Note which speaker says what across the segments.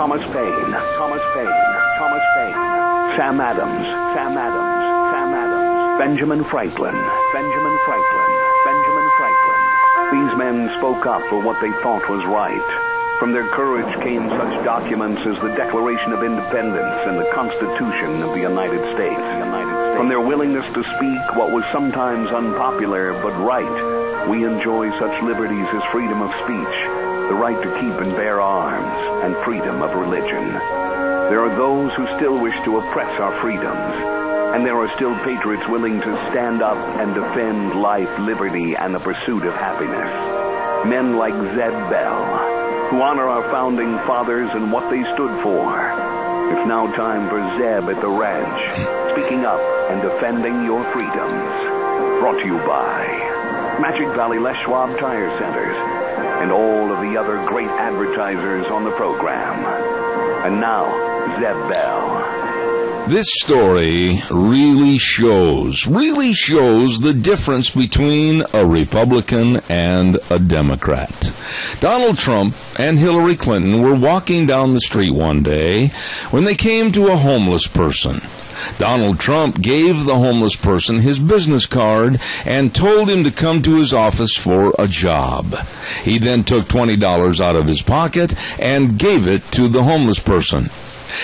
Speaker 1: Thomas Paine, Sam Adams, Benjamin Franklin. These men spoke up for what they thought was right. From their courage came such documents as the Declaration of Independence and the Constitution of the United States. From their willingness to speak what was sometimes unpopular but right, we enjoy such liberties as freedom of speech, the right to keep and bear arms, and freedom of religion. There are those who still wish to oppress our freedoms, and there are still patriots willing to stand up and defend life, liberty, and the pursuit of happiness. Men like Zeb Bell, who honor our founding fathers and what they stood for. It's now time for Zeb at the Ranch, speaking up and defending your freedoms. Brought to you by Magic Valley Les Schwab Tire Centers and all of the other great advertisers on the program. And now, Zeb Bell.
Speaker 2: This story really shows the difference between a Republican and a Democrat. Donald Trump and Hillary Clinton were walking down the street one day when they came to a homeless person. Donald Trump gave the homeless person his business card and told him to come to his office for a job. He then took $20 out of his pocket and gave it to the homeless person.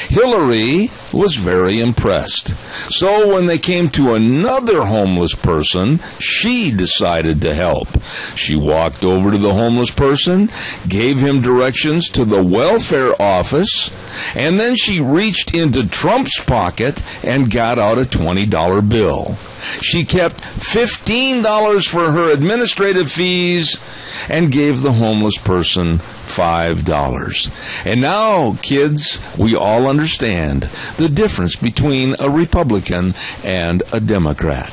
Speaker 2: Hillary was very impressed. So when they came to another homeless person, she decided to help. She walked over to the homeless person, gave him directions to the welfare office, and then she reached into Trump's pocket and got out a $20 bill. She kept $15 for her administrative fees and gave the homeless person $5. And now, kids, we all understand the difference between a Republican and a Democrat.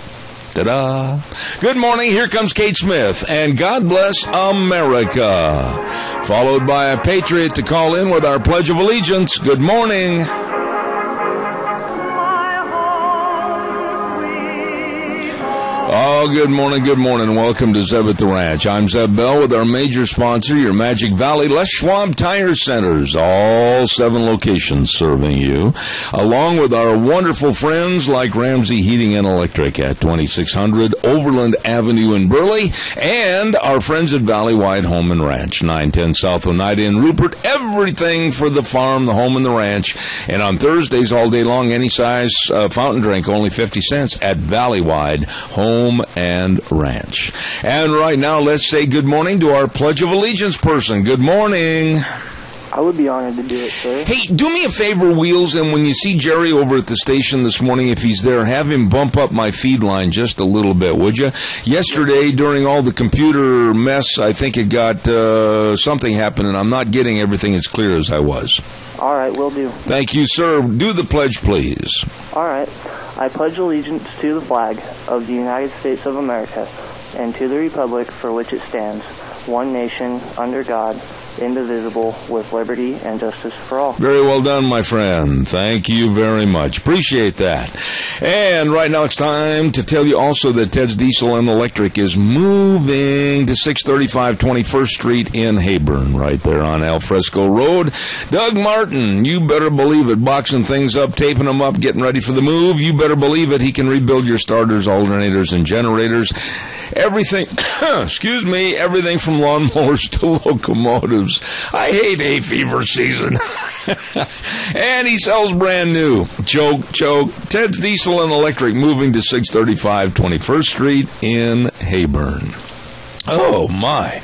Speaker 2: Ta-da! Good morning, here comes Kate Smith, and God bless America. Followed by a patriot to call in with our Pledge of Allegiance. Good morning. Oh, good morning. Welcome to Zeb at the Ranch. I'm Zeb Bell with our major sponsor, your Magic Valley Les Schwab Tire Centers. All 7 locations serving you, along with our wonderful friends like Ramsey Heating and Electric at 2600 Overland Avenue in Burley, and our friends at Valleywide Home and Ranch, 910 South Oneida in Rupert. Everything for the farm, the home, and the ranch. And on Thursdays all day long, any size fountain drink, only 50 cents at Valleywide Home and Ranch. And right now, let's say good morning to our Pledge of Allegiance person. Good morning.
Speaker 3: I would be honored to do it, sir. Hey,
Speaker 2: do me a favor, Wheels, and when you see Jerry over at the station this morning, if he's there, have him bump up my feed line just a little bit, would you? Yesterday, during all the computer mess, I think it got something happened, and I'm not getting everything as clear as I was.
Speaker 3: All right, will do.
Speaker 2: Thank you, sir. Do the pledge, please.
Speaker 3: All right. I pledge allegiance to the flag of the United States of America and to the republic for which it stands, one nation, under God, indivisible, with liberty and justice for all.
Speaker 2: Very well done, my friend. Thank you very much. Appreciate that. And right now it's time to tell you also that Ted's Diesel and Electric is moving to 635 21st Street in Heyburn, right there on Alfresco Road. Doug Martin, you better believe it, boxing things up, taping them up, getting ready for the move. You better believe it, he can rebuild your starters, alternators, and generators. Everything, everything from lawnmowers to locomotives. I hate hay fever season. And he sells brand new. Choke. Ted's Diesel and Electric, moving to 635 21st Street in Heyburn. Oh, my.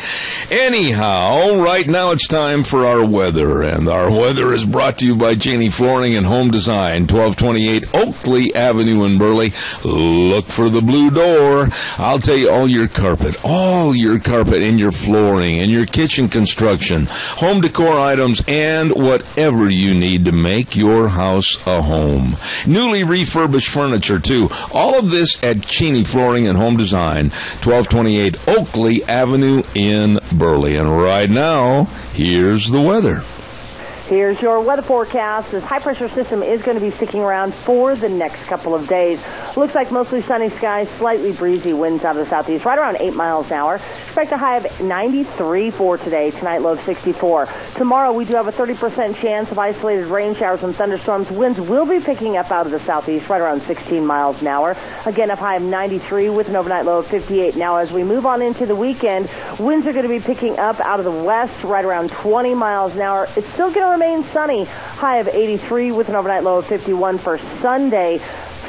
Speaker 2: Anyhow, right now it's time for our weather, and our weather is brought to you by Cheney Flooring and Home Design, 1228 Oakley Avenue in Burley. Look for the blue door. I'll tell you, all your carpet and your flooring and your kitchen construction, home decor items, and whatever you need to make your house a home. Newly refurbished furniture, too. All of this at Cheney Flooring and Home Design, 1228 Oakley Avenue in Burley. And right now, here's the weather.
Speaker 4: Here's your weather forecast. This high-pressure system is going to be sticking around for the next couple of days. Looks like mostly sunny skies, slightly breezy winds out of the southeast, right around 8 miles an hour. Expect a high of 93 for today. Tonight, low of 64. Tomorrow, we do have a 30% chance of isolated rain showers and thunderstorms. Winds will be picking up out of the southeast, right around 16 miles an hour. Again, a high of 93 with an overnight low of 58. Now, as we move on into the weekend, winds are going to be picking up out of the west, right around 20 miles an hour. It's still going to remain sunny. High of 83 with an overnight low of 51 for Sunday.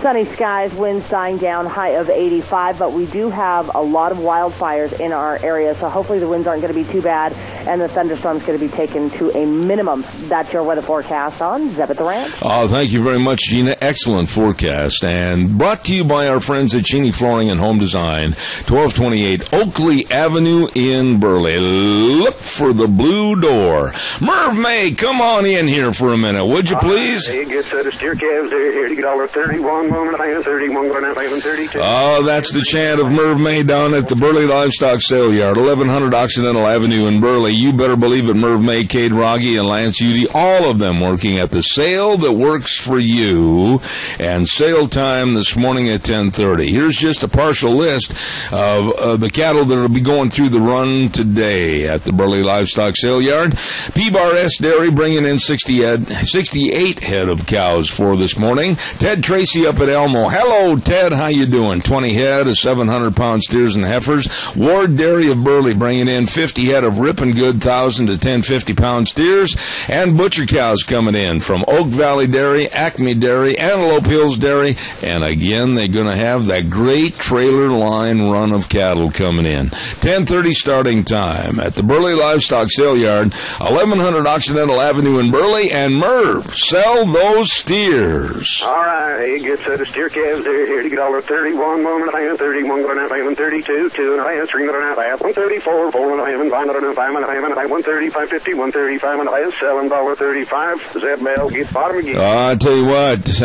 Speaker 4: Sunny skies, winds dying down, high of 85, but we do have a lot of wildfires in our area, so hopefully the winds aren't going to be too bad, and the thunderstorm's going to be taken to a minimum. That's your weather forecast on Zeb at the Ranch.
Speaker 2: Oh, thank you very much, Gina. Excellent forecast, and brought to you by our friends at Cheney Flooring and Home Design, 1228 Oakley Avenue in Burley. Look for the blue door. Merv May, come on in here for a minute, would you please?
Speaker 5: Hey, get set of steer calves there, here to get all 31. 31 going out 32.
Speaker 2: Oh, that's the chant of Merv May down at the Burley Livestock Sale Yard, 1100 Occidental Avenue in Burley. You better believe it, Merv May, Cade Rogge, and Lance Udy, all of them working at the sale that works for you. And sale time this morning at 10:30. Here's just a partial list of the cattle that will be going through the run today at the Burley Livestock Sale Yard. P-Bar S Dairy bringing in 68 head of cows for this morning. Ted Tracy up at Elmo. Hello, Ted. How you doing? 20 head of 700-pound steers and heifers. Ward Dairy of Burley bringing in 50 head of ripping good 1,000 to 1,050-pound steers. And butcher cows coming in from Oak Valley Dairy, Acme Dairy, Antelope Hills Dairy. And again, they're going to have that great trailer line run of cattle coming in. 10:30 starting time at the Burley Livestock Sale Yard, 1100 Occidental Avenue in Burley. And Merv, sell those steers.
Speaker 5: All right. Hey, get set of steer calves there, here to get all 31, 1.5, 31 going out 32, 2.5, 3.5, 134, 4.5, 5.5, 5.5, 130, 550, 135 and a selling $1.35. Zeb Bell, get bottom again.
Speaker 2: I tell you what,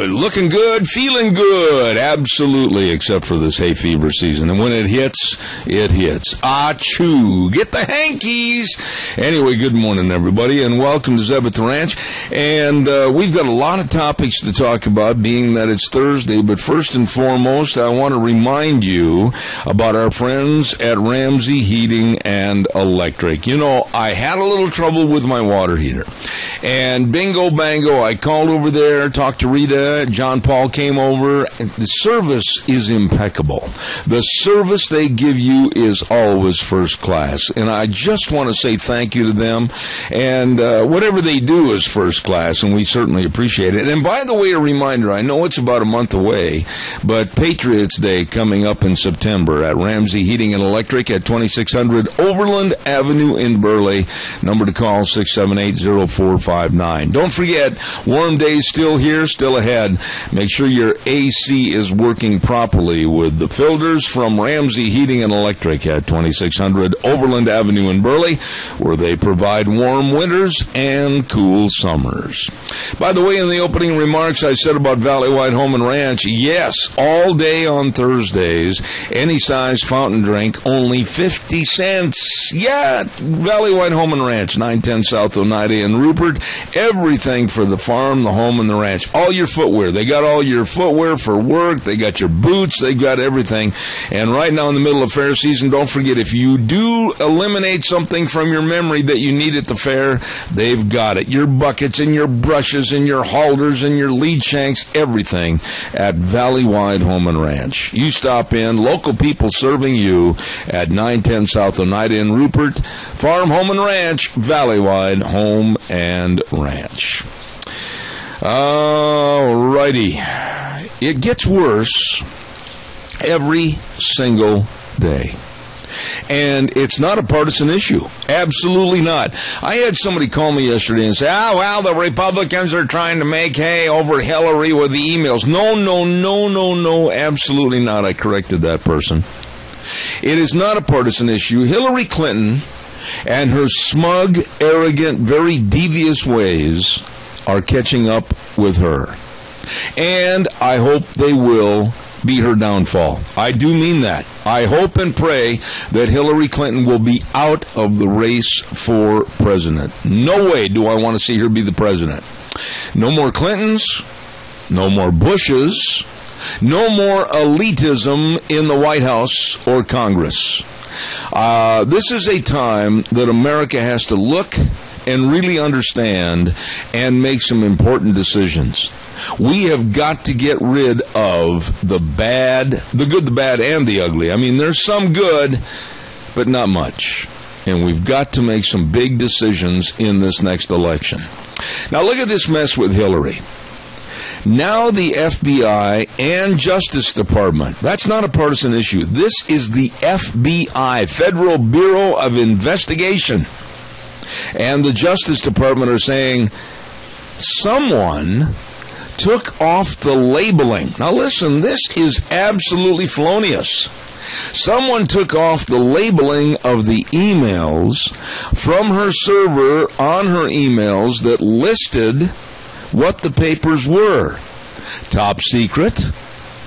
Speaker 2: looking good, feeling good, absolutely, except for this hay fever season. And when it hits, it hits. Achoo, get the hankies. Anyway, good morning, everybody, and welcome to Zeb at the Ranch. And we've got a lot of topics to talk about, being that it's Thursday, but first and foremost, I want to remind you about our friends at Ramsey Heating and Electric. You know, I had a little trouble with my water heater, and bingo bango, I called over there, talked to Rita, John Paul came over. The service is impeccable. The service they give you is always first class, and I just want to say thank you to them, and whatever they do is first class, and we certainly appreciate it. And by the way, a reminder, I know it's about a month away, but Patriots Day coming up in September at Ramsey Heating and Electric at 2600 Overland Avenue in Burley. Number to call 678-0459. Don't forget, warm days still here, still ahead. Make sure your AC is working properly with the filters from Ramsey Heating and Electric at 2600 Overland Avenue in Burley, where they provide warm winters and cool summers. By the way, in the opening remarks, I said about Valley White Home and Ranch, yes, all day on Thursdays, any size fountain drink, only 50 cents. Yeah, Valley White Home and Ranch, 910 South Oneida in Rupert. Everything for the farm, the home, and the ranch. All your footwear. They got all your footwear for work. They got your boots. They got everything. And right now in the middle of fair season, don't forget, if you do eliminate something from your memory that you need at the fair, they've got it. Your buckets and your brushes and your holders and your lead shanks, everything at Valley Wide Home and Ranch. You stop in, local people serving you at 910 South Oneida in Rupert. Farm, Home and Ranch, Valley Wide Home and Ranch. Alrighty. It gets worse every single day. And it's not a partisan issue. Absolutely not. I had somebody call me yesterday and say, well, the Republicans are trying to make hay over Hillary with the emails. No, absolutely not. I corrected that person. It is not a partisan issue. Hillary Clinton and her smug, arrogant, very devious ways are catching up with her. And I hope they will be her downfall. I do mean that. I hope and pray that Hillary Clinton will be out of the race for president. No way do I want to see her be the president. No more Clintons, no more Bushes, no more elitism in the White House or Congress. This is a time that America has to look and really understand and make some important decisions. We have got to get rid of the bad, the good, the bad, and the ugly. I mean, there's some good, but not much. And we've got to make some big decisions in this next election. Now, look at this mess with Hillary. Now the FBI and Justice Department, that's not a partisan issue. This is the FBI, Federal Bureau of Investigation. And the Justice Department are saying someone took off the labeling. Now listen, this is absolutely felonious. Someone took off the labeling of the emails from her server on her emails that listed what the papers were. Top secret,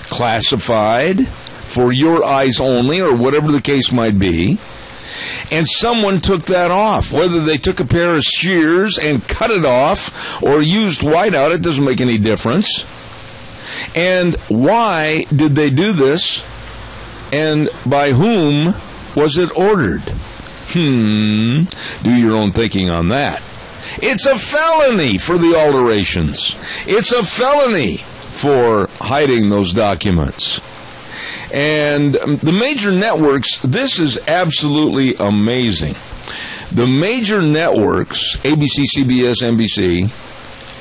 Speaker 2: classified, for your eyes only, or whatever the case might be. And someone took that off. Whether they took a pair of shears and cut it off or used whiteout, it doesn't make any difference. And why did they do this? And by whom was it ordered? Do your own thinking on that. It's a felony for the alterations. It's a felony for hiding those documents. And the major networks, this is absolutely amazing. The major networks, ABC, CBS, NBC,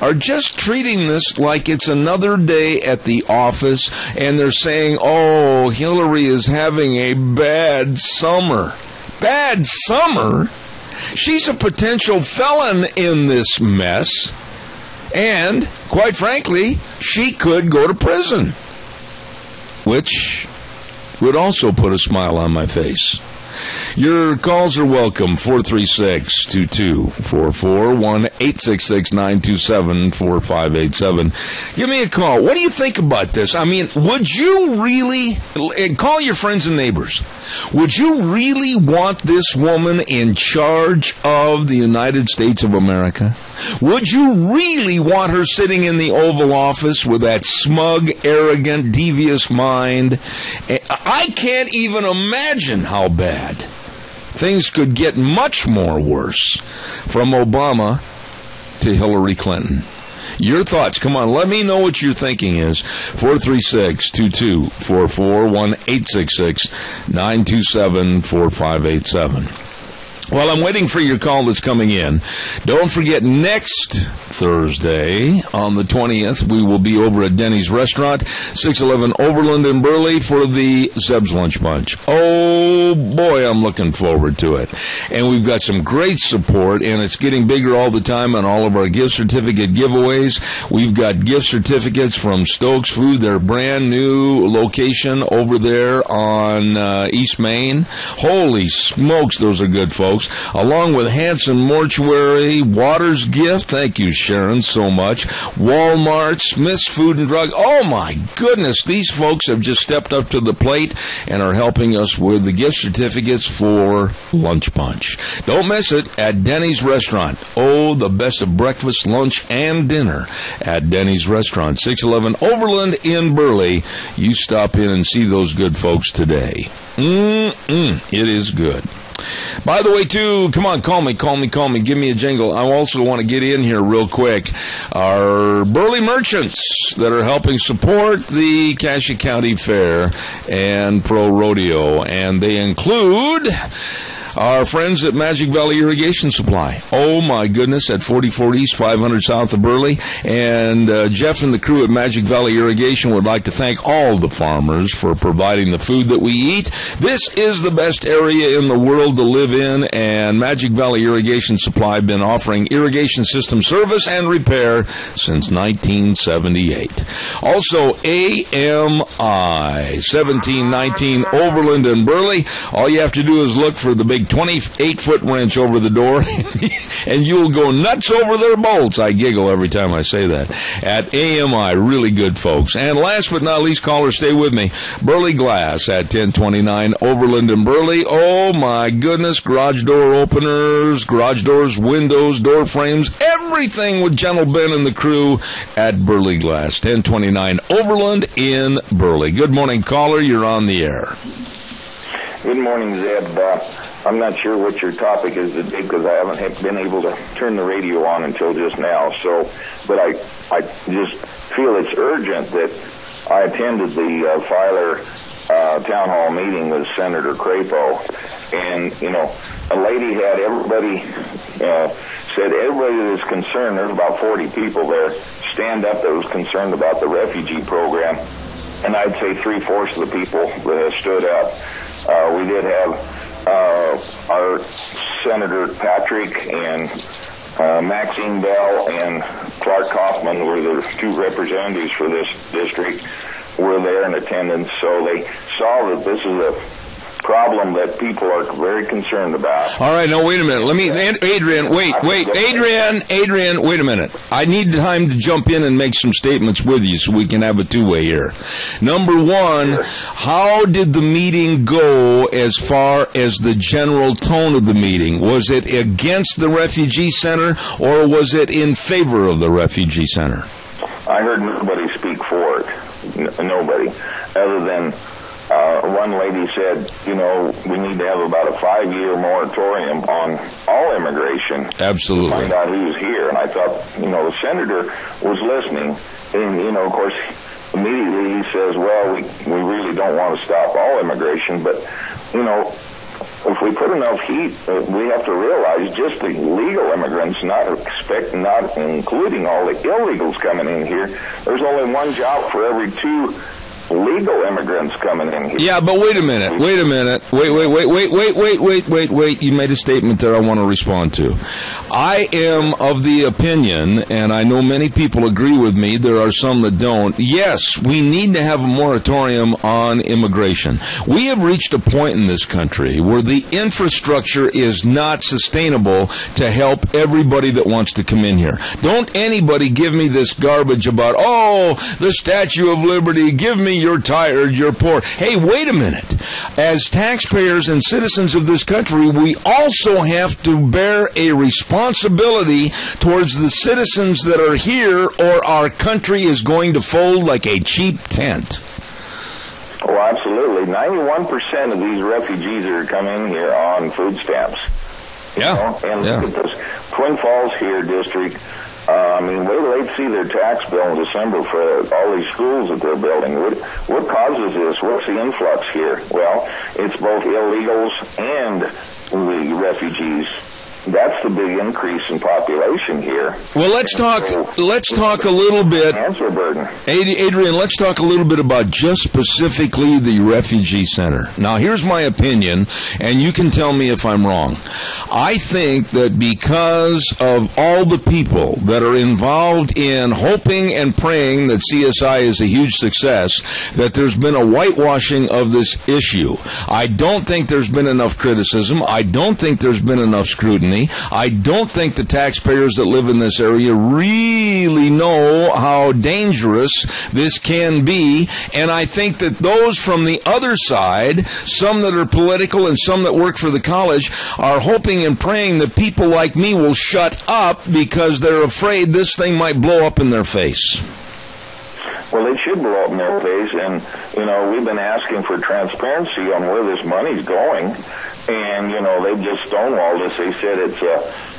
Speaker 2: are just treating this like it's another day at the office, and they're saying, oh, Hillary is having a bad summer. Bad summer? She's a potential felon in this mess, and, quite frankly, she could go to prison, which would also put a smile on my face. Your calls are welcome, 436-2244, 1-866-927-4587. Give me a call. What do you think about this? I mean, would you really, and call your friends and neighbors, would you really want this woman in charge of the United States of America? Would you really want her sitting in the Oval Office with that smug, arrogant, devious mind? I can't even imagine how bad. Things could get much more worse from Obama to Hillary Clinton. Your thoughts. Come on, let me know what your thinking is. 436-2244, 1-866-927-4587. Well, I'm waiting for your call that's coming in. Don't forget, next Thursday, on the 20th, we will be over at Denny's Restaurant, 611 Overland in Burley, for the Zeb's Lunch Bunch. Oh, boy, I'm looking forward to it. And we've got some great support, and it's getting bigger all the time on all of our gift certificate giveaways. We've got gift certificates from Stokes Food, their brand new location over there on East Main. Holy smokes, those are good, folks. Along with Hanson Mortuary, Waters Gift, thank you, Sharon, so much. Walmart, Smith's Food and Drug. Oh, my goodness, these folks have just stepped up to the plate and are helping us with the gift certificates for Lunch Bunch. Don't miss it at Denny's Restaurant. Oh, the best of breakfast, lunch, and dinner at Denny's Restaurant, 611 Overland in Burley. You stop in and see those good folks today. It is good. By the way, too, come on, call me, give me a jingle. I also want to get in here real quick. Our Burley merchants that are helping support the Cassia County Fair and Pro Rodeo, and they include our friends at Magic Valley Irrigation Supply. Oh, my goodness, at 44 East, 500 South of Burley. And Jeff and the crew at Magic Valley Irrigation would like to thank all the farmers for providing the food that we eat. This is the best area in the world to live in, and Magic Valley Irrigation Supply have been offering irrigation system service and repair since 1978. Also, AMI, 1719 Overland and Burley. All you have to do is look for the big big 28-foot wrench over the door, and you'll go nuts over their bolts. I giggle every time I say that. At AMI, really good folks. And last but not least, caller, stay with me. Burley Glass at 1029 Overland and Burley. Oh, my goodness. Garage door openers, garage doors, windows, door frames, everything with Gentle Ben and the crew at Burley Glass. 1029 Overland in Burley. Good morning, caller. You're on the air.
Speaker 6: Good morning, Zeb. I'm not sure what your topic is today because I haven't been able to turn the radio on until just now. But I just feel it's urgent that I attended the Filer town hall meeting with Senator Crapo, and a lady had everybody said everybody that is concerned. There's about 40 people there stand up that was concerned about the refugee program, and I'd say 3/4 of the people that have stood up. We did have our Senator Patrick and Maxine Bell and Clark Kaufman were the two representatives for this district were there in attendance, so they saw that this is a problem that people are very concerned about.
Speaker 2: All right, now wait a minute. Adrian, wait a minute. I need time to jump in and make some statements with you so we can have a two-way here. Number one, how did the meeting go as far as the general tone of the meeting? Was it against the refugee center or was it in favor of the refugee center?
Speaker 6: I heard nobody speak for it. Nobody. Other than one lady said, we need to have about a 5-year moratorium on all immigration.
Speaker 2: Absolutely.
Speaker 6: To find out who's here. And I thought, the senator was listening. And, of course, immediately he says, well, we really don't want to stop all immigration. But, if we put enough heat, we have to realize just the legal immigrants, not including all the illegals coming in here, there's only one job for every 2 legal immigrants coming in here.
Speaker 2: Yeah, but wait a minute. Wait. You made a statement there I want to respond to. I am of the opinion, and I know many people agree with me, there are some that don't. Yes, we need to have a moratorium on immigration. We have reached a point in this country where the infrastructure is not sustainable to help everybody that wants to come in here. Don't anybody give me this garbage about, the Statue of Liberty, give me you're tired, you're poor. Hey, wait a minute. As taxpayers and citizens of this country, we also have to bear a responsibility towards the citizens that are here, or our country is going to fold like a cheap tent.
Speaker 6: Oh, absolutely. 91% of these refugees are coming here on food stamps.
Speaker 2: Yeah.
Speaker 6: And look at this Twin Falls here district. Wait till they see their tax bill in December for all these schools that they're building. What causes this? What's the influx here? Well, it's both illegals and the refugees. That's the big increase in population here.
Speaker 2: Well, let's talk a little bit.
Speaker 6: Answer burden.
Speaker 2: Adrian, let's talk a little bit about just specifically the refugee center. Now, here's my opinion, and you can tell me if I'm wrong. I think that because of all the people that are involved in hoping and praying that CSI is a huge success, that there's been a whitewashing of this issue. I don't think there's been enough criticism. I don't think there's been enough scrutiny. I don't think the taxpayers that live in this area really know how dangerous this can be, and I think that those from the other side, some that are political and some that work for the college, are hoping and praying that people like me will shut up because they're afraid this thing might blow up in their face.
Speaker 6: Well, it should blow up in their face, and, we've been asking for transparency on where this money's going, and, they've just stonewalled us. They said it's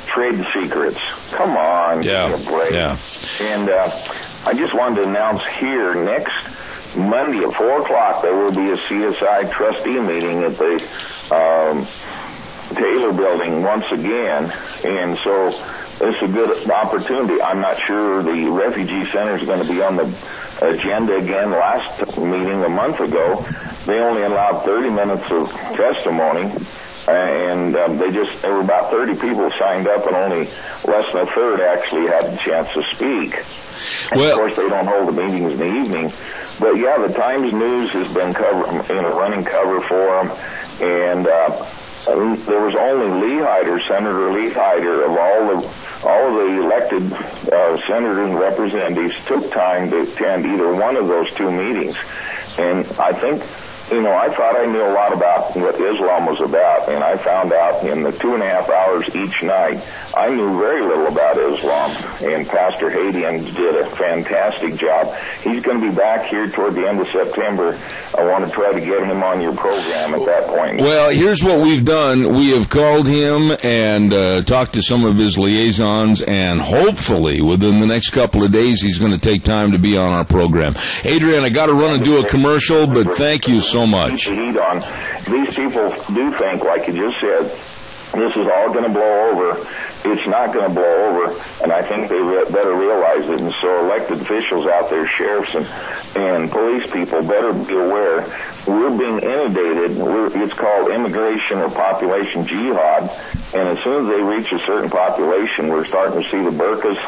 Speaker 6: trade secrets. Come on, give me a break.
Speaker 2: Yeah.
Speaker 6: And I just wanted to announce here, next Monday at 4 o'clock, there will be a CSI trustee meeting at the Taylor Building once again, and so it's a good opportunity. I'm not sure the refugee center is going to be on the agenda again. Last meeting a month ago, they only allowed 30 minutes of testimony, and there were about 30 people signed up, and only less than a third actually had the chance to speak. Well, of course, they don't hold the meetings in the evening, but yeah, the Times News has been running cover for them, and there was only Lee Hyder, Senator Lee Hyder, of all of the elected senators and representatives took time to attend either one of those two meetings. And I think, I thought I knew a lot about what Islam was about, and I found out in the 2.5 hours each night, I knew very little about Islam, and Pastor Hadian did a fantastic job. He's going to be back here toward the end of September. I want to try to get him on your program at that point.
Speaker 2: Well, here's what we've done. We have called him and talked to some of his liaisons, and hopefully within the next couple of days he's going to take time to be on our program. Adrian, I got to run and do a commercial, but thank you so much.
Speaker 6: Keep the heat on. These people do think, like you just said, this is all going to blow over. It's not going to blow over, and I think they better realize it. And so elected officials out there, sheriffs and police people, better be aware. We're being inundated. It's called immigration or population jihad, and as soon as they reach a certain population, we're starting to see the burqas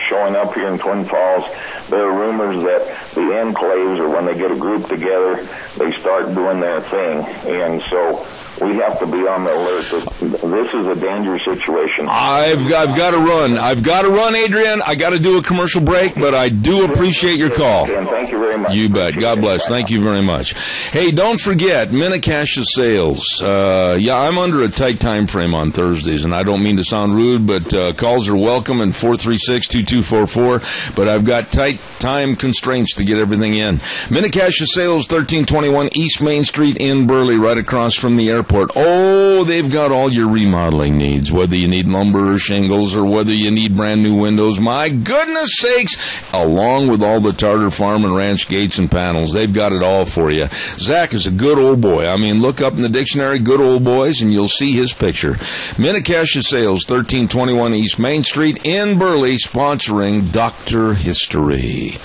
Speaker 6: showing up here in Twin Falls. There are rumors that the enclaves, or when they get a group together, they start doing their thing, and so we have to be on the alert. This is a dangerous situation.
Speaker 2: I've got to run. I've got to run, Adrian. I got to do a commercial break, but I do appreciate your call.
Speaker 6: And thank you very much.
Speaker 2: You bet. God bless. Thank you very much. Hey, don't forget, Minnecash sales. I'm under a tight time frame on Thursdays, and I don't mean to sound rude, but calls are welcome in 436-2244, but I've got tight time constraints to get everything in. Minnecash sales, 1321 East Main Street in Burley, right across from the airport. Oh, they've got all your remodeling needs, whether you need lumber or shingles or whether you need brand new windows. My goodness sakes, along with all the Tartar Farm and Ranch gates and panels, they've got it all for you. Zach is a good old boy. I mean, look up in the dictionary, good old boys, and you'll see his picture. Minnecash Sales, 1321 East Main Street in Burley, sponsoring Dr. History.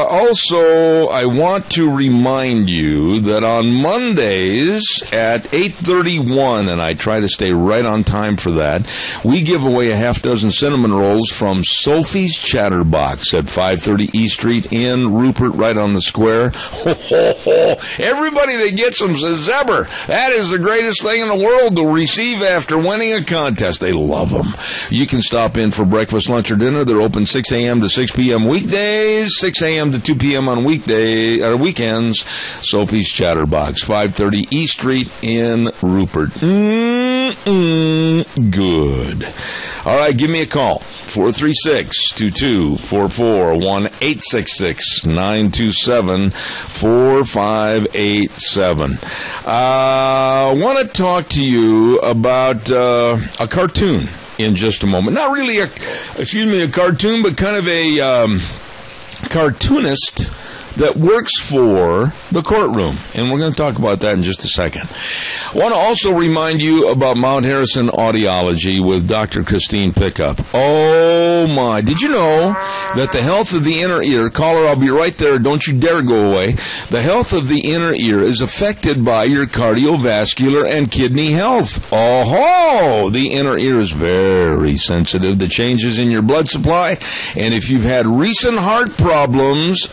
Speaker 2: Also, I want to remind you that on Mondays at 8:31, and I try to stay right on time for that, we give away a half dozen cinnamon rolls from Sophie's Chatterbox at 530 East Street in Rupert, right on the square. Everybody that gets them says, Zebber, that is the greatest thing in the world to receive after winning a contest. They love them. You can stop in for breakfast, lunch, or dinner. They're open 6 a.m. to 6 p.m. weekdays, 6 a.m. to 2 p.m. on weekends. Sophie's Chatterbox, 530 East Street in Rupert. Good. All right, give me a call. 436-2244, 1-866-927-4587. I want to talk to you about a cartoon in just a moment. Not really a cartoon, but kind of a cartoonist that works for the courtroom. And we're going to talk about that in just a second. I want to also remind you about Mount Harrison Audiology with Dr. Christine Pickup. Oh, my. Did you know that the health of the inner ear, caller, I'll be right there, don't you dare go away, the health of the inner ear is affected by your cardiovascular and kidney health. Oh, the inner ear is very sensitive to changes in your blood supply, and if you've had recent heart problems,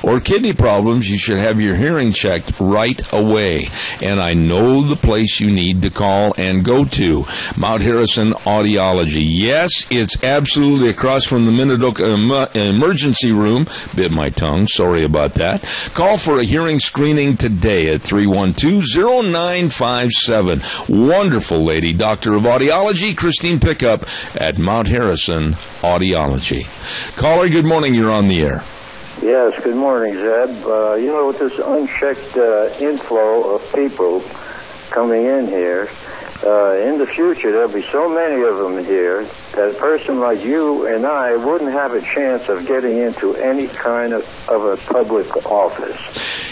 Speaker 2: or kidney problems, you should have your hearing checked right away. And I know the place you need to call and go to, Mount Harrison Audiology. Yes, it's absolutely across from the Minidoka emergency room. Bit my tongue, sorry about that. Call for a hearing screening today at 312-0957. Wonderful lady, Doctor of Audiology, Christine Pickup at Mount Harrison Audiology. Caller, good morning, you're on the air.
Speaker 7: Yes, good morning, Zeb. With this unchecked inflow of people coming in here, in the future there'll be so many of them here that a person like you and I wouldn't have a chance of getting into any kind of a public office.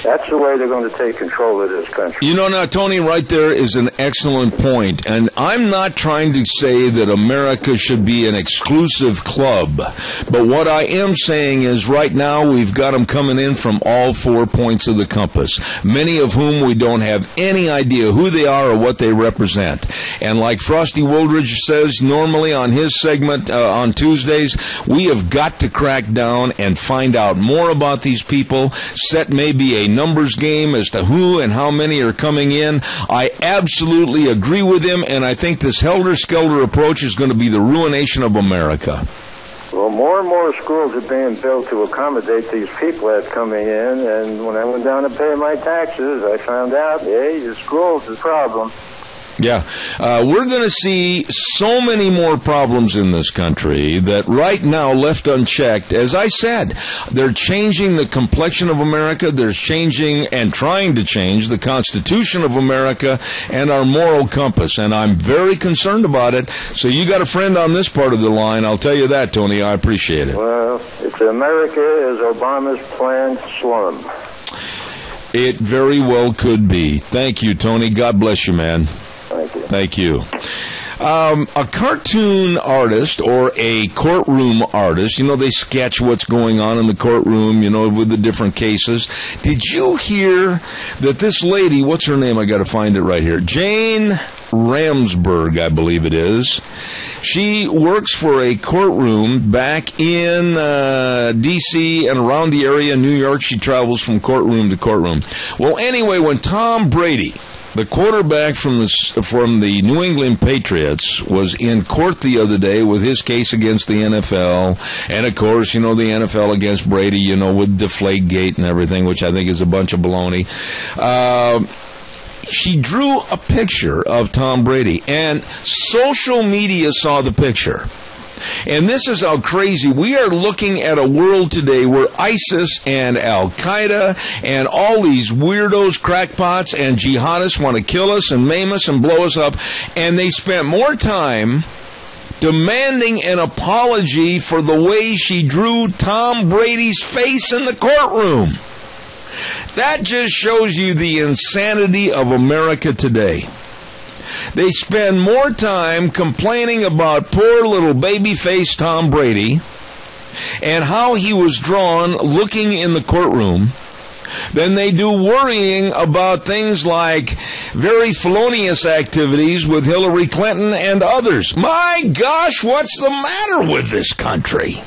Speaker 7: That's the way they're going to take control of this country. You know, now,
Speaker 2: Tony, right there is an excellent point. And I'm not trying to say that America should be an exclusive club. But what I am saying is right now we've got them coming in from all 4 points of the compass, many of whom we don't have any idea who they are or what they represent. And like Frosty Woldridge says normally on his segment on Tuesdays, we have got to crack down and find out more about these people, set maybe a numbers game as to who and how many are coming in. I absolutely agree with him, and I think this helter-skelter approach is going to be the ruination of America.
Speaker 7: Well, more and more schools are being built to accommodate these people that's coming in, and when I went down to pay my taxes, I found out, hey, the school's the problem.
Speaker 2: Yeah, we're going to see so many more problems in this country that right now, left unchecked, as I said, they're changing the complexion of America. They're changing and trying to change the Constitution of America and our moral compass, and I'm very concerned about it. So you got a friend on this part of the line. I'll tell you that, Tony. I appreciate it.
Speaker 7: Well, it's America is Obama's planned slum.
Speaker 2: It very well could be. Thank you, Tony. God bless you, man.
Speaker 7: Thank you.
Speaker 2: A cartoon artist or a courtroom artist, they sketch what's going on in the courtroom, with the different cases. Did you hear that this lady, what's her name? I got to find it right here. Jane Ramsberg, I believe it is. She works for a courtroom back in D.C. and around the area in New York. She travels from courtroom to courtroom. Well, anyway, when Tom Brady, the quarterback from the New England Patriots, was in court the other day with his case against the NFL, and of course, the NFL against Brady, with Deflategate and everything, which I think is a bunch of baloney. She drew a picture of Tom Brady, and social media saw the picture. And this is how crazy. We are looking at a world today where ISIS and Al-Qaeda and all these weirdos, crackpots, and jihadists want to kill us and maim us and blow us up. And they spent more time demanding an apology for the way she drew Tom Brady's face in the courtroom. That just shows you the insanity of America today. They spend more time complaining about poor little baby-faced Tom Brady and how he was drawn looking in the courtroom than they do worrying about things like very felonious activities with Hillary Clinton and others. My gosh, what's the matter with this country?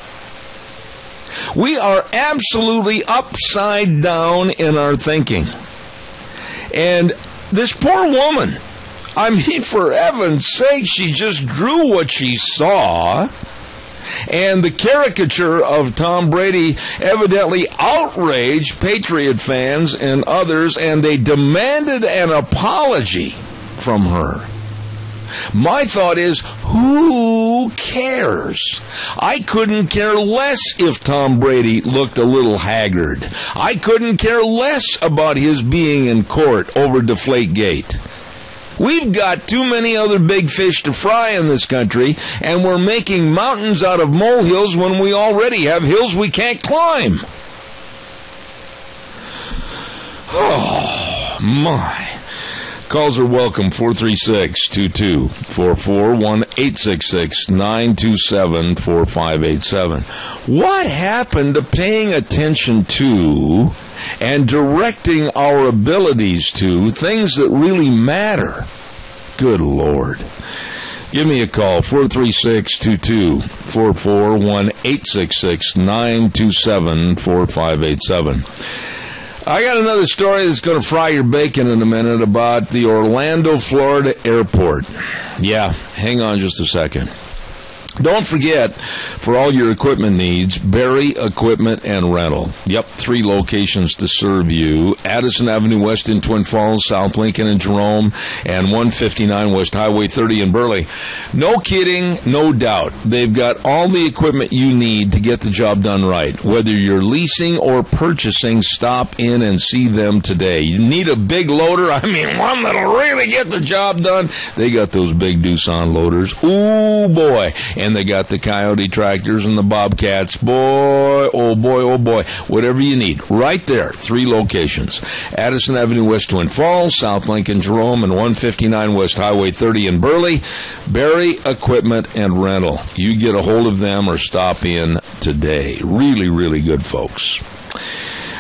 Speaker 2: We are absolutely upside down in our thinking. And this poor woman, I mean, for heaven's sake, she just drew what she saw, and the caricature of Tom Brady evidently outraged Patriot fans and others, and they demanded an apology from her. My thought is, who cares? I couldn't care less if Tom Brady looked a little haggard. I couldn't care less about his being in court over Deflategate. We've got too many other big fish to fry in this country, and we're making mountains out of molehills when we already have hills we can't climb. Oh, my. Calls are welcome, 436-2244, 1-866-927-4587. What happened to paying attention to and directing our abilities to things that really matter? Good Lord. Give me a call, 436-2244, 1-866-927-4587. I got another story that's going to fry your bacon in a minute about the Orlando, Florida airport. Yeah, hang on just a second. Don't forget, for all your equipment needs, Barry Equipment and Rental. Yep, 3 locations to serve you. Addison Avenue West in Twin Falls, South Lincoln and Jerome, and 159 West Highway 30 in Burley. No kidding, no doubt. They've got all the equipment you need to get the job done right. Whether you're leasing or purchasing, stop in and see them today. You need a big loader? I mean, one that'll really get the job done. They got those big Doosan loaders. Ooh, boy. And they got the Coyote tractors and the Bobcats. Boy, oh boy, oh boy. Whatever you need. Right there. 3 locations. Addison Avenue West, Twin Falls, South Lincoln, Jerome, and 159 West Highway 30 in Burley. Barry Equipment and Rental. You get a hold of them or stop in today. Really, really good folks.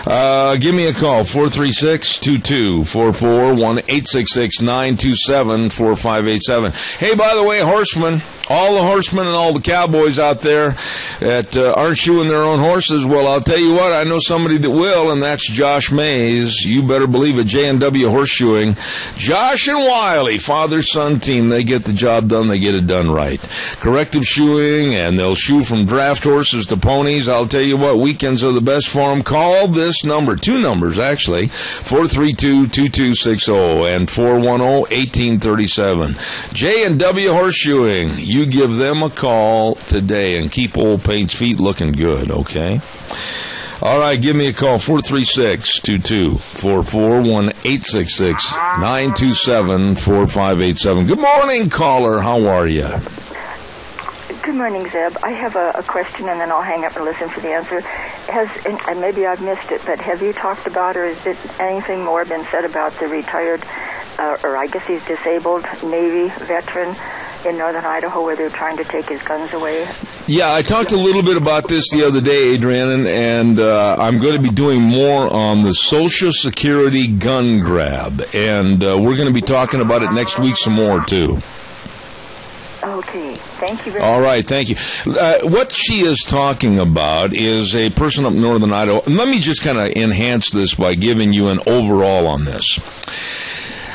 Speaker 2: Give me a call, 436-2244, 1-866-927-4587. Hey, by the way, Horseman, all the horsemen and all the cowboys out there that aren't shoeing their own horses, well, I'll tell you what, I know somebody that will, and that's Josh Mays. You better believe it, J&W Horseshoeing. Josh and Wiley, father-son team, they get the job done, they get it done right. Corrective shoeing, and they'll shoe from draft horses to ponies. I'll tell you what, weekends are the best for them. Call this number, 2 numbers actually, 432-2260 and 410-1837. J&W Horseshoeing. You give them a call today and keep Old Paint's feet looking good, okay? All right, give me a call, 436-2244, 1-866-927-4587. Good morning, caller. How are you?
Speaker 8: Good morning, Zeb. I have a question, and then I'll hang up and listen for the answer. And maybe I've missed it, but have you talked about, or has anything more been said about the retired, or I guess he's disabled Navy veteran in northern Idaho where they're trying to take his guns away?
Speaker 2: Yeah, I talked a little bit about this the other day, Adrian, and I'm going to be doing more on the Social Security gun grab, and we're going to be talking about it next week some more, too.
Speaker 8: Okay, thank you very much.
Speaker 2: All right, thank you. What she is talking about is a person up northern Idaho. And let me just kind of enhance this by giving you an overall on this.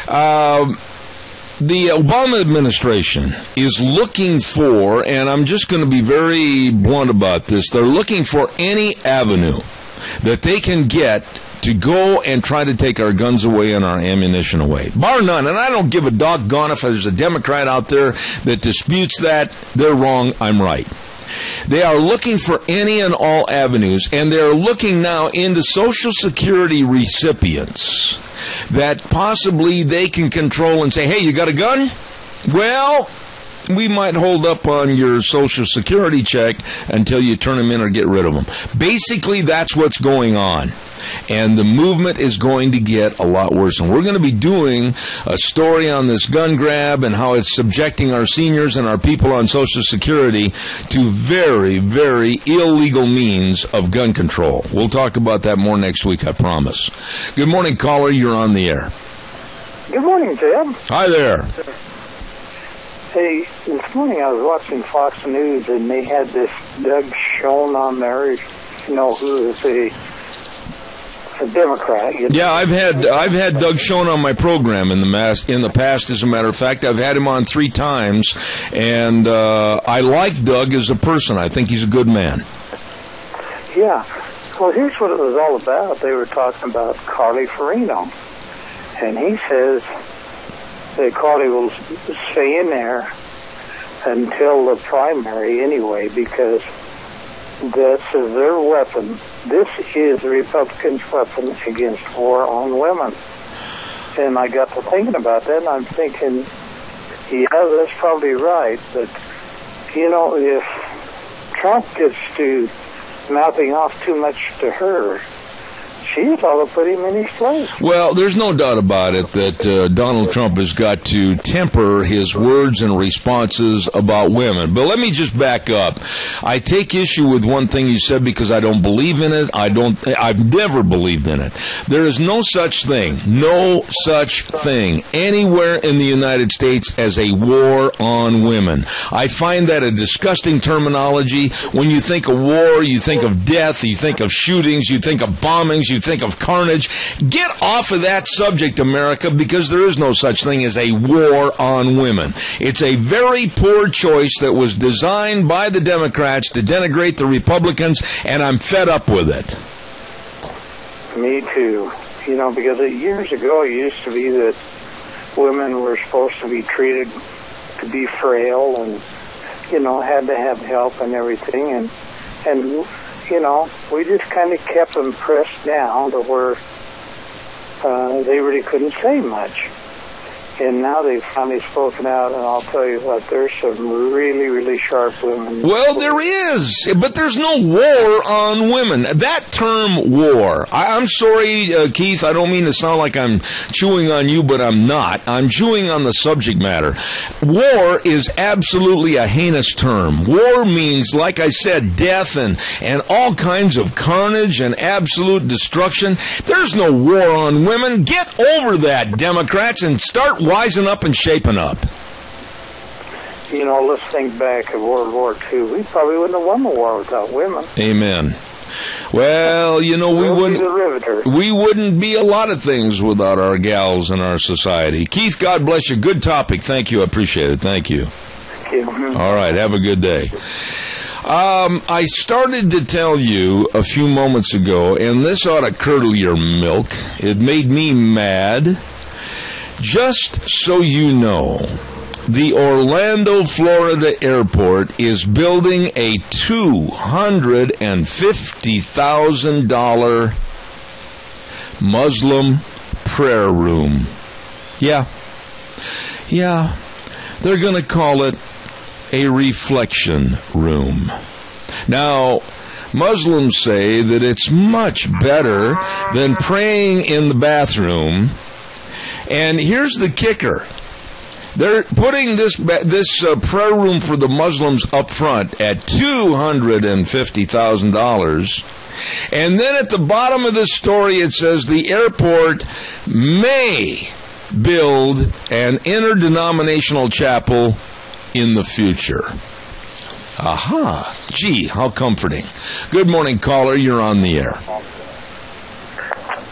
Speaker 2: The Obama administration is looking for, and I'm just going to be very blunt about this, they're looking for any avenue that they can get to go and try to take our guns away and our ammunition away. Bar none. And I don't give a doggone if there's a Democrat out there that disputes that. They're wrong. I'm right. They are looking for any and all avenues, and they're looking now into Social Security recipients that possibly they can control and say, hey, you got a gun? Well, we might hold up on your Social Security check until you turn them in or get rid of them. Basically, that's what's going on. And the movement is going to get a lot worse. And we're going to be doing a story on this gun grab and how it's subjecting our seniors and our people on Social Security to very, very illegal means of gun control. We'll talk about that more next week, I promise. Good morning, caller. You're on the air.
Speaker 9: Good morning, Jeb.
Speaker 2: Hi there.
Speaker 9: Hey, this morning I was watching Fox News, and they had this Doug Schoen on there, who is a Democrat.
Speaker 2: Yeah, I've had Doug Schoen on my program in the past. As a matter of fact, I've had him on 3 times, and I like Doug as a person. I think he's a good man.
Speaker 9: Yeah. Well, here's what it was all about. They were talking about Carly Fiorina, and he says that Carly will stay in there until the primary anyway, because this is their weapon. This is the Republicans' weapon against war on women. And I got to thinking about that, and I'm thinking, yeah, that's probably right. But, if Trump gets to mouthing off too much to her, she ought to put him in his place.
Speaker 2: Well, there's no doubt about it that Donald Trump has got to temper his words and responses about women. But let me just back up. I take issue with one thing you said because I don't believe in it. I've never believed in it. There is no such thing anywhere in the United States as a war on women. I find that a disgusting terminology. When you think of war, you think of death, you think of shootings, you think of bombings, you think of carnage. Get off of that subject, America, because there is no such thing as a war on women. It's a very poor choice that was designed by the Democrats to denigrate the Republicans, and I'm fed up with it.
Speaker 9: Me too. Because years ago it used to be that women were supposed to be treated to be frail and, had to have help and everything. And we just kind of kept them pressed down to where they really couldn't say much. And now they've finally spoken out, and I'll tell you what, there's some really, really sharp women.
Speaker 2: Well, there is, but there's no war on women. That term war, I'm sorry, Keith, I don't mean to sound like I'm chewing on you, but I'm not. I'm chewing on the subject matter. War is absolutely a heinous term. War means, like I said, death and all kinds of carnage and absolute destruction. There's no war on women. Get over that, Democrats, and start wising up and shaping up.
Speaker 9: let's think back of World War II. We probably wouldn't have won the war without women.
Speaker 2: Amen. Well, we wouldn't be a lot of things without our gals in our society. Keith, God bless you. Good topic. Thank you. I appreciate it. Thank you.
Speaker 9: Thank you.
Speaker 2: All right. Have a good day. I started to tell you a few moments ago, and this ought to curdle your milk. It made me mad. Just so you know, the Orlando, Florida airport is building a $250,000 Muslim prayer room. Yeah. They're going to call it a reflection room. Now, Muslims say that it's much better than praying in the bathroom. And here's the kicker. They're putting this prayer room for the Muslims up front at $250,000. And then at the bottom of the story it says the airport may build an interdenominational chapel in the future. Aha. Gee, how comforting. Good morning, caller. You're on the air.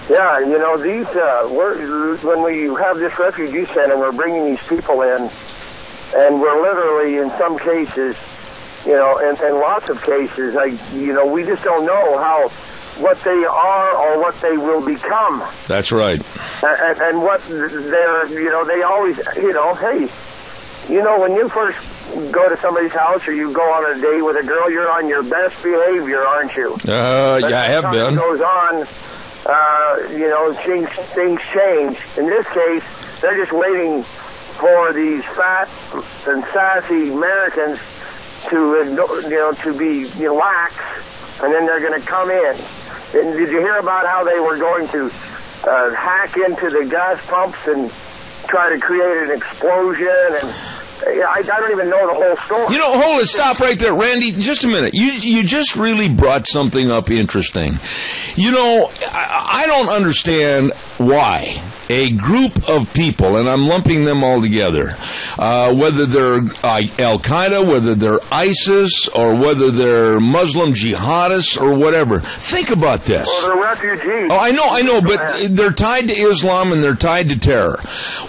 Speaker 10: Yeah, these, when we have this refugee center, we're bringing these people in, and we're literally, in some cases, in lots of cases, we just don't know what they are or what they will become.
Speaker 2: That's right.
Speaker 10: And what they're, they always, hey, when you first go to somebody's house or you go on a date with a girl, you're on your best behavior, aren't you?
Speaker 2: Yeah, I have been.
Speaker 10: Goes on. Things change. In this case, they're just waiting for these fat and sassy Americans to be lax, and then they're going to come in. And did you hear about how they were going to hack into the gas pumps and try to create an explosion? And I don't even know the whole story.
Speaker 2: Hold it. Stop right there. Randy, just a minute. You just really brought something up interesting. I don't understand why a group of people, and I'm lumping them all together, whether they're Al-Qaeda, whether they're ISIS, or whether they're Muslim jihadists or whatever. Think about this.
Speaker 10: Well, they're refugees.
Speaker 2: Oh, I know, but they're tied to Islam and they're tied to terror.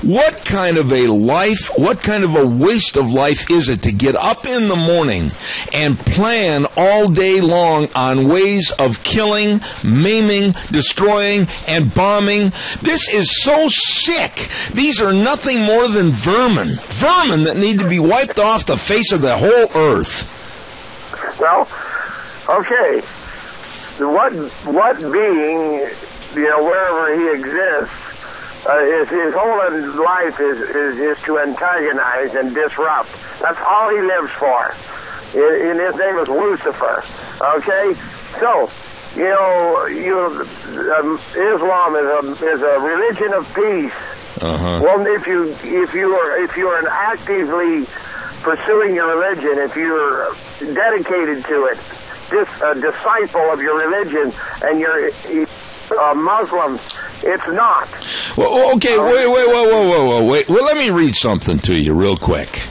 Speaker 2: What kind of a life, what kind of a waste of life is it to get up in the morning and plan all day long on ways of killing, maiming, destroying, and bombing? This is so sick. These are nothing more than vermin that need to be wiped off the face of the whole earth.
Speaker 10: Well, okay. What being, wherever he exists, his whole life is to antagonize and disrupt. That's all he lives for. And his name is Lucifer. Okay? So, Islam is a religion of peace.
Speaker 2: Uh-huh.
Speaker 10: Well, if you are actively pursuing your religion, if you're dedicated to it, a disciple of your religion, and you're a Muslim, it's not.
Speaker 2: Well, okay, wait. Well, let me read something to you real quick.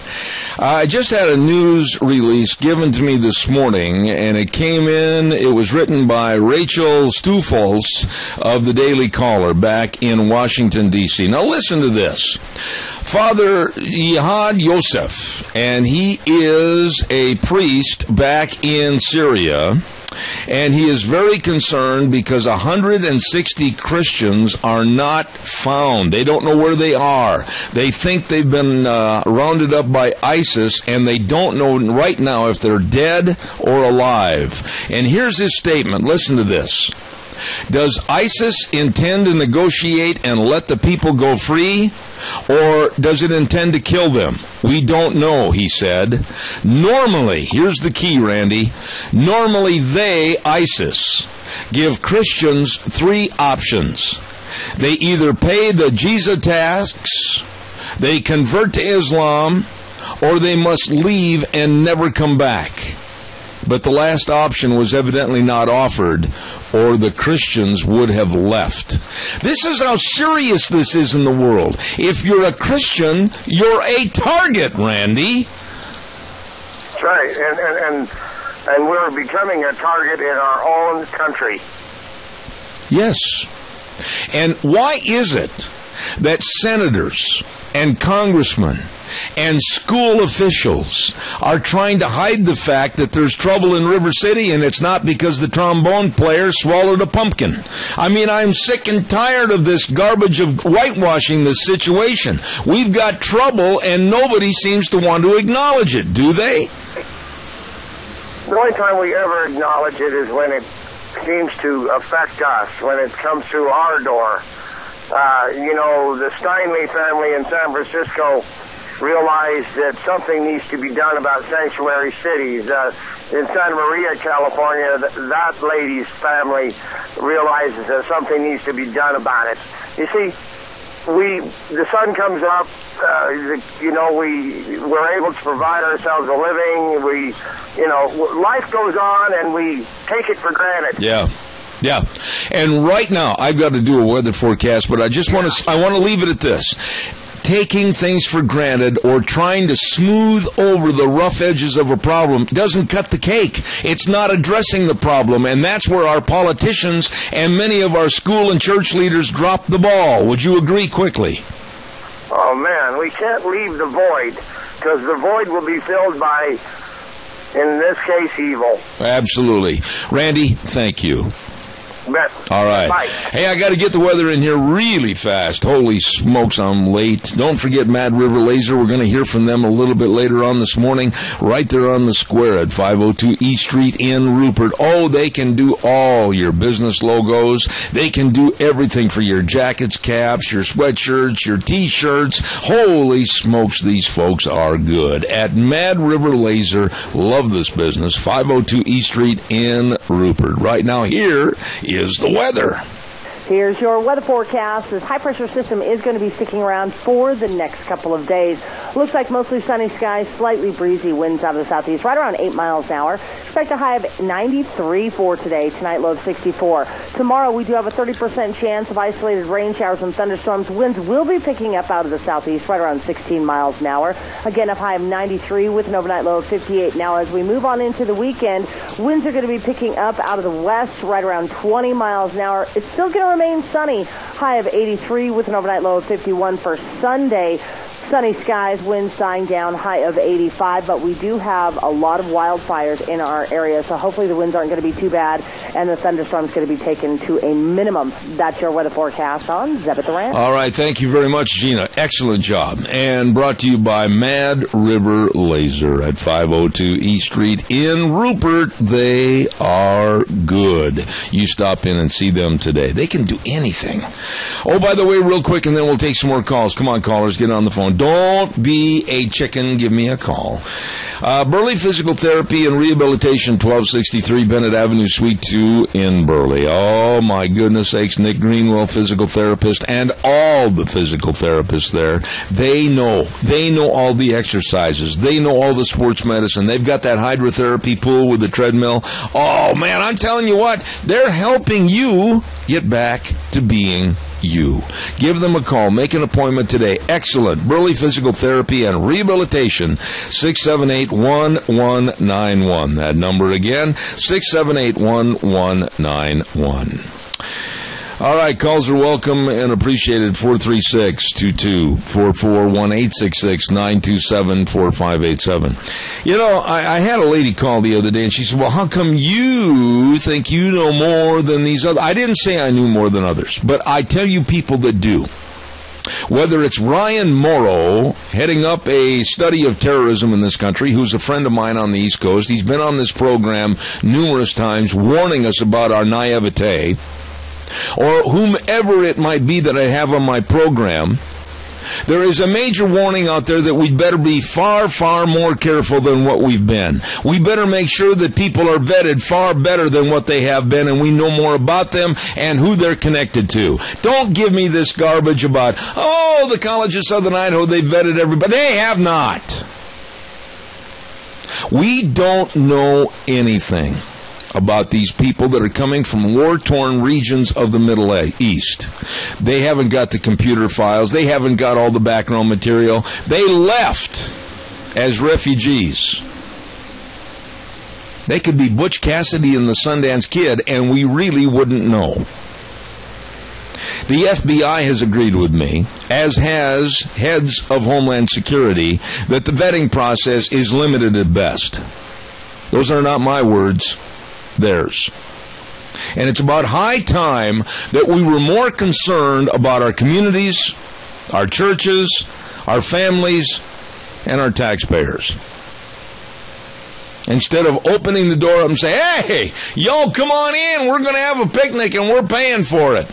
Speaker 2: I just had a news release given to me this morning, and it was written by Rachel Stufels of the Daily Caller back in Washington, D.C. Now listen to this. Father Yihad Yosef, and he is a priest back in Syria, and he is very concerned because 160 Christians are not found. They don't know where they are. They think they've been rounded up by ISIS, and they don't know right now if they're dead or alive. And here's his statement. Listen to this. Does ISIS intend to negotiate and let the people go free? Or does it intend to kill them? We don't know, he said. Normally, here's the key, Randy. Normally they, ISIS, give Christians three options. They either pay the jizya tax, they convert to Islam, or they must leave and never come back. But the last option was evidently not offered, or the Christians would have left. This is how serious this is in the world. If you're a Christian, you're a target, Randy.
Speaker 10: right, and we're becoming a target in our own country.
Speaker 2: Yes. And why is it that senators and congressmen and school officials are trying to hide the fact that there's trouble in River City, and it's not because the trombone player swallowed a pumpkin? I mean, I'm sick and tired of this garbage of whitewashing this situation. We've got trouble, and nobody seems to want to acknowledge it, do they?
Speaker 10: The only time we ever acknowledge it is when it seems to affect us, when it comes through our door. The Steinley family in San Francisco realized that something needs to be done about sanctuary cities. In Santa Maria, California, that lady's family realizes that something needs to be done about it. You see, the sun comes up, we're able to provide ourselves a living, life goes on, and we take it for granted.
Speaker 2: Yeah. And right now, I've got to do a weather forecast, but I want to leave it at this. Taking things for granted or trying to smooth over the rough edges of a problem doesn't cut the cake. It's not addressing the problem, and that's where our politicians and many of our school and church leaders drop the ball. Would you agree quickly?
Speaker 10: Oh, man, we can't leave the void, because the void will be filled by, in this case, evil.
Speaker 2: Absolutely. Randy, thank you.
Speaker 10: Bet.
Speaker 2: All right.
Speaker 10: Bye.
Speaker 2: Hey, I got to get the weather in here really fast. Holy smokes, I'm late. Don't forget Mad River Laser. We're going to hear from them a little bit later on this morning, right there on the square at 502 East Street in Rupert. Oh, they can do all your business logos. They can do everything for your jackets, caps, your sweatshirts, your T-shirts. Holy smokes, these folks are good. At Mad River Laser, love this business. 502 East Street in Rupert. Right now, here is the weather.
Speaker 4: Here's your weather forecast. This high-pressure system is going to be sticking around for the next couple of days. Looks like mostly sunny skies, slightly breezy winds out of the southeast, right around 8 miles an hour. Expect a high of 93 for today. Tonight, low of 64. Tomorrow, we do have a 30% chance of isolated rain showers and thunderstorms. Winds will be picking up out of the southeast, right around 16 miles an hour. Again, a high of 93 with an overnight low of 58. Now, as we move on into the weekend, winds are going to be picking up out of the west, right around 20 miles an hour. It's still going to remain sunny, high of 83 with an overnight low of 51 for Sunday. Sunny skies, winds dying down, high of 85, but we do have a lot of wildfires in our area, so hopefully the winds aren't going to be too bad, and the thunderstorm's going to be taken to a minimum. That's your weather forecast on Zeb at the Ranch.
Speaker 2: All right, thank you very much, Gina. Excellent job. And brought to you by Mad River Laser at 502 East Street in Rupert. They are good. You stop in and see them today. They can do anything. Oh, by the way, real quick, and then we'll take some more calls. Come on, callers, get on the phone. Don't be a chicken. Give me a call. Burley Physical Therapy and Rehabilitation, 1263 Bennett Avenue, Suite 2 in Burley. Oh, my goodness sakes, Nick Greenwell, physical therapist, and all the physical therapists there, they know all the exercises. They know all the sports medicine. They've got that hydrotherapy pool with the treadmill. Oh, man, I'm telling you what, they're helping you get back to being you. Give them a call. Make an appointment today. Excellent. Burley Physical Therapy and Rehabilitation, 678-1191. That number again, 678-1191. All right, calls are welcome and appreciated. 436-2244-1866-927-4587. You know, I had a lady call the other day, and she said, well, how come you think you know more than these others? I didn't say I knew more than others, but I tell you people that do. Whether it's Ryan Morrow, heading up a study of terrorism in this country, who's a friend of mine on the East Coast. He's been on this program numerous times, warning us about our naivete. Or whomever it might be that I have on my program, there is a major warning out there that we'd better be far, far more careful than what we've been. We better make sure that people are vetted far better than what they have been, and we know more about them and who they're connected to. Don't give me this garbage about, oh, the College of Southern Idaho, they vetted everybody. They have not. We don't know anything about these people that are coming from war-torn regions of the Middle East. They haven't got the computer files. They haven't got all the background material. They left as refugees. They could be Butch Cassidy and the Sundance Kid, and we really wouldn't know. The FBI has agreed with me, as has heads of Homeland Security, that the vetting process is limited at best. Those are not my words, theirs. And it's about high time that we were more concerned about our communities, our churches, our families, and our taxpayers. Instead of opening the door up and saying, hey, y'all come on in, we're going to have a picnic and we're paying for it.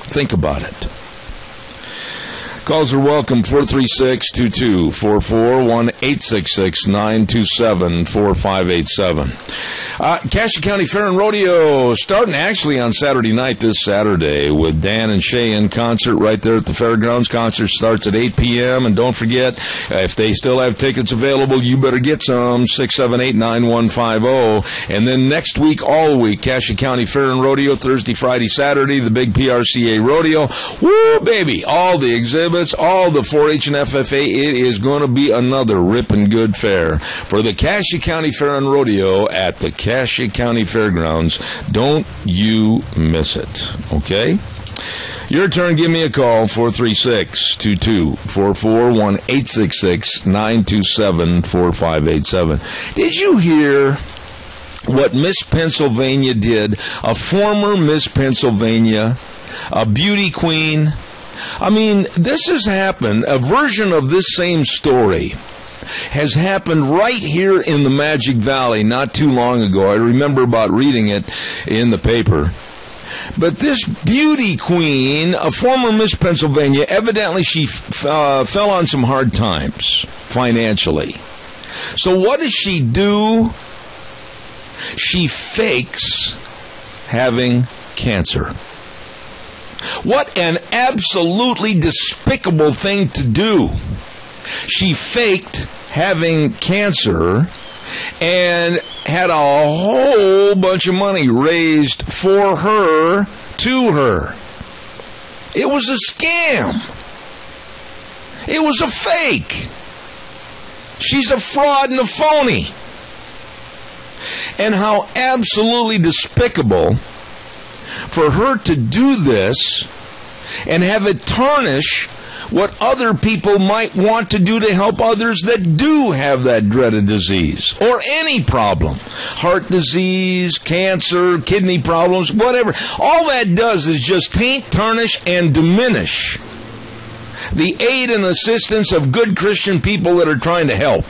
Speaker 2: Think about it. Calls are welcome, 436-2244, 1-866-927-4587. Cassia County Fair and Rodeo starting actually on Saturday night, this Saturday, with Dan and Shay in concert right there at the fairgrounds. Concert starts at 8 p.m. And don't forget, if they still have tickets available, you better get some, 678-9150. And then next week, all week, Cassia County Fair and Rodeo, Thursday, Friday, Saturday, the big PRCA Rodeo. Woo, baby! All the exhibits, all the 4-H and FFA, it is going to be another ripping good fair for the Cassia County Fair and Rodeo at the Cassia County Fairgrounds. Don't you miss it, okay? Your turn, give me a call, 436-2244, 1-866-927-4587. Did you hear what Miss Pennsylvania did? A former Miss Pennsylvania, a beauty queen. I mean, this has happened, a version of this same story has happened right here in the Magic Valley not too long ago. I remember about reading it in the paper. But this beauty queen, a former Miss Pennsylvania, evidently she fell on some hard times financially. So what does she do? She fakes having cancer. What an absolutely despicable thing to do. She faked having cancer and had a whole bunch of money raised for her, to her. It was a scam. It was a fake. She's a fraud and a phony. And how absolutely despicable for her to do this and have it tarnish what other people might want to do to help others that do have that dreaded disease or any problem. Heart disease, cancer, kidney problems, whatever. All that does is just taint, tarnish, and diminish the aid and assistance of good Christian people that are trying to help.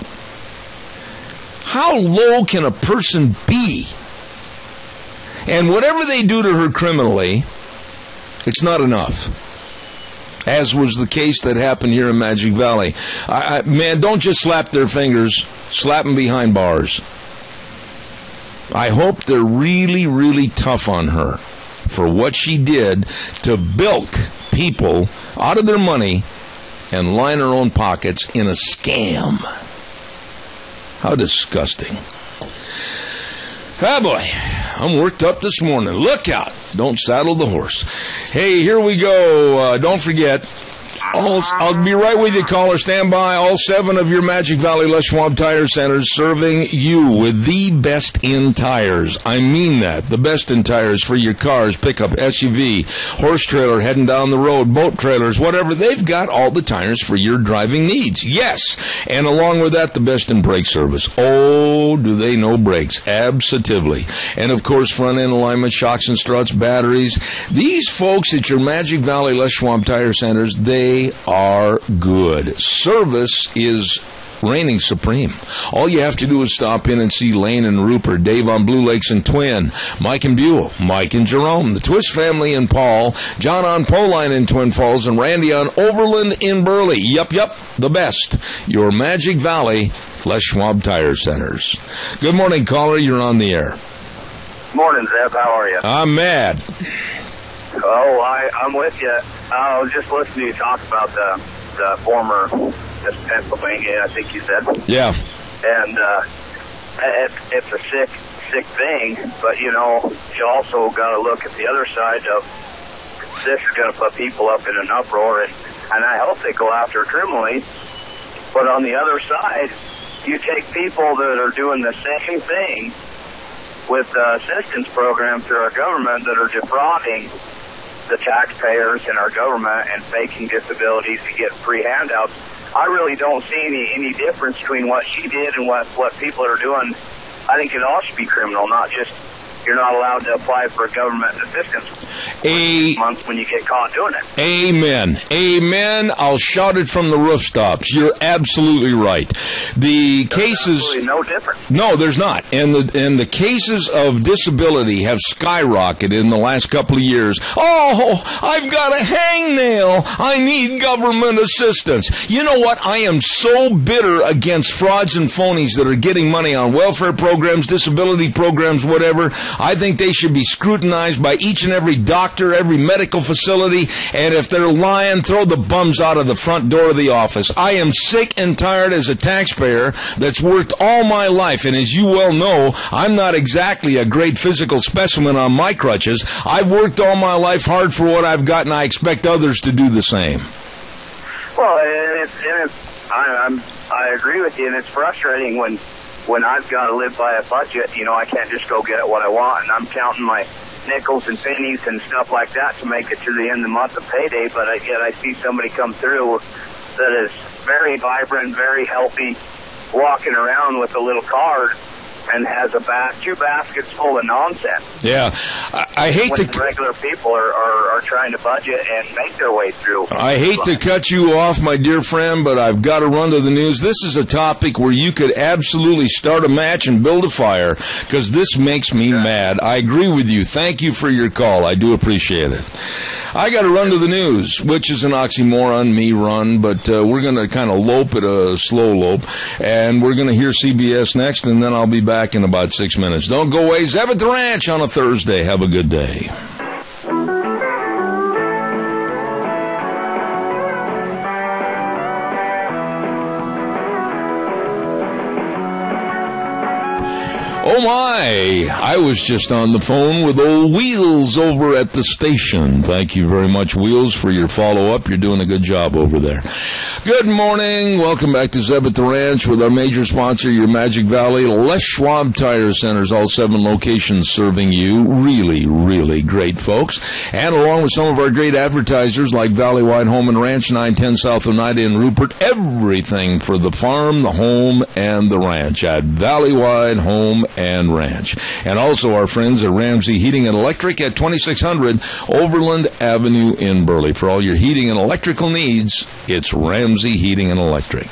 Speaker 2: How low can a person be? And whatever they do to her criminally, it's not enough. As was the case that happened here in Magic Valley. Man, don't just slap their fingers. Slap them behind bars. I hope they're really, really tough on her for what she did to bilk people out of their money and line her own pockets in a scam. How disgusting. Ah, boy. I'm worked up this morning. Look out. Don't saddle the horse. Hey, here we go. Don't forget, I'll be right with you, caller. Stand by. All 7 of your Magic Valley Les Schwab Tire Centers serving you with the best in tires. I mean that. The best in tires for your cars, pickup, SUV, horse trailer heading down the road, boat trailers, whatever. They've got all the tires for your driving needs. Yes. And along with that, the best in brake service. Oh, do they know brakes? Absolutely. And, of course, front-end alignment, shocks and struts, batteries. These folks at your Magic Valley Les Schwab Tire Centers, they are good. Service is reigning supreme. All you have to do is stop in and see Lane and Rupert, Dave on Blue Lakes and Twin, Mike and Buell, Mike and Jerome, the Twist family in Paul, John on Poline in Twin Falls, and Randy on Overland in Burley. Yup, the best. Your Magic Valley Les Schwab Tire Centers. Good morning, caller. You're on the air.
Speaker 10: Morning, Zeb. How are you?
Speaker 2: I'm mad.
Speaker 10: Oh, I'm with you. I was just listening to you talk about the former Miss Pennsylvania, I think you said.
Speaker 2: Yeah.
Speaker 10: And it's a sick thing, but, you know, you also got to look at the other side of this is going to put people up in an uproar, and I hope they go after her criminally. But on the other side, you take people that are doing the same thing with assistance programs through our government that are defrauding the taxpayers in our government and faking disabilities to get free handouts. I really don't see any difference between what she did and what people are doing. I think it all should be criminal, not just you're not allowed to apply for government assistance months when you get caught doing it.
Speaker 2: Amen. Amen. I'll shout it from the rooftops. You're absolutely right. The cases...
Speaker 10: absolutely no difference.
Speaker 2: No, there's not. And the cases of disability have skyrocketed in the last couple of years. Oh, I've got a hangnail. I need government assistance. You know what? I am so bitter against frauds and phonies that are getting money on welfare programs, disability programs, whatever. I think they should be scrutinized by each and every doctor, every medical facility, and if they're lying, throw the bums out of the front door of the office. I am sick and tired as a taxpayer that's worked all my life, and as you well know, I'm not exactly a great physical specimen on my crutches. I've worked all my life hard for what I've got, and I expect others to do the same.
Speaker 10: Well, I agree with you, and it's frustrating when I've got to live by a budget. I can't just go get what I want, and I'm counting my nickels and pennies and stuff like that to make it to the end of the month of payday, but yet I see somebody come through that is very vibrant, very healthy, walking around with a little card and has two baskets full of nonsense.
Speaker 2: Yeah, I hate
Speaker 10: when regular people are trying to budget and make their way through.
Speaker 2: I hate to cut you off, my dear friend, but I've got to run to the news. This is a topic where you could absolutely start a match and build a fire, because this makes me mad. I agree with you. Thank you for your call. I do appreciate it. I got to run to the news, which is an oxymoron, me run, but we're going to kind of lope at a slow lope, and we're going to hear CBS next, and then I'll be back in about 6 minutes. Don't go away. Zeb at the Ranch on a Thursday. Have a good day. Oh my, I was just on the phone with old Wheels over at the station. Thank you very much, Wheels, for your follow-up. You're doing a good job over there. Good morning. Welcome back to Zeb at the Ranch with our major sponsor, your Magic Valley, Les Schwab Tire Centers, all 7 locations serving you. Really, really great folks. And along with some of our great advertisers like Valleywide Home and Ranch, 910 South Oneida in Rupert, everything for the farm, the home, and the ranch at Valleywide Home and Ranch. And also our friends at Ramsey Heating and Electric at 2600 Overland Avenue in Burley. For all your heating and electrical needs, it's Ramsey Heating and Electric.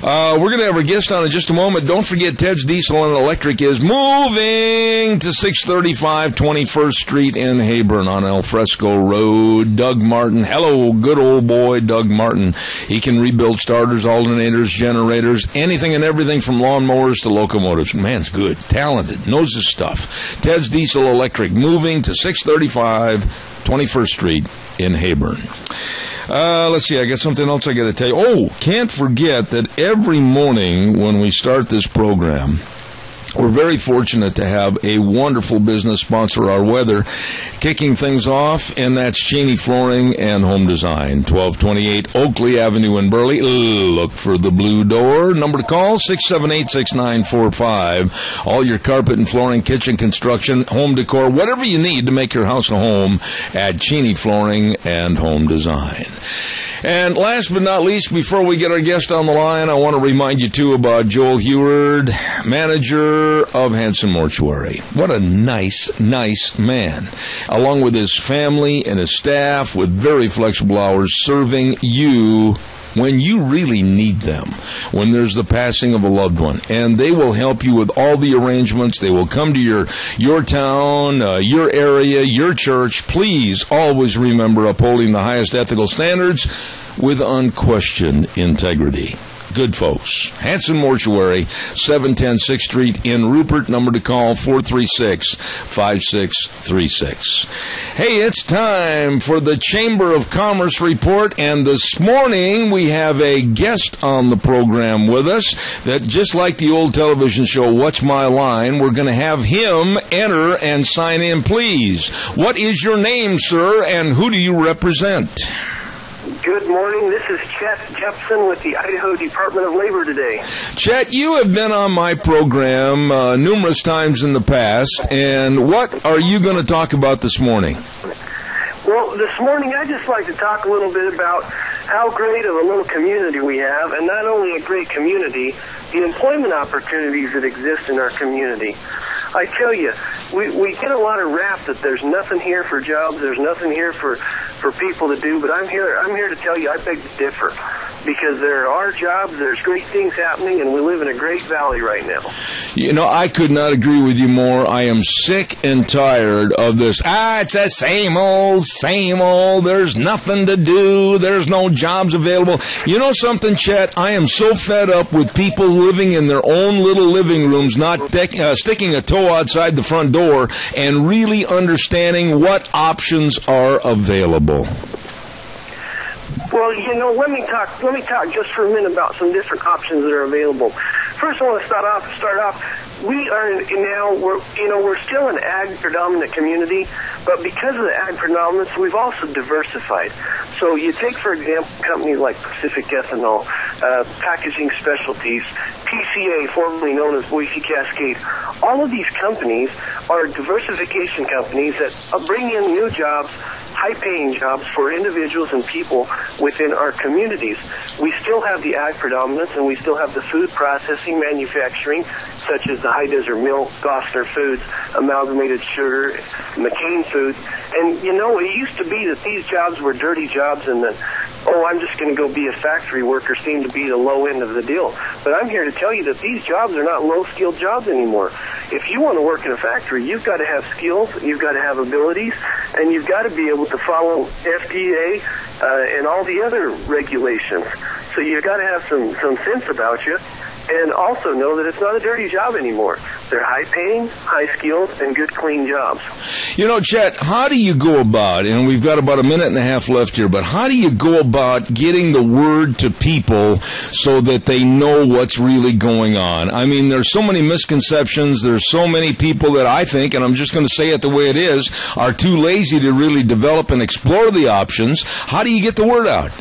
Speaker 2: We're going to have our guest on in just a moment. Don't forget, Ted's Diesel and Electric is moving to 635 21st Street in Heyburn on El Fresco Road. Doug Martin. Hello, good old boy, Doug Martin. He can rebuild starters, alternators, generators, anything and everything from lawnmowers to locomotives. Man's good, talented, knows his stuff. Ted's Diesel Electric, moving to 635 21st Street in Heyburn. Let's see, I got something else I got to tell you. Oh, can't forget that every morning when we start this program, we're very fortunate to have a wonderful business sponsor our weather, kicking things off, and that's Cheney Flooring and Home Design, 1228 Oakley Avenue in Burley. Look for the blue door. Number to call, 678-6945. All your carpet and flooring, kitchen construction, home decor, whatever you need to make your house a home at Cheney Flooring and Home Design. And last but not least, before we get our guest on the line, I want to remind you, too, about Joel Heward, manager of Hanson Mortuary. What a nice, nice man. Along with his family and his staff with very flexible hours serving you when you really need them, when there's the passing of a loved one. And they will help you with all the arrangements. They will come to your town, your area, your church. Please always remember upholding the highest ethical standards with unquestioned integrity. Good folks. Hanson Mortuary, 710 6th Street in Rupert. Number to call, 436-5636. Hey, it's time for the Chamber of Commerce report, and this morning we have a guest on the program with us that, just like the old television show What's My Line, we're going to have him enter and sign in, please. What is your name, sir, and who do you represent?
Speaker 10: Good morning. This is Chet Jepson with the Idaho Department of Labor today.
Speaker 2: Chet, you have been on my program numerous times in the past, and what are you going to talk about this morning?
Speaker 10: Well, this morning I'd just like to talk a little bit about how great of a little community we have, and not only a great community, the employment opportunities that exist in our community. I tell you, we get a lot of rap that there's nothing here for jobs, there's nothing here for people to do, but I'm here to tell you I beg to differ. Because there are jobs, there's great things happening, and we live in a great valley right now.
Speaker 2: You know, I could not agree with you more. I am sick and tired of this. It's the same old. There's nothing to do. There's no jobs available. You know something, Chet? I am so fed up with people living in their own little living rooms, not sticking a toe outside the front door, and really understanding what options are available.
Speaker 10: Well, you know, let me talk just for a minute about some different options that are available. First, I want to start off. We are now we're still an ag predominant community, but because of the ag predominance, we've also diversified. So you take, for example, companies like Pacific Ethanol, Packaging Specialties, PCA, formerly known as Boise Cascade. All of these companies are diversification companies that bring in new jobs, high-paying jobs for individuals and people within our communities. We still have the ag predominance, and we still have the food processing, manufacturing, such as the High Desert Mill, Gosner Foods, Amalgamated Sugar, McCain Foods. And, you know, it used to be that these jobs were dirty jobs and that, I'm just going to go be a factory worker seemed to be the low end of the deal. But I'm here to tell you that these jobs are not low-skilled jobs anymore. If you want to work in a factory, you've got to have skills, you've got to have abilities, and you've got to be able to follow FDA and all the other regulations. So you've got to have some sense about you, and also know that it's not a dirty job anymore. They're high-paying, high-skilled, and good, clean jobs.
Speaker 2: You know, Chet, how do you go about, and we've got about a minute and a half left here, but how do you go about getting the word to people so that they know what's really going on? I mean, there's so many misconceptions. There's so many people that I think, and I'm just going to say it the way it is, are too lazy to really develop and explore the options. How do you get the word out?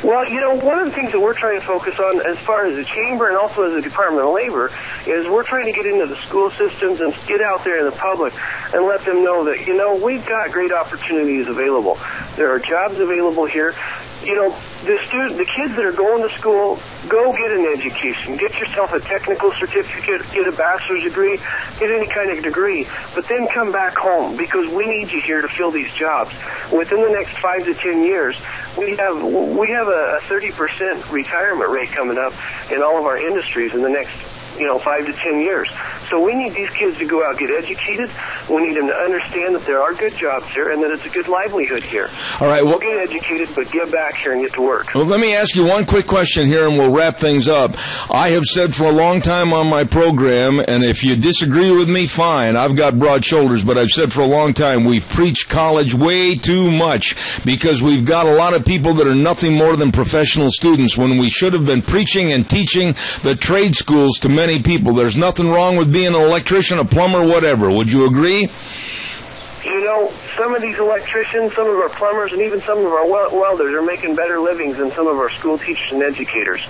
Speaker 10: Well, you know, one of the things that we're trying to focus on as far as the Chamber and also as the Department of Labor is we're trying to get into the school systems and get out there in the public and let them know that, you know, we've got great opportunities available. There are jobs available here. You know, the kids that are going to school, go get an education. Get yourself a technical certificate, get a bachelor's degree, get any kind of degree, but then come back home because we need you here to fill these jobs. Within the next 5 to 10 years, we have a 30% retirement rate coming up in all of our industries in the next 5 to 10 years. So we need these kids to go out and get educated. We need them to understand that there are good jobs here and that it's a good livelihood here.
Speaker 2: All right. Well,
Speaker 10: get educated, but get back here and get to work.
Speaker 2: Well, let me ask you one quick question here, and we'll wrap things up. I have said for a long time on my program, and if you disagree with me, fine. I've got broad shoulders, but I've said for a long time we've preached college way too much because we've got a lot of people that are nothing more than professional students when we should have been preaching and teaching the trade schools to many people. There's nothing wrong with being an electrician, a plumber, whatever. Would you agree?
Speaker 10: You know, some of these electricians, some of our plumbers, and even some of our welders are making better livings than some of our school teachers and educators.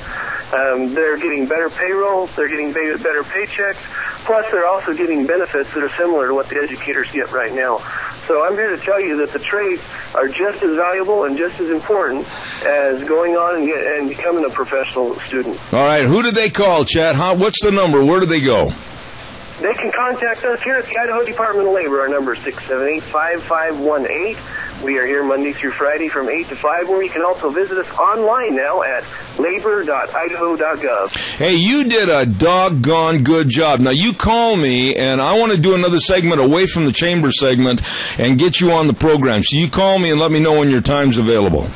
Speaker 10: They're getting better payroll, they're getting better paychecks, plus they're also getting benefits that are similar to what the educators get right now. So I'm here to tell you that the trades are just as valuable and just as important as going on and becoming a professional student.
Speaker 2: All right, who do they call, Chad? What's the number? Where do they go?
Speaker 10: They can contact us here at the Idaho Department of Labor. Our number is 678-5518. We are here Monday through Friday from 8 to 5, or you can also visit us online now at labor.idaho.gov.
Speaker 2: Hey, you did a doggone good job. Now, you call me, and I want to do another segment away from the Chamber segment and get you on the program. So you call me and let me know when your time's available.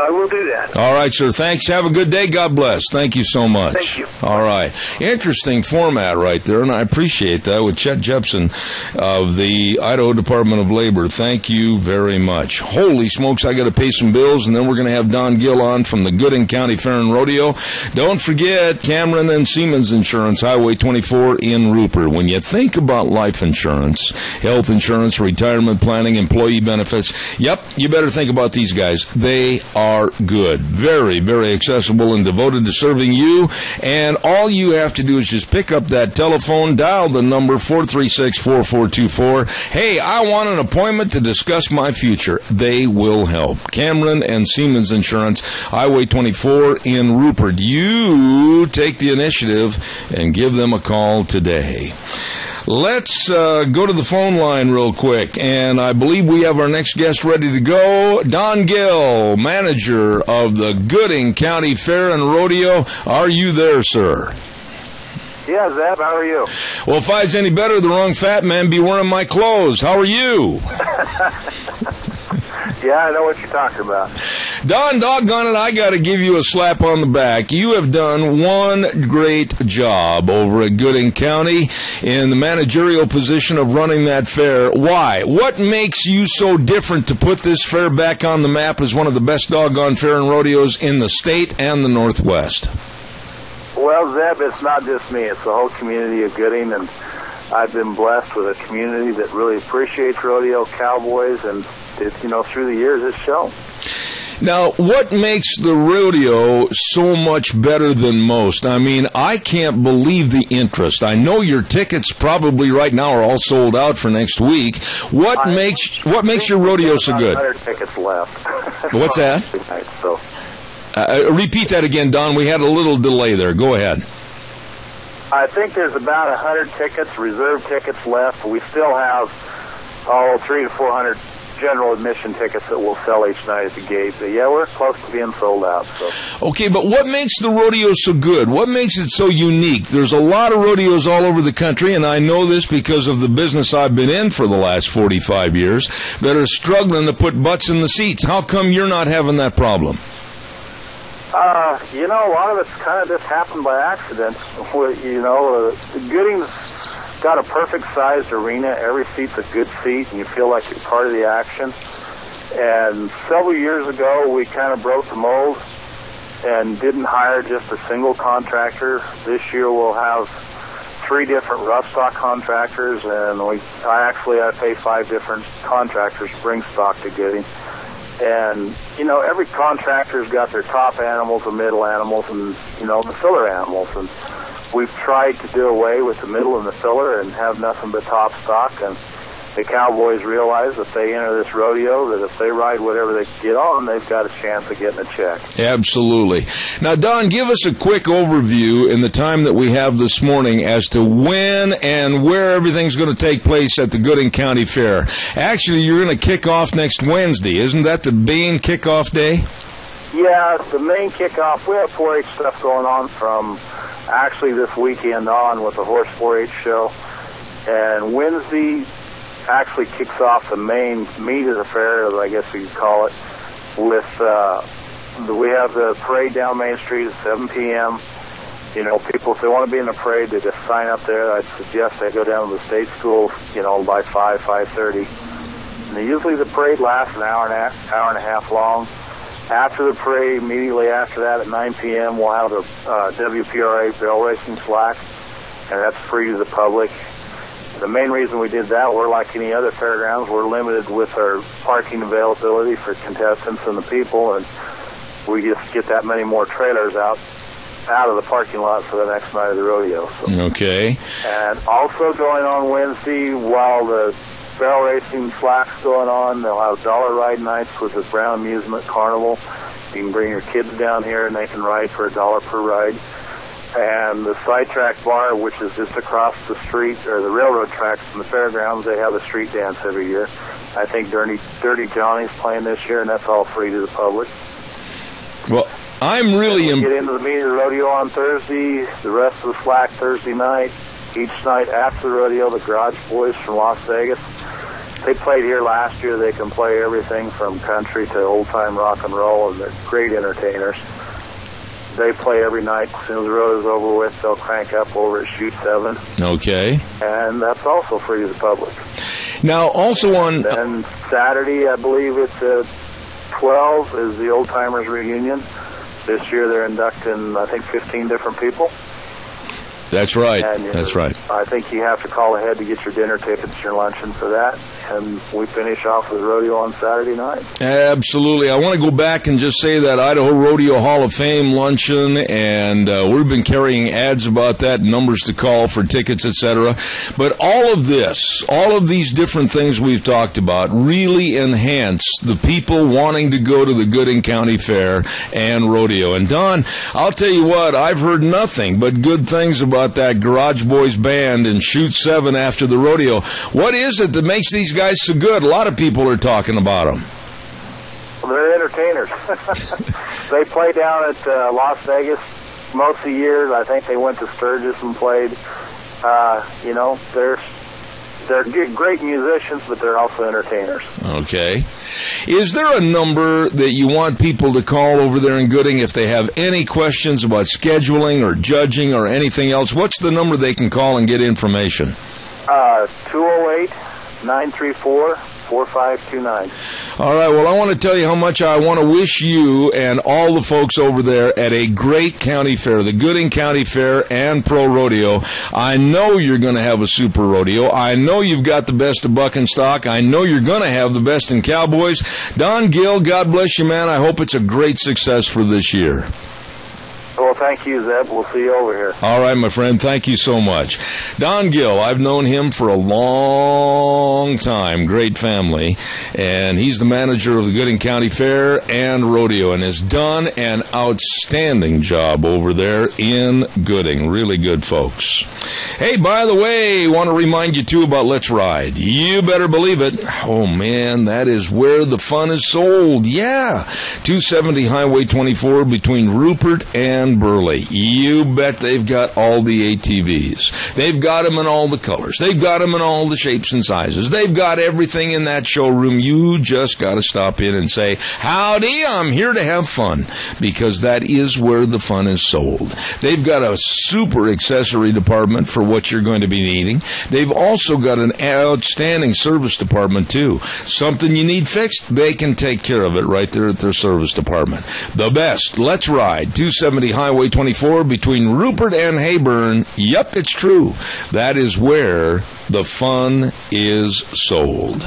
Speaker 5: I will do that.
Speaker 2: All right, sir. Thanks. Have a good day. God bless. Thank you so much.
Speaker 5: Thank you.
Speaker 2: All right. Interesting format right there, and I appreciate that with Chet Jepson of the Idaho Department of Labor. Thank you very much. Holy smokes, I got to pay some bills, and then we're going to have Don Gill on from the Gooding County Fair and Rodeo. Don't forget Cameron and Siemens Insurance, Highway 24 in Rupert. When you think about life insurance, health insurance, retirement planning, employee benefits, yep, you better think about these guys. They are good. Very, very accessible and devoted to serving you. And all you have to do is just pick up that telephone, dial the number 436-4424. Hey, I want an appointment to discuss my future. They will help. Cameron and Siemens Insurance, Highway 24 in Rupert. You take the initiative and give them a call today. Let's go to the phone line real quick, and I believe we have our next guest ready to go. Don Gill, manager of the Gooding County Fair and Rodeo. Are you there, sir?
Speaker 10: Yeah, Zeb, how are you?
Speaker 2: Well, if I was any better, the wrong fat man be wearing my clothes. How are you?
Speaker 10: Yeah, I know what you're talking about.
Speaker 2: Don, doggone it, I got to give you a slap on the back. You have done one great job over at Gooding County in the managerial position of running that fair. Why? What makes you so different to put this fair back on the map as one of the best doggone fair and rodeos in the state and the Northwest?
Speaker 10: Well, Zeb, it's not just me. It's the whole community of Gooding, and I've been blessed with a community that really appreciates rodeo cowboys, and through the years it's shown.
Speaker 2: Now, what makes the rodeo so much better than most? I mean, I can't believe the interest. I know your tickets probably right now are all sold out for next week. What makes your rodeo so good?
Speaker 10: 100 tickets left.
Speaker 2: What's that?
Speaker 10: So.
Speaker 2: Repeat that again, Don. We had a little delay there. Go ahead.
Speaker 10: I think there's about 100 tickets, reserved tickets left. We still have 300 to 400 general admission tickets that we'll sell each night at the gate. But yeah, we're close to being sold out. So.
Speaker 2: Okay, but what makes the rodeo so good? What makes it so unique? There's a lot of rodeos all over the country, and I know this because of the business I've been in for the last 45 years, that are struggling to put butts in the seats. How come you're not having that problem?
Speaker 10: A lot of it's kind of just happened by accident. Gooding's got a perfect-sized arena. Every seat's a good seat, and you feel like you're part of the action. And several years ago, we kind of broke the mold and didn't hire just a single contractor. This year, we'll have 3 different rough stock contractors, and I pay 5 different contractors to bring stock to Gooding. And, every contractor's got their top animals, the middle animals, and, the filler animals. And we've tried to do away with the middle and the filler and have nothing but top stock. And the cowboys realize if they enter this rodeo that if they ride whatever they get on, they've got a chance of getting a check.
Speaker 2: Absolutely. Now, Don, give us a quick overview in the time that we have this morning as to when and where everything's going to take place at the Gooding County Fair. Actually, you're going to kick off next Wednesday. Isn't that the main kickoff day?
Speaker 10: Yeah, it's the main kickoff. We have 4-H stuff going on from actually this weekend on with the horse 4-H show. And Wednesday actually kicks off the main meat of the fair, I guess we could call it, with we have the parade down Main Street at 7 p.m. People, if they want to be in the parade, they just sign up there. I'd suggest they go down to the state school, by 5:30. And usually the parade lasts an hour and a half long. After the parade, immediately after that at 9 p.m., we'll have the WPRA barrel racing slack, and that's free to the public. The main reason we did that, we're like any other fairgrounds, we're limited with our parking availability for contestants and the people, and we just get that many more trailers out of the parking lot for the next night of the rodeo. So.
Speaker 2: Okay.
Speaker 10: And also going on Wednesday, while the barrel racing slack's going on, they'll have dollar ride nights with the Brown Amusement Carnival. You can bring your kids down here and they can ride for $1 per ride. And the Sidetrack Bar, which is just across the street, or the railroad tracks from the fairgrounds, they have a street dance every year. I think Dirty Johnny's playing this year, and that's all free to the public.
Speaker 2: Well, I'm really...
Speaker 10: get into the meat of the rodeo on Thursday, the rest of the slack Thursday night. Each night after the rodeo, the Garage Boys from Las Vegas
Speaker 9: They played here last year. They can play everything from country to old-time rock and roll, and they're great entertainers. They play every night. As soon as the road is over with, they'll crank up over at Shoot 7.
Speaker 2: Okay.
Speaker 9: And that's also free to the public.
Speaker 2: Now, also on...
Speaker 9: And Saturday, I believe it's 12, is the Old Timers Reunion. This year they're inducting, I think, 15 different people.
Speaker 2: That's right. That's right.
Speaker 9: I think you have to call ahead to get your dinner tickets, your luncheon for that. And we finish off with rodeo on Saturday night.
Speaker 2: Absolutely. I want to go back and just say that Idaho Rodeo Hall of Fame luncheon, and we've been carrying ads about that, numbers to call for tickets, etc. But all of this, all of these different things we've talked about really enhance the people wanting to go to the Gooding County Fair and rodeo. And Don, I'll tell you what, I've heard nothing but good things about that Garage Boys band and Shoot 7 after the rodeo. What is it that makes these guys so good? A lot of people are talking about them.
Speaker 9: Well, they're entertainers. They play down at Las Vegas most of the years. I think they went to Sturgis and played. They're great musicians, but they're also entertainers.
Speaker 2: Okay. Is there a number that you want people to call over there in Gooding if they have any questions about scheduling or judging or anything else? What's the number they can call and get information?
Speaker 9: 208-934-4529.
Speaker 2: All right, well, I want to tell you how much I want to wish you and all the folks over there at a great county fair, the Gooding County Fair and Pro Rodeo. I know you're going to have a super rodeo. I know you've got the best of buck and stock. I know you're going to have the best in cowboys. Don Gill, God bless you, man. I hope it's a great success for this year.
Speaker 9: Well, thank you, Zeb. We'll see you over here.
Speaker 2: All right, my friend. Thank you so much. Don Gill, I've known him for a long time. Great family. And he's the manager of the Gooding County Fair and Rodeo and has done an outstanding job over there in Gooding. Really good folks. Hey, by the way, want to remind you, too, about Let's Ride. You better believe it. Oh, man, that is where the fun is sold. Yeah. 270 Highway 24 between Rupert and Burley. You bet they've got all the ATVs. They've got them in all the colors. They've got them in all the shapes and sizes. They've got everything in that showroom. You just got to stop in and say, howdy, I'm here to have fun, because that is where the fun is sold. They've got a super accessory department for what you're going to be needing. They've also got an outstanding service department, too. Something you need fixed, they can take care of it right there at their service department. The best. Let's Ride. 270 Highway 24 between Rupert and Hayburn. Yep, it's true. That is where the fun is sold.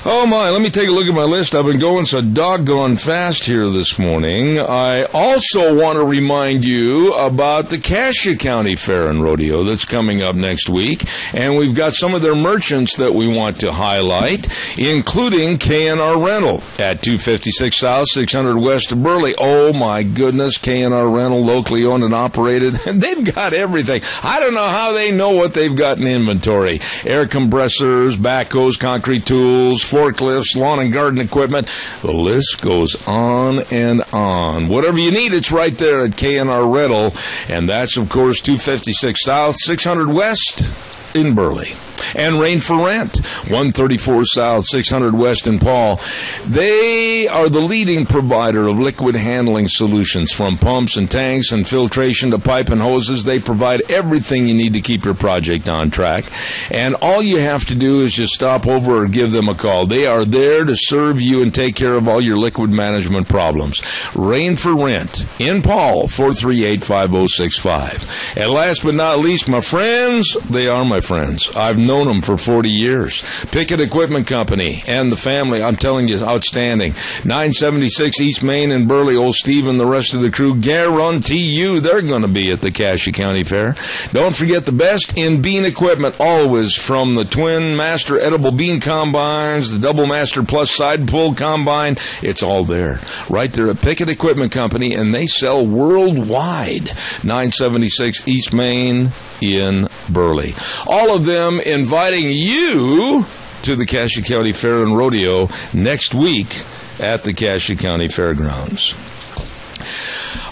Speaker 2: Oh, my, let me take a look at my list. I've been going so doggone fast here this morning. I also want to remind you about the Cassia County Fair and Rodeo that's coming up next week. And we've got some of their merchants that we want to highlight, including K&R Rental at 256 South, 600 West of Burley. Oh, my goodness, K&R Rental, locally owned and operated. They've got everything. I don't know how they know what they've got in inventory. Air compressors, backhoes, concrete tools, forklifts, lawn and garden equipment. The list goes on and on. Whatever you need, it's right there at K&R Rental. And that's, of course, 256 South, 600 West in Burley. And Rain for Rent, 134 South, 600 West in Paul. They are the leading provider of liquid handling solutions, from pumps and tanks and filtration to pipe and hoses. They provide everything you need to keep your project on track. And all you have to do is just stop over or give them a call. They are there to serve you and take care of all your liquid management problems. Rain for Rent in Paul, 438-5065. And last but not least, my friends, they are my friends. I've known them for 40 years. Pickett Equipment Company and the family, I'm telling you, outstanding. 976 East Main in Burley. Old Steve and the rest of the crew guarantee you they're going to be at the Cassia County Fair. Don't forget the best in bean equipment, always, from the Twin Master Edible Bean Combines, the Double Master Plus Side Pull Combine. It's all there. Right there at Pickett Equipment Company, and they sell worldwide. 976 East Main in Burley. All of them inviting you to the Cassia County Fair and Rodeo next week at the Cassia County Fairgrounds.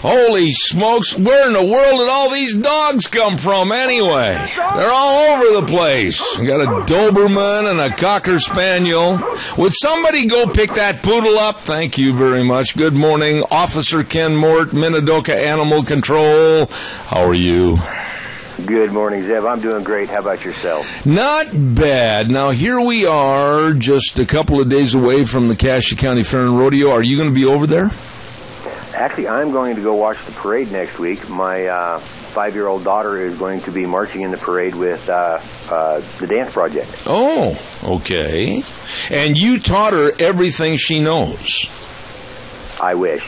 Speaker 2: Holy smokes, where in the world did all these dogs come from anyway? They're all over the place. We got a Doberman and a Cocker Spaniel. Would somebody go pick that poodle up? Thank you very much. Good morning, Officer Ken Mort, Minidoka Animal Control. How are you?
Speaker 11: Good morning, Zeb. I'm doing great. How about yourself?
Speaker 2: Not bad. Now, here we are, just a couple of days away from the Cassia County Fair and Rodeo. Are you going to be over there?
Speaker 11: Actually, I'm going to go watch the parade next week. My 5-year-old daughter is going to be marching in the parade with the Dance Project.
Speaker 2: Oh, okay. And you taught her everything she knows.
Speaker 11: I wish.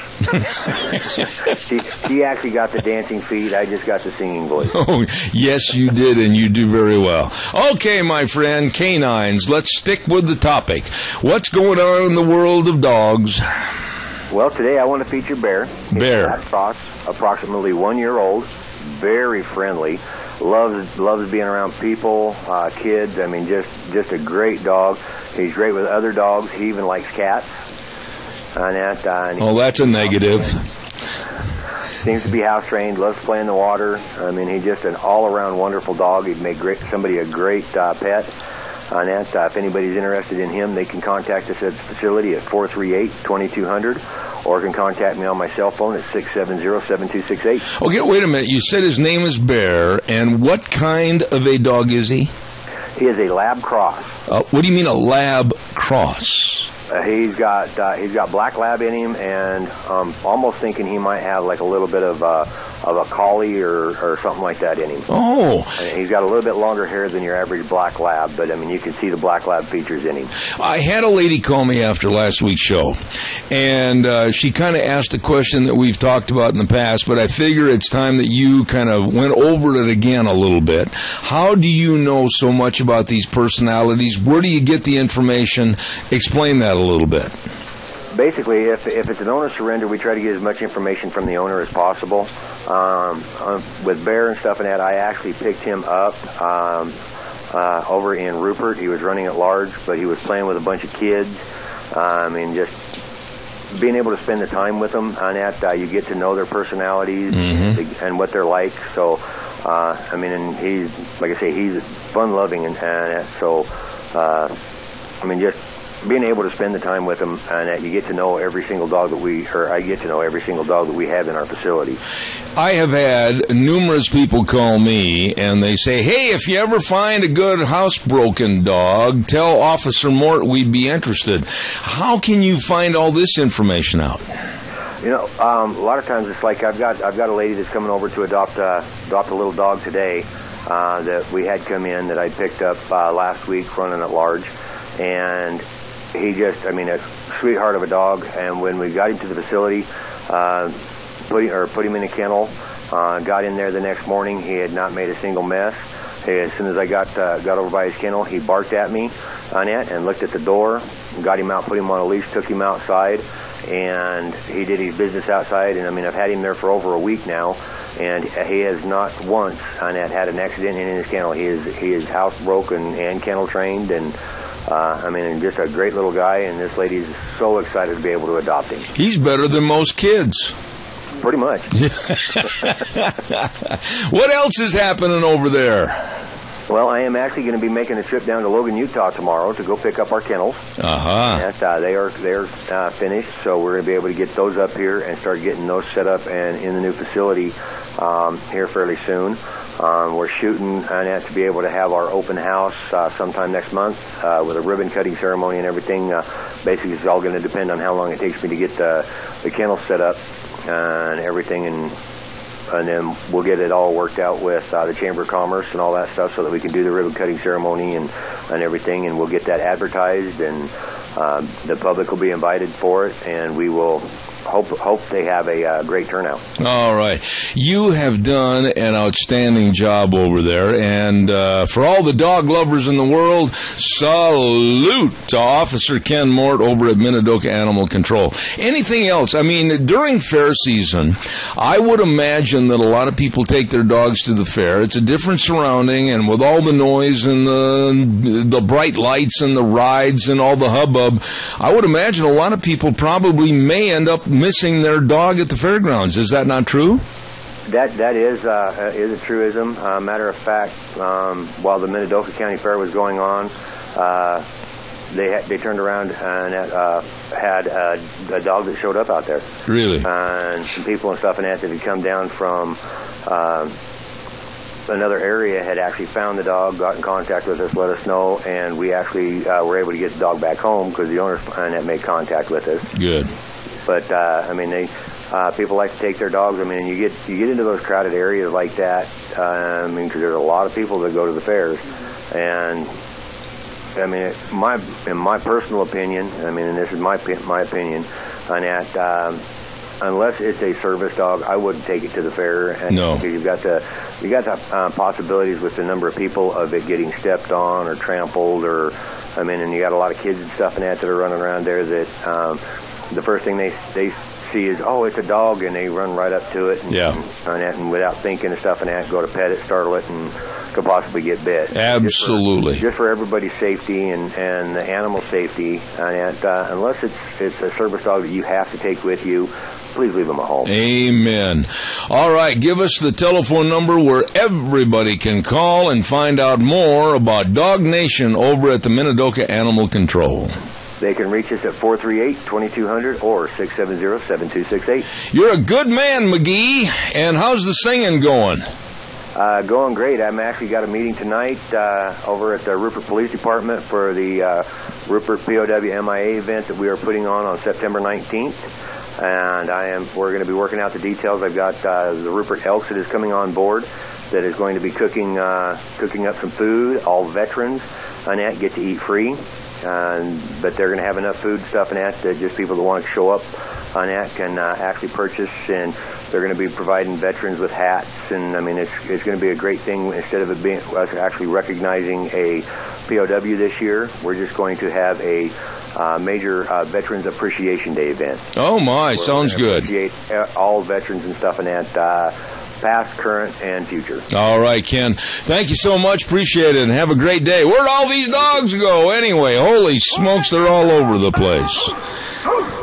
Speaker 11: She actually got the dancing feet. I just got the singing voice.
Speaker 2: Oh, yes, you did, and you do very well. Okay, my friend, canines, let's stick with the topic. What's going on in the world of dogs?
Speaker 11: Well, today I want to feature Bear.
Speaker 2: Bear.
Speaker 11: He's approximately 1 year old, very friendly, loves being around people, kids. I mean, just a great dog. He's great with other dogs. He even likes cats.
Speaker 2: That's a negative.
Speaker 11: Seems to be house trained, loves playing in the water. I mean, he's just an all-around wonderful dog. He'd make somebody a great pet. If anybody's interested in him, they can contact us at the facility at 438-2200, or can contact me on my cell phone at 670-7268.
Speaker 2: Okay, wait a minute. You said his name is Bear, and what kind of a dog is he?
Speaker 11: He is a lab cross.
Speaker 2: What do you mean a lab cross?
Speaker 11: He's got black lab in him, and almost thinking he might have like a little bit of a collie or something like that in him.
Speaker 2: Oh,
Speaker 11: and he's got a little bit longer hair than your average black lab, but I mean you can see the black lab features in him.
Speaker 2: I had a lady call me after last week's show, and she kind of asked a question that we've talked about in the past, but I figure it's time that you kind of went over it again a little bit. How do you know so much about these personalities? Where do you get the information? Explain that a little bit.
Speaker 11: Basically, if it's an owner surrender, we try to get as much information from the owner as possible. With Bear and stuff and that, I actually picked him up over in Rupert. He was running at large, but he was playing with a bunch of kids. And just being able to spend the time with them on that, you get to know their personalities and what they're like. So, and he's, like I say, he's fun-loving and so, just being able to spend the time with them, and that you get to know every single dog I get to know every single dog that we have in our facility.
Speaker 2: I have had numerous people call me, and they say, hey, if you ever find a good housebroken dog, tell Officer Mort we'd be interested. How can you find all this information out?
Speaker 11: You know, a lot of times it's like I've got a lady that's coming over to adopt a little dog today that we had come in that I picked up last week running at large, and he just, a sweetheart of a dog. And when we got him to the facility, put him in a kennel, got in there the next morning, he had not made a single mess. As soon as I got over by his kennel, he barked at me on it and looked at the door, got him out, put him on a leash, took him outside, and he did his business outside. And I've had him there for over a week now, and he has not once had an accident in his kennel. He is housebroken and kennel trained, and just a great little guy, and this lady's so excited to be able to adopt him.
Speaker 2: He's better than most kids.
Speaker 11: Pretty much.
Speaker 2: What else is happening over there?
Speaker 11: Well, I am actually going to be making a trip down to Logan, Utah tomorrow to go pick up our kennels. They are finished, so we're going to be able to get those up here and start getting those set up and in the new facility here fairly soon. We're shooting on that to be able to have our open house sometime next month with a ribbon cutting ceremony and everything. Basically, it's all going to depend on how long it takes me to get the kennel set up and everything, and then we'll get it all worked out with the Chamber of Commerce and all that stuff so that we can do the ribbon cutting ceremony and everything, and we'll get that advertised, and the public will be invited for it, and we will hope they have a great turnout.
Speaker 2: All right. You have done an outstanding job over there, and for all the dog lovers in the world, salute to Officer Ken Mort over at Minidoka Animal Control. Anything else? During fair season, I would imagine that a lot of people take their dogs to the fair. It's a different surrounding, and with all the noise and the bright lights and the rides and all the hubbub, I would imagine a lot of people probably may end up missing their dog at the fairgrounds. Is that not true?
Speaker 11: That is a truism. Matter of fact, while the Minidoka County Fair was going on, they turned around and had a dog that showed up out there.
Speaker 2: Really?
Speaker 11: And some people and stuff and that had come down from another area had actually found the dog, got in contact with us, let us know, and we actually were able to get the dog back home because the owners had made contact with us.
Speaker 2: Good.
Speaker 11: But I mean, people like to take their dogs. I mean, you get into those crowded areas like that. I mean, because there's a lot of people that go to the fairs, and I mean, in my personal opinion, I mean, and this is my opinion on that. Unless it's a service dog, I wouldn't take it to the fair. And
Speaker 2: no,
Speaker 11: because you got the possibilities with the number of people of it getting stepped on or trampled, or I mean, and you got a lot of kids and stuff and that are running around there that the first thing they see is, oh, it's a dog, and they run right up to it and without thinking and stuff and that, go to pet it, startle it, and could possibly get bit.
Speaker 2: Absolutely.
Speaker 11: Just for everybody's safety and the animal safety, and unless it's a service dog that you have to take with you, please leave them at home.
Speaker 2: Amen. All right, give us the telephone number where everybody can call and find out more about Dog Nation over at the Minidoka Animal Control.
Speaker 11: They can reach us at 438-2200 or 670-7268.
Speaker 2: You're a good man, McGee. And how's the singing going?
Speaker 11: Going great. I'm actually got a meeting tonight over at the Rupert Police Department for the Rupert POW MIA event that we are putting on September 19th. And we're going to be working out the details. I've got the Rupert Elks that is coming on board that is going to be cooking up some food. All veterans on that get to eat free. But they're going to have enough food stuff and that just people that want to show up on that can actually purchase, and they're going to be providing veterans with hats, and I mean it's going to be a great thing. Instead of it being us actually recognizing a POW this year, we're just going to have a major Veterans Appreciation Day event.
Speaker 2: Oh my, sounds good.
Speaker 11: Appreciate all veterans and stuff and that. Past, current, and future. All
Speaker 2: right, Ken. Thank you so much. Appreciate it, and have a great day. Where'd all these dogs go anyway? Holy smokes, they're all over the place.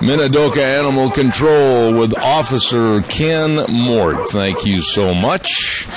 Speaker 2: Minidoka Animal Control with Officer Ken Mort. Thank you so much.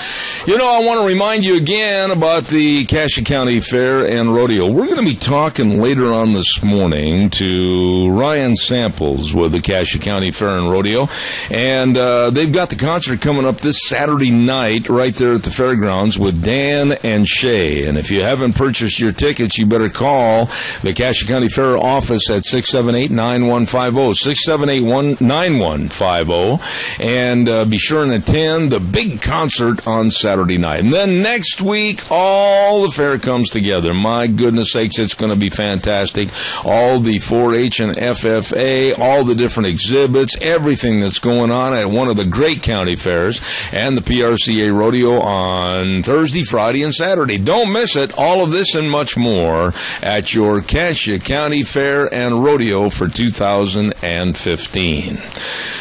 Speaker 2: You know, I want to remind you again about the Cassia County Fair and Rodeo. We're going to be talking later on this morning to Ryan Samples with the Cassia County Fair and Rodeo. And they've got the concert coming up this Saturday night right there at the fairgrounds with Dan and Shay. And if you haven't purchased your tickets, you better call the Cassia County Fair office at 678-9150, 678-9150, and be sure and attend the big concert on Saturday night. And then next week, all the fair comes together. My goodness sakes, it's going to be fantastic. All the 4-H and FFA, all the different exhibits, everything that's going on at one of the great county fairs, and the PRCA Rodeo on Thursday, Friday, and Saturday. Don't miss it. All of this and much more at your Cassia County Fair and Rodeo for 2015.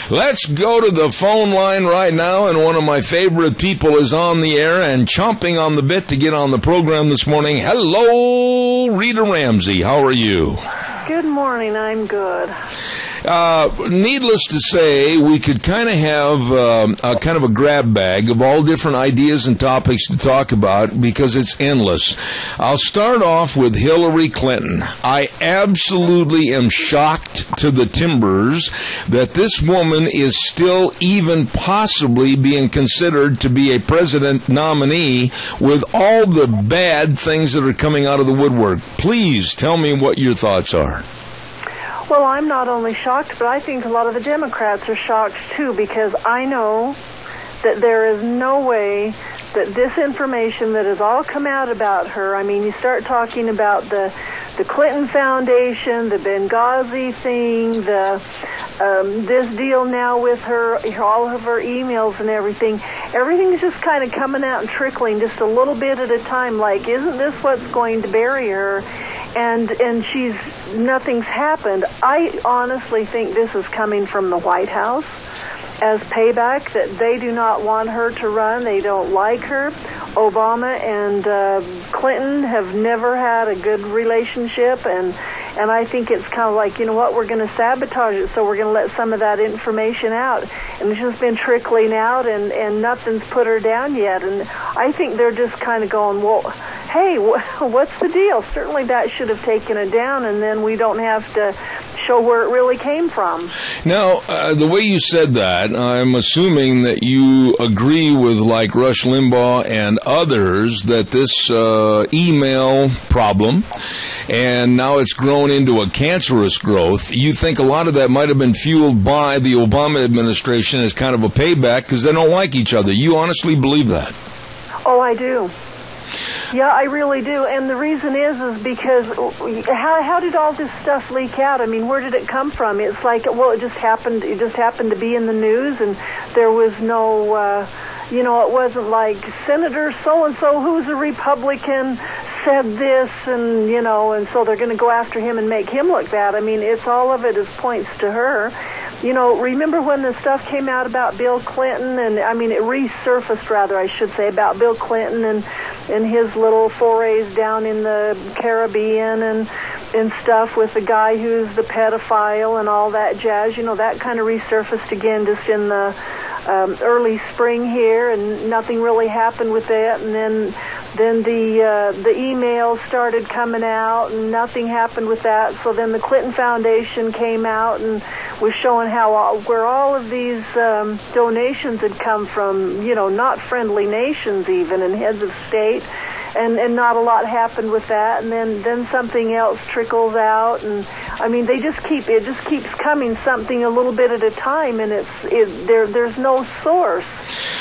Speaker 2: Let's go to the phone line right now, and one of my favorite people is on the air and chomping on the bit to get on the program this morning. Hello, Rita Ramsey. How are you?
Speaker 12: Good morning. I'm good.
Speaker 2: Needless to say, we could kind of have a kind of a grab bag of all different ideas and topics to talk about because it's endless. I'll start off with Hillary Clinton. I absolutely am shocked to the timbers that this woman is still even possibly being considered to be a president nominee with all the bad things that are coming out of the woodwork. Please tell me what your thoughts are.
Speaker 12: Well, I'm not only shocked, but I think a lot of the Democrats are shocked, too, because I know that there is no way that this information that has all come out about her, I mean, you start talking about the Clinton Foundation, the Benghazi thing, this deal now with her, all of her emails and everything's just kind of coming out and trickling just a little bit at a time, like, isn't this what's going to bury her? And nothing's happened. I honestly think this is coming from the White House as payback, that they do not want her to run. They don't like her. Obama and Clinton have never had a good relationship, and And I think it's kind of like, you know what, we're going to sabotage it, so we're going to let some of that information out. And it's just been trickling out, and nothing's put her down yet. And I think they're just kind of going, well, hey, what's the deal? Certainly that should have taken it down, and then we don't have to show where it really came from.
Speaker 2: Now, the way you said that, I'm assuming that you agree with, like, Rush Limbaugh and others, that this email problem, and now it's grown into a cancerous growth. You think a lot of that might have been fueled by the Obama administration as kind of a payback because they don't like each other. You honestly believe that?
Speaker 12: Oh, I do. Yeah, I really do, and the reason is because how did all this stuff leak out? I mean, where did it come from? It's like, well, it just happened to be in the news, and there was no, it wasn't like Senator so-and-so who's a Republican said this, and, and so they're going to go after him and make him look bad. I mean, it's all of it is points to her. Remember when the stuff came out about Bill Clinton, and I mean, it resurfaced, rather, I should say, about Bill Clinton and his little forays down in the Caribbean and stuff with the guy who's the pedophile and all that jazz. That kind of resurfaced again just in the early spring here, and nothing really happened with that. And then the emails started coming out, and nothing happened with that. So then the Clinton Foundation came out and was showing where all of these donations had come from, not friendly nations even, and heads of state, and not a lot happened with that. And then something else trickles out, and I mean, it just keeps coming, something a little bit at a time, and there's no source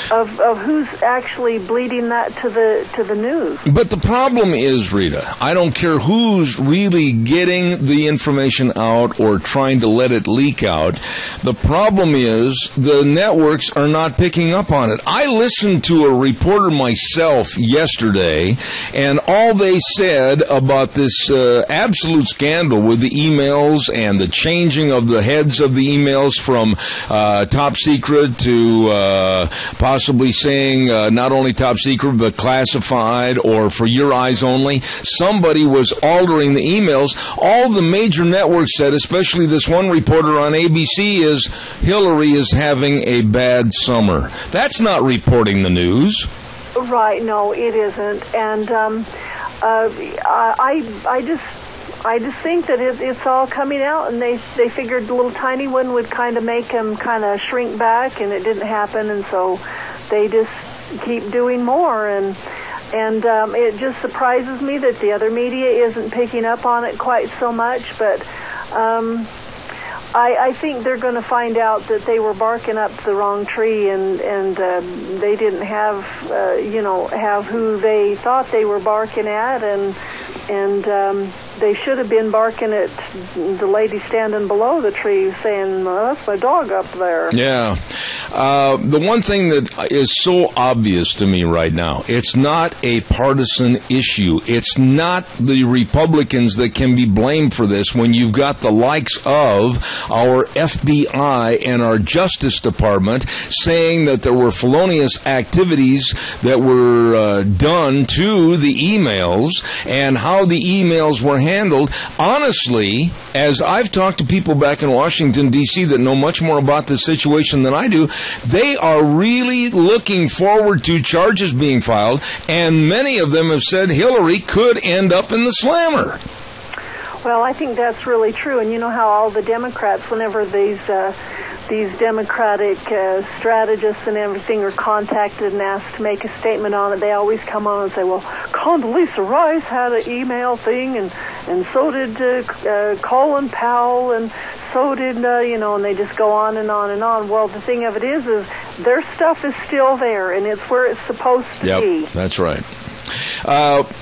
Speaker 12: of who's actually bleeding that to the news.
Speaker 2: But the problem is, Rita, I don't care who's really getting the information out or trying to let it leak out. The problem is the networks are not picking up on it. I listened to a reporter myself yesterday, and all they said about this absolute scandal with the emails and the changing of the heads of the emails from top secret to possibly saying not only top secret but classified or for your eyes only. Somebody was altering the emails. All the major networks said, especially this one reporter on ABC, is Hillary is having a bad summer. That's not reporting the news.
Speaker 12: Right, no, it isn't. And I just think that it's all coming out, and they figured the little tiny one would kind of make them kind of shrink back, and it didn't happen, and so they just keep doing more, and it just surprises me that the other media isn't picking up on it quite so much, but I think they're going to find out that they were barking up the wrong tree, and they didn't have who they thought they were barking at, and they should have been barking at the lady standing below the tree saying, that's my dog up there.
Speaker 2: Yeah. The one thing that is so obvious to me right now, it's not a partisan issue. It's not the Republicans that can be blamed for this when you've got the likes of our FBI and our Justice Department saying that there were felonious activities that were done to the emails and how the emails were handled. Honestly, as I've talked to people back in Washington, D.C. that know much more about this situation than I do, they are really looking forward to charges being filed, and many of them have said Hillary could end up in the slammer.
Speaker 12: Well, I think that's really true, and you know how all the Democrats, whenever these Democratic strategists and everything are contacted and asked to make a statement on it, they always come on and say, well, Condoleezza Rice had an email thing, and so did Colin Powell, and so did, and they just go on and on and on. Well, the thing of it is their stuff is still there, and it's where it's supposed to be.
Speaker 2: Yep, that's right.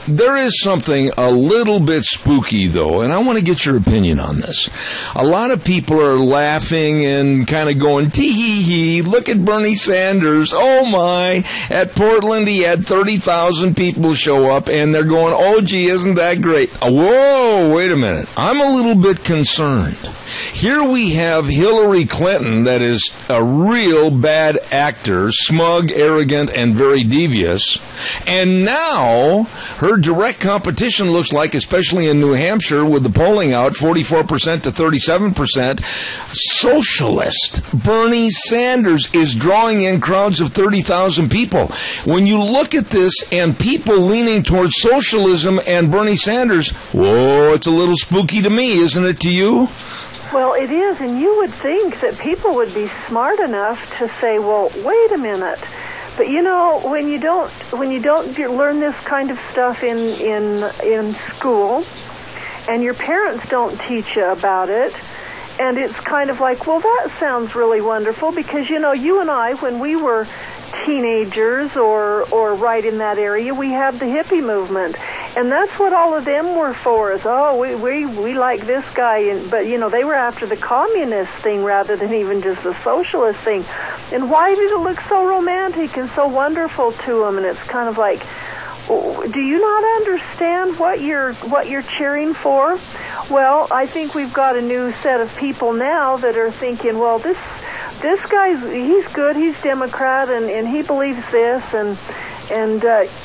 Speaker 2: There is something a little bit spooky, though, and I want to get your opinion on this. A lot of people are laughing and kind of going, tee-hee-hee, look at Bernie Sanders. Oh, my. At Portland, he had 30,000 people show up, and they're going, oh, gee, isn't that great? Whoa, wait a minute. I'm a little bit concerned. Here we have Hillary Clinton, that is a real bad actor, smug, arrogant, and very devious. And now her direct competition looks like, especially in New Hampshire with the polling out, 44% to 37%, socialist Bernie Sanders is drawing in crowds of 30,000 people. When you look at this and people leaning towards socialism and Bernie Sanders, whoa, it's a little spooky to me, isn't it to you?
Speaker 12: Well, it is, and you would think that people would be smart enough to say, well, wait a minute. But you know, when you don't learn this kind of stuff in school, and your parents don't teach you about it, and it's kind of like, well, that sounds really wonderful, because you know, you and I, when we were teenagers or right in that area, we had the hippie movement, and that's what all of them were for, is, oh, we like this guy, but you know, they were after the communist thing rather than even just the socialist thing. And why did it look so romantic and so wonderful to them? And it's kind of like, do you not understand what you're cheering for? Well, I think we've got a new set of people now that are thinking, well, this he's good, he's Democrat, and he believes this, and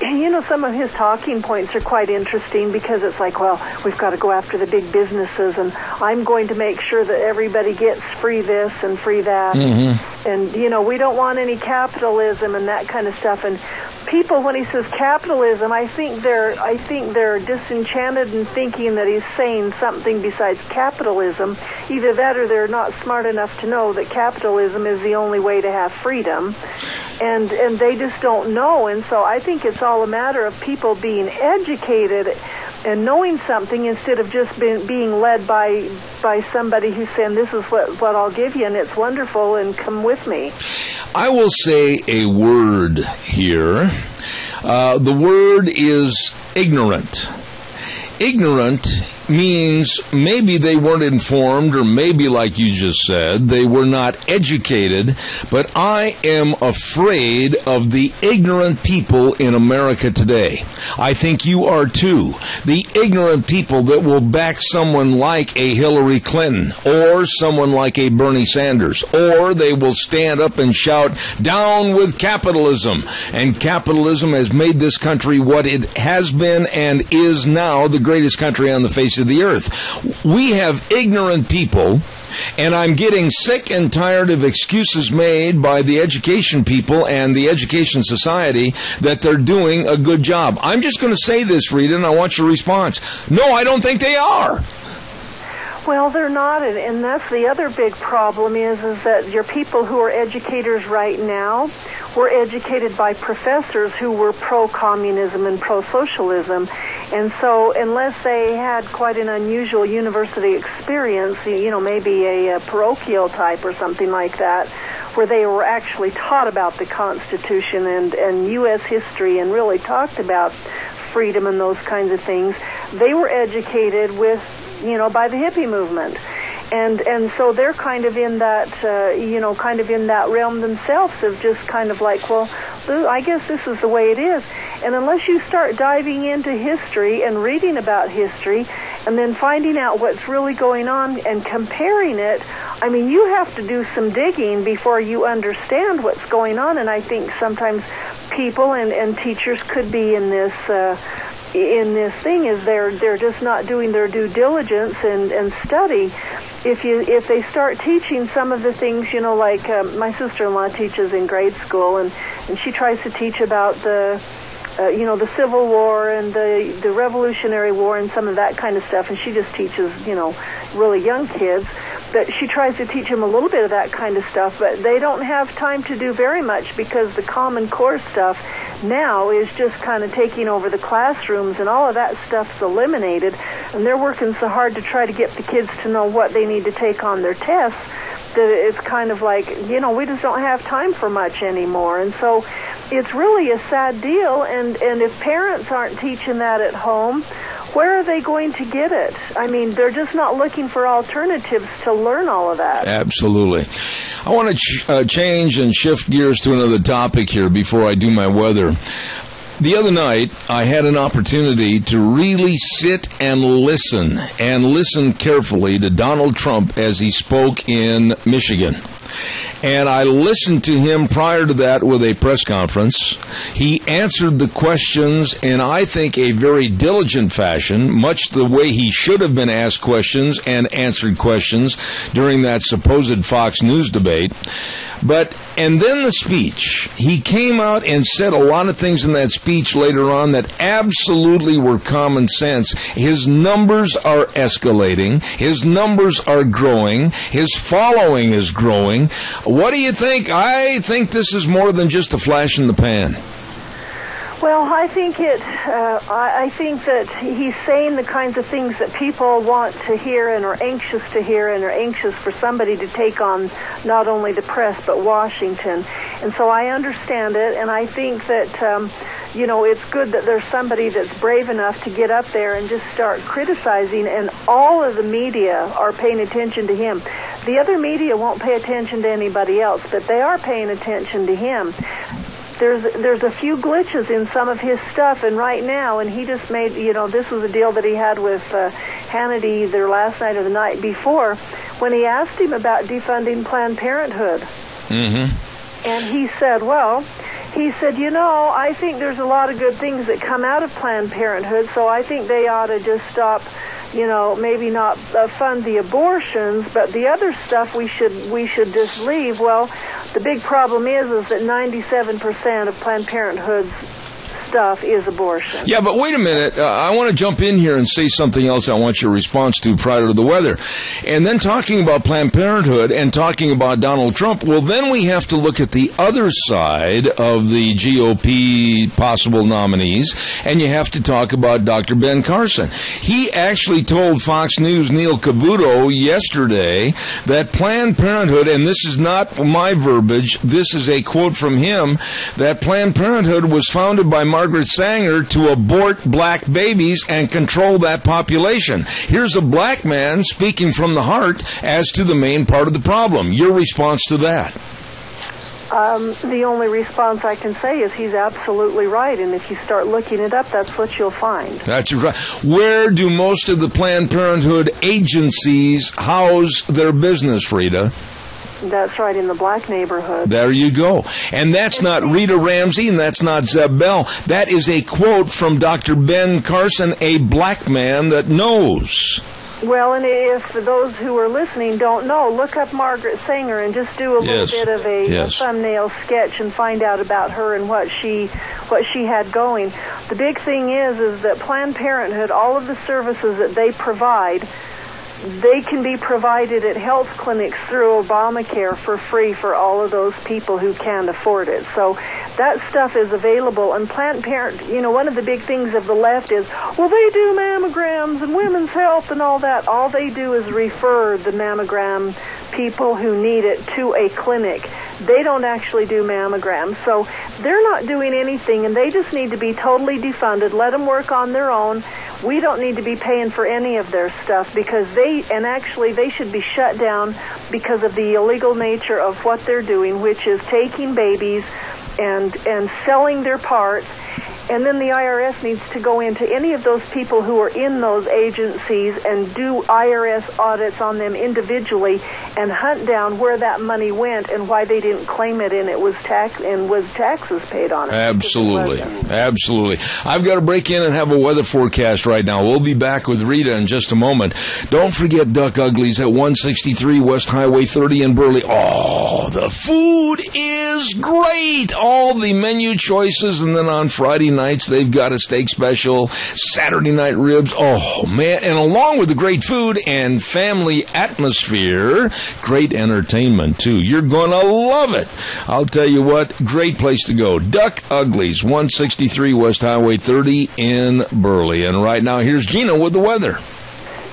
Speaker 12: you know, some of his talking points are quite interesting, because it's like, well, we've got to go after the big businesses, and I'm going to make sure that everybody gets free this and free that, and you know, we don't want any capitalism and that kind of stuff. And people, when he says capitalism, I think they're disenchanted in thinking that he's saying something besides capitalism. Either that, or they're not smart enough to know that capitalism is the only way to have freedom, and they just don't know. And so I think it's all a matter of people being educated and knowing something, instead of just being led by somebody who's saying, this is what I'll give you, and it's wonderful, and come with me.
Speaker 2: I will say a word here. The word is ignorant. Ignorant means maybe they weren't informed, or maybe, like you just said, they were not educated, but I am afraid of the ignorant people in America today. I think you are too. The ignorant people that will back someone like a Hillary Clinton, or someone like a Bernie Sanders, or they will stand up and shout, down with capitalism. And capitalism has made this country what it has been and is now, the greatest country on the face of the earth. We have ignorant people, and I'm getting sick and tired of excuses made by the education people and the education society that they're doing a good job. I'm just going to say this, Rita, and I want your response. No, I don't think they are.
Speaker 12: Well, they're not, and that's the other big problem is that your people who are educators right now were educated by professors who were pro-communism and pro-socialism. And so unless they had quite an unusual university experience, you know, maybe a parochial type or something like that, where they were actually taught about the Constitution and U.S. history and really talked about freedom and those kinds of things, they were educated with, you know, by the hippie movement. And so they're kind of in that, kind of in that realm themselves of just kind of like, well, I guess this is the way it is. And unless you start diving into history and reading about history and then finding out what's really going on and comparing it, I mean, you have to do some digging before you understand what's going on. And I think sometimes people and teachers could be in this thing is they're just not doing their due diligence and study. If they start teaching some of the things, you know, like my sister-in-law teaches in grade school, and she tries to teach about the Civil War and the Revolutionary War and some of that kind of stuff, and she just teaches, you know, really young kids. But she tries to teach them a little bit of that kind of stuff, but they don't have time to do very much because the Common Core stuff now is just kind of taking over the classrooms, and all of that stuff's eliminated, and they're working so hard to try to get the kids to know what they need to take on their tests that it's kind of like, you know, we just don't have time for much anymore. And so it's really a sad deal, and if parents aren't teaching that at home, where are they going to get it? I mean, they're just not looking for alternatives to learn all of that.
Speaker 2: Absolutely. I want to change and shift gears to another topic here before I do my weather. The other night, I had an opportunity to really sit and listen carefully to Donald Trump as he spoke in Michigan. And I listened to him prior to that with a press conference. He answered the questions in, I think, a very diligent fashion, much the way he should have been asked questions and answered questions during that supposed Fox News debate. And then the speech. He came out and said a lot of things in that speech later on that absolutely were common sense. His numbers are escalating. His numbers are growing. His following is growing. What do you think? I think this is more than just a flash in the pan.
Speaker 12: Well, I think that he's saying the kinds of things that people want to hear and are anxious to hear and are anxious for somebody to take on not only the press but Washington. And so I understand it, and I think that, it's good that there's somebody that's brave enough to get up there and just start criticizing, and all of the media are paying attention to him. The other media won't pay attention to anybody else, but they are paying attention to him. There's a few glitches in some of his stuff, and right now, and he just made, this was a deal that he had with Hannity either last night or the night before, when he asked him about defunding Planned Parenthood. Mm-hmm. And he said, I think there's a lot of good things that come out of Planned Parenthood, so I think they ought to just stop, maybe not fund the abortions, but the other stuff we should just leave. Well, the big problem is that 97% of Planned Parenthood's stuff is abortion.
Speaker 2: Yeah, but wait a minute. I want to jump in here and say something else I want your response to prior to the weather. And then talking about Planned Parenthood and talking about Donald Trump, well, then we have to look at the other side of the GOP possible nominees, and you have to talk about Dr. Ben Carson. He actually told Fox News' Neil Cavuto yesterday that Planned Parenthood, and this is not my verbiage, this is a quote from him, that Planned Parenthood was founded by Margaret Sanger to abort black babies and control that population. Here's a black man speaking from the heart as to the main part of the problem. Your response to that?
Speaker 12: The only response I can say is he's absolutely right, and if you start looking it up, that's what you'll find.
Speaker 2: That's right. Where do most of the Planned Parenthood agencies house their business, Rita?
Speaker 12: That's right, in the black neighborhood.
Speaker 2: There you go. And that's not Rita Ramsey, and that's not Zeb Bell. That is a quote from Dr. Ben Carson, a black man that knows.
Speaker 12: Well, and if those who are listening don't know, look up Margaret Sanger and just do a little bit of a thumbnail sketch and find out about her and what she had going. The big thing is that Planned Parenthood, all of the services that they provide, they can be provided at health clinics through Obamacare for free for all of those people who can't afford it. So that stuff is available. And Planned Parenthood, one of the big things of the left is, well, they do mammograms and women's health and all that. All they do is refer the mammogram people who need it to a clinic. They don't actually do mammograms. So they're not doing anything, and they just need to be totally defunded. Let them work on their own. We don't need to be paying for any of their stuff because they should be shut down because of the illegal nature of what they're doing, which is taking babies and selling their parts. And then the IRS needs to go into any of those people who are in those agencies and do IRS audits on them individually and hunt down where that money went and why they didn't claim it and it was taxes paid on it.
Speaker 2: Absolutely. Absolutely. I've got to break in and have a weather forecast right now. We'll be back with Rita in just a moment. Don't forget Duck Uglies at 163 West Highway 30 in Burley. Oh, the food is great. All the menu choices, and then on Friday nights, they've got a steak special, Saturday night ribs. Oh, man. And along with the great food and family atmosphere, great entertainment, too. You're going to love it. I'll tell you what, great place to go. Duck Uglies, 163 West Highway 30 in Burley. And right now, here's Gina with the weather.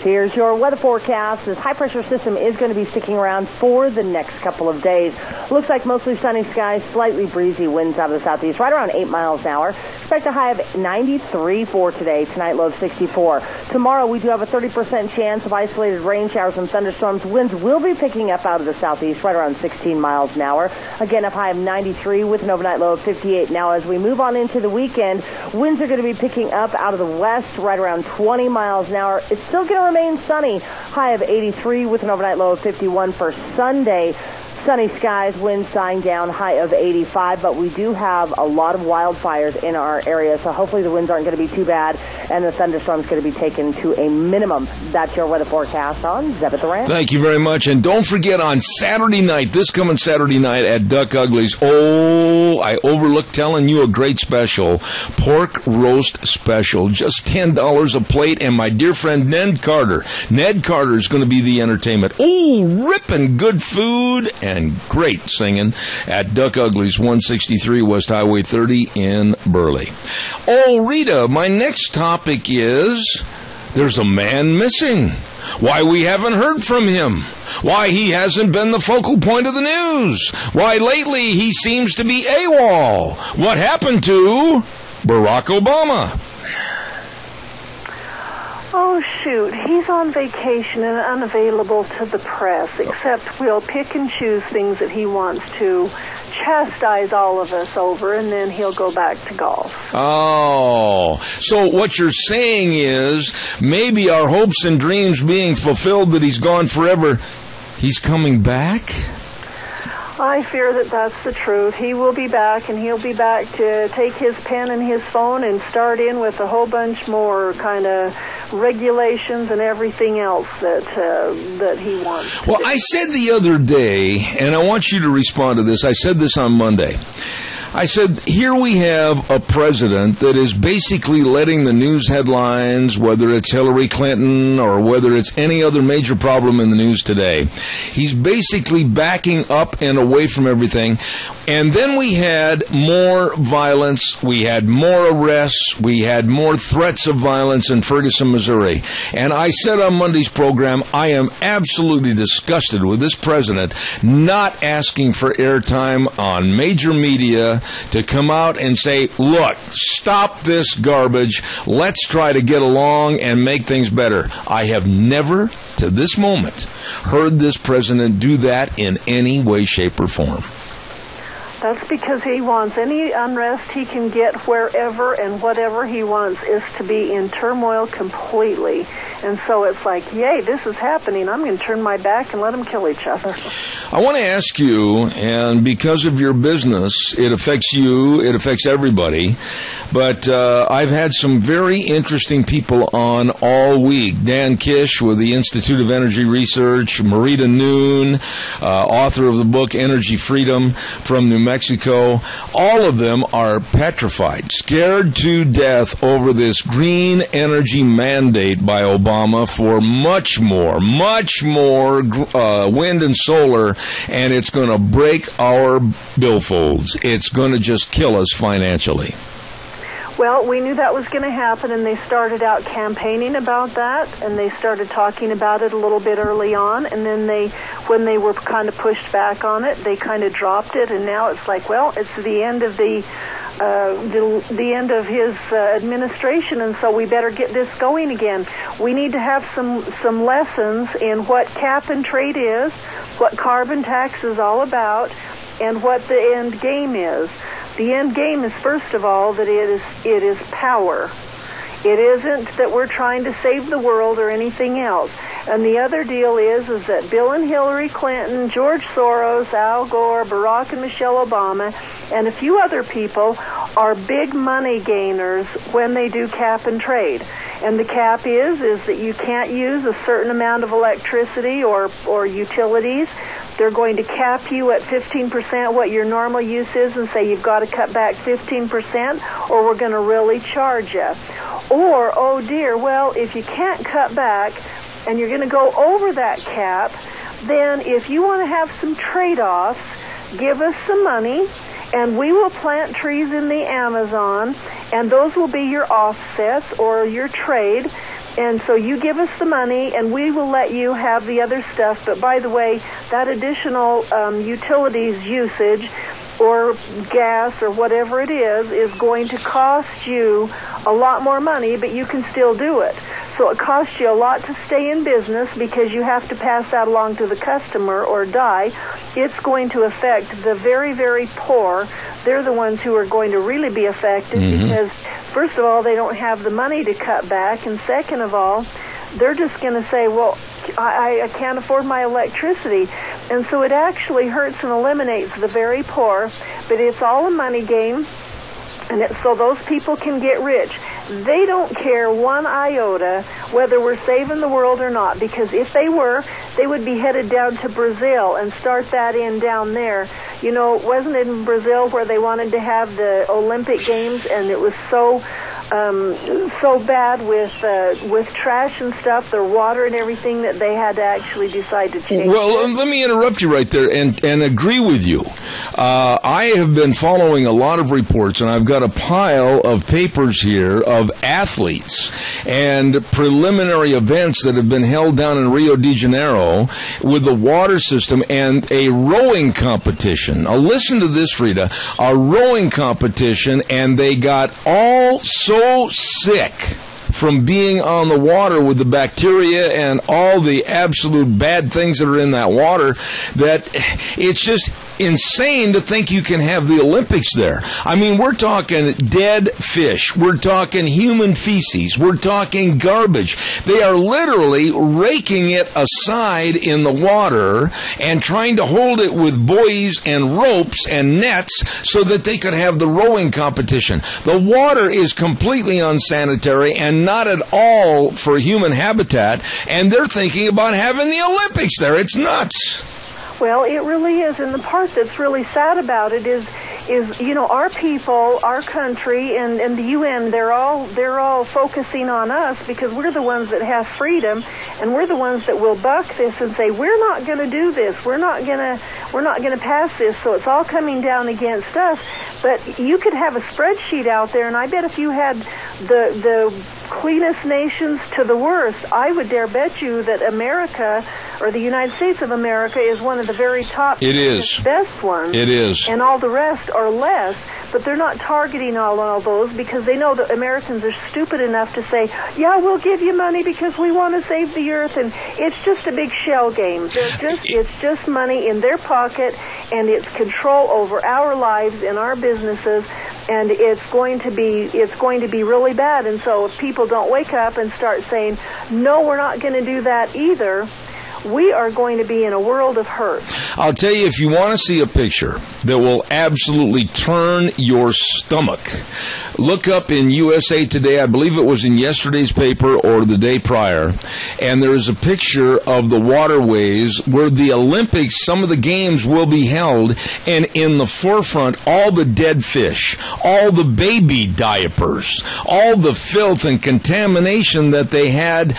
Speaker 4: Here's your weather forecast. This high-pressure system is going to be sticking around for the next couple of days. Looks like mostly sunny skies, slightly breezy winds out of the southeast, right around 8 miles an hour. Expect a high of 93 for today. Tonight, low of 64. Tomorrow, we do have a 30% chance of isolated rain showers and thunderstorms. Winds will be picking up out of the southeast, right around 16 miles an hour. Again, a high of 93 with an overnight low of 58. Now, as we move on into the weekend, winds are going to be picking up out of the west, right around 20 miles an hour. It's still going to remain sunny. High of 83 with an overnight low of 51 for Sunday. Sunny skies, winds dying down, high of 85, but we do have a lot of wildfires in our area, so hopefully the winds aren't going to be too bad, and the thunderstorm's going to be taken to a minimum. That's your weather forecast on Zeb at the Ranch.
Speaker 2: Thank you very much, and don't forget on Saturday night, this coming Saturday night at Duck Ugly's, I overlooked telling you a great special, pork roast special, just $10 a plate, and my dear friend Ned Carter is going to be the entertainment. Ripping good food and great singing at Duck Ugly's, 163 West Highway 30 in Burley. Rita, my next topic is there's a man missing. Why we haven't heard from him. Why he hasn't been the focal point of the news. Why lately he seems to be AWOL. What happened to Barack Obama?
Speaker 12: Oh, shoot. He's on vacation and unavailable to the press, except we'll pick and choose things that he wants to chastise all of us over, and then he'll go back to golf.
Speaker 2: Oh, so what you're saying is maybe our hopes and dreams being fulfilled that he's gone forever, he's coming back?
Speaker 12: I fear that that's the truth. He will be back, and he'll be back to take his pen and his phone and start in with a whole bunch more kind of regulations and everything else that he wants.
Speaker 2: Well, I said the other day, and I want you to respond to this. I said this on Monday. I said, here we have a president that is basically letting the news headlines, whether it's Hillary Clinton or whether it's any other major problem in the news today, he's basically backing up and away from everything. And then we had more violence, we had more arrests, we had more threats of violence in Ferguson, Missouri. And I said on Monday's program, I am absolutely disgusted with this president not asking for airtime on major media to come out and say, look, stop this garbage. Let's try to get along and make things better. I have never, to this moment, heard this president do that in any way, shape, or form.
Speaker 12: That's because he wants any unrest he can get wherever, and whatever he wants is to be in turmoil completely. And so it's like, yay, this is happening. I'm going to turn my back and let them kill each other.
Speaker 2: I want to ask you, and because of your business, it affects you, it affects everybody, but I've had some very interesting people on all week. Dan Kish with the Institute of Energy Research, Marita Noon, author of the book Energy Freedom from New Mexico. All of them are petrified, scared to death over this green energy mandate by Obama for much more wind and solar, and it's going to break our billfolds. It's going to just kill us financially.
Speaker 12: Well, we knew that was going to happen, and they started out campaigning about that, and they started talking about it a little bit early on, and then when they were kind of pushed back on it, they kind of dropped it, and now it's like, well, it's the end of the end of his administration, and so we better get this going again. We need to have some lessons in what cap and trade is, what carbon tax is all about, and what the end game is. The end game is, first of all, that it is power. It isn't that we're trying to save the world or anything else. And the other deal is that Bill and Hillary Clinton, George Soros, Al Gore, Barack and Michelle Obama, and a few other people are big money gainers when they do cap and trade. And the cap is that you can't use a certain amount of electricity or utilities. They're going to cap you at 15% what your normal use is and say you've got to cut back 15% or we're going to really charge you. Or, oh dear, well, if you can't cut back and you're going to go over that cap, then if you want to have some trade-offs, give us some money and we will plant trees in the Amazon, and those will be your offsets or your trade. And so you give us the money, and we will let you have the other stuff. But by the way, that additional utilities usage or gas or whatever it is going to cost you a lot more money, but you can still do it. So it costs you a lot to stay in business because you have to pass that along to the customer or die. It's going to affect the very, very poor. They're the ones who are going to really be affected because, first of all, they don't have the money to cut back, and second of all, they're just going to say, well, I can't afford my electricity. And so it actually hurts and eliminates the very poor, but it's all a money game, and so those people can get rich. They don't care one iota whether we're saving the world or not, because if they were, they would be headed down to Brazil and start that in down there. You know, wasn't it in Brazil where they wanted to have the Olympic Games, and it was so bad with trash and stuff, their water and everything, that they had to actually decide to change.
Speaker 2: Well, let me interrupt you right there and agree with you. I have been following a lot of reports, and I've got a pile of papers here of athletes and preliminary events that have been held down in Rio de Janeiro with the water system and a rowing competition. Now, listen to this, Rita. A rowing competition, and they got all so sick from being on the water with the bacteria and all the absolute bad things that are in that water that it's just insane to think you can have the Olympics there. I mean, we're talking dead fish. We're talking human feces. We're talking garbage. They are literally raking it aside in the water and trying to hold it with buoys and ropes and nets so that they could have the rowing competition. The water is completely unsanitary and not at all for human habitat, and they're thinking about having the Olympics there. It's nuts.
Speaker 12: Well, it really is, and the part that's really sad about it is you know, our people, our country, and the UN, they're all focusing on us because we're the ones that have freedom, and we're the ones that will buck this and say we're not going to do this, we're not going to pass this. So it's all coming down against us. But you could have a spreadsheet out there, and I bet if you had the cleanest nations to the worst, I would dare bet you that America, or the United States of America, is one of the very top best ones.
Speaker 2: It is.
Speaker 12: And all the rest are less, but they're not targeting all those because they know that Americans are stupid enough to say, yeah, we'll give you money because we want to save the earth, and it's just a big shell game. It's just money in their pocket, and it's control over our lives and our businesses, and it's going to be really bad. And so if people don't wake up and start saying, no, we're not going to do that either, we are going to be in a world of hurt.
Speaker 2: I'll tell you, if you want to see a picture that will absolutely turn your stomach, look up in USA Today. I believe it was in yesterday's paper or the day prior, and there is a picture of the waterways where the Olympics, some of the games will be held, and in the forefront, all the dead fish, all the baby diapers, all the filth and contamination that they had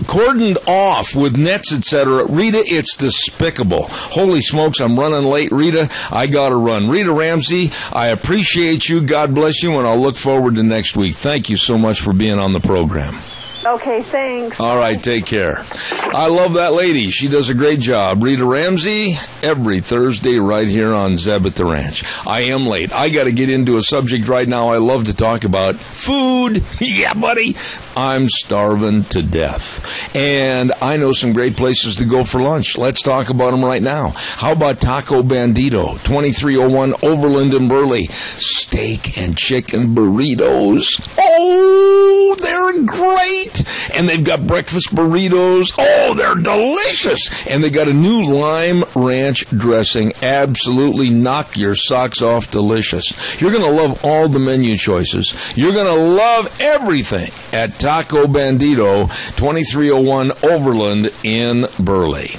Speaker 2: cordoned off with nets, etc. Rita, it's despicable. Holy smokes, I'm running late. Rita, I gotta run. Rita Ramsey, I appreciate you. God bless you, and I'll look forward to next week. Thank you so much for being on the program.
Speaker 12: Okay, thanks.
Speaker 2: All right, take care. I love that lady. She does a great job. Rita Ramsey, every Thursday right here on Zeb at the Ranch. I am late. I got to get into a subject right now I love to talk about. Food. Yeah, buddy. I'm starving to death. And I know some great places to go for lunch. Let's talk about them right now. How about Taco Bandito, 2301 Overland in Burley? Steak and chicken burritos. Oh, they're great. And they've got breakfast burritos. Oh, they're delicious. And they got a new lime ranch dressing. Absolutely knock your socks off delicious. You're going to love all the menu choices. You're going to love everything at Taco Bandito, 2301 Overland in Burley.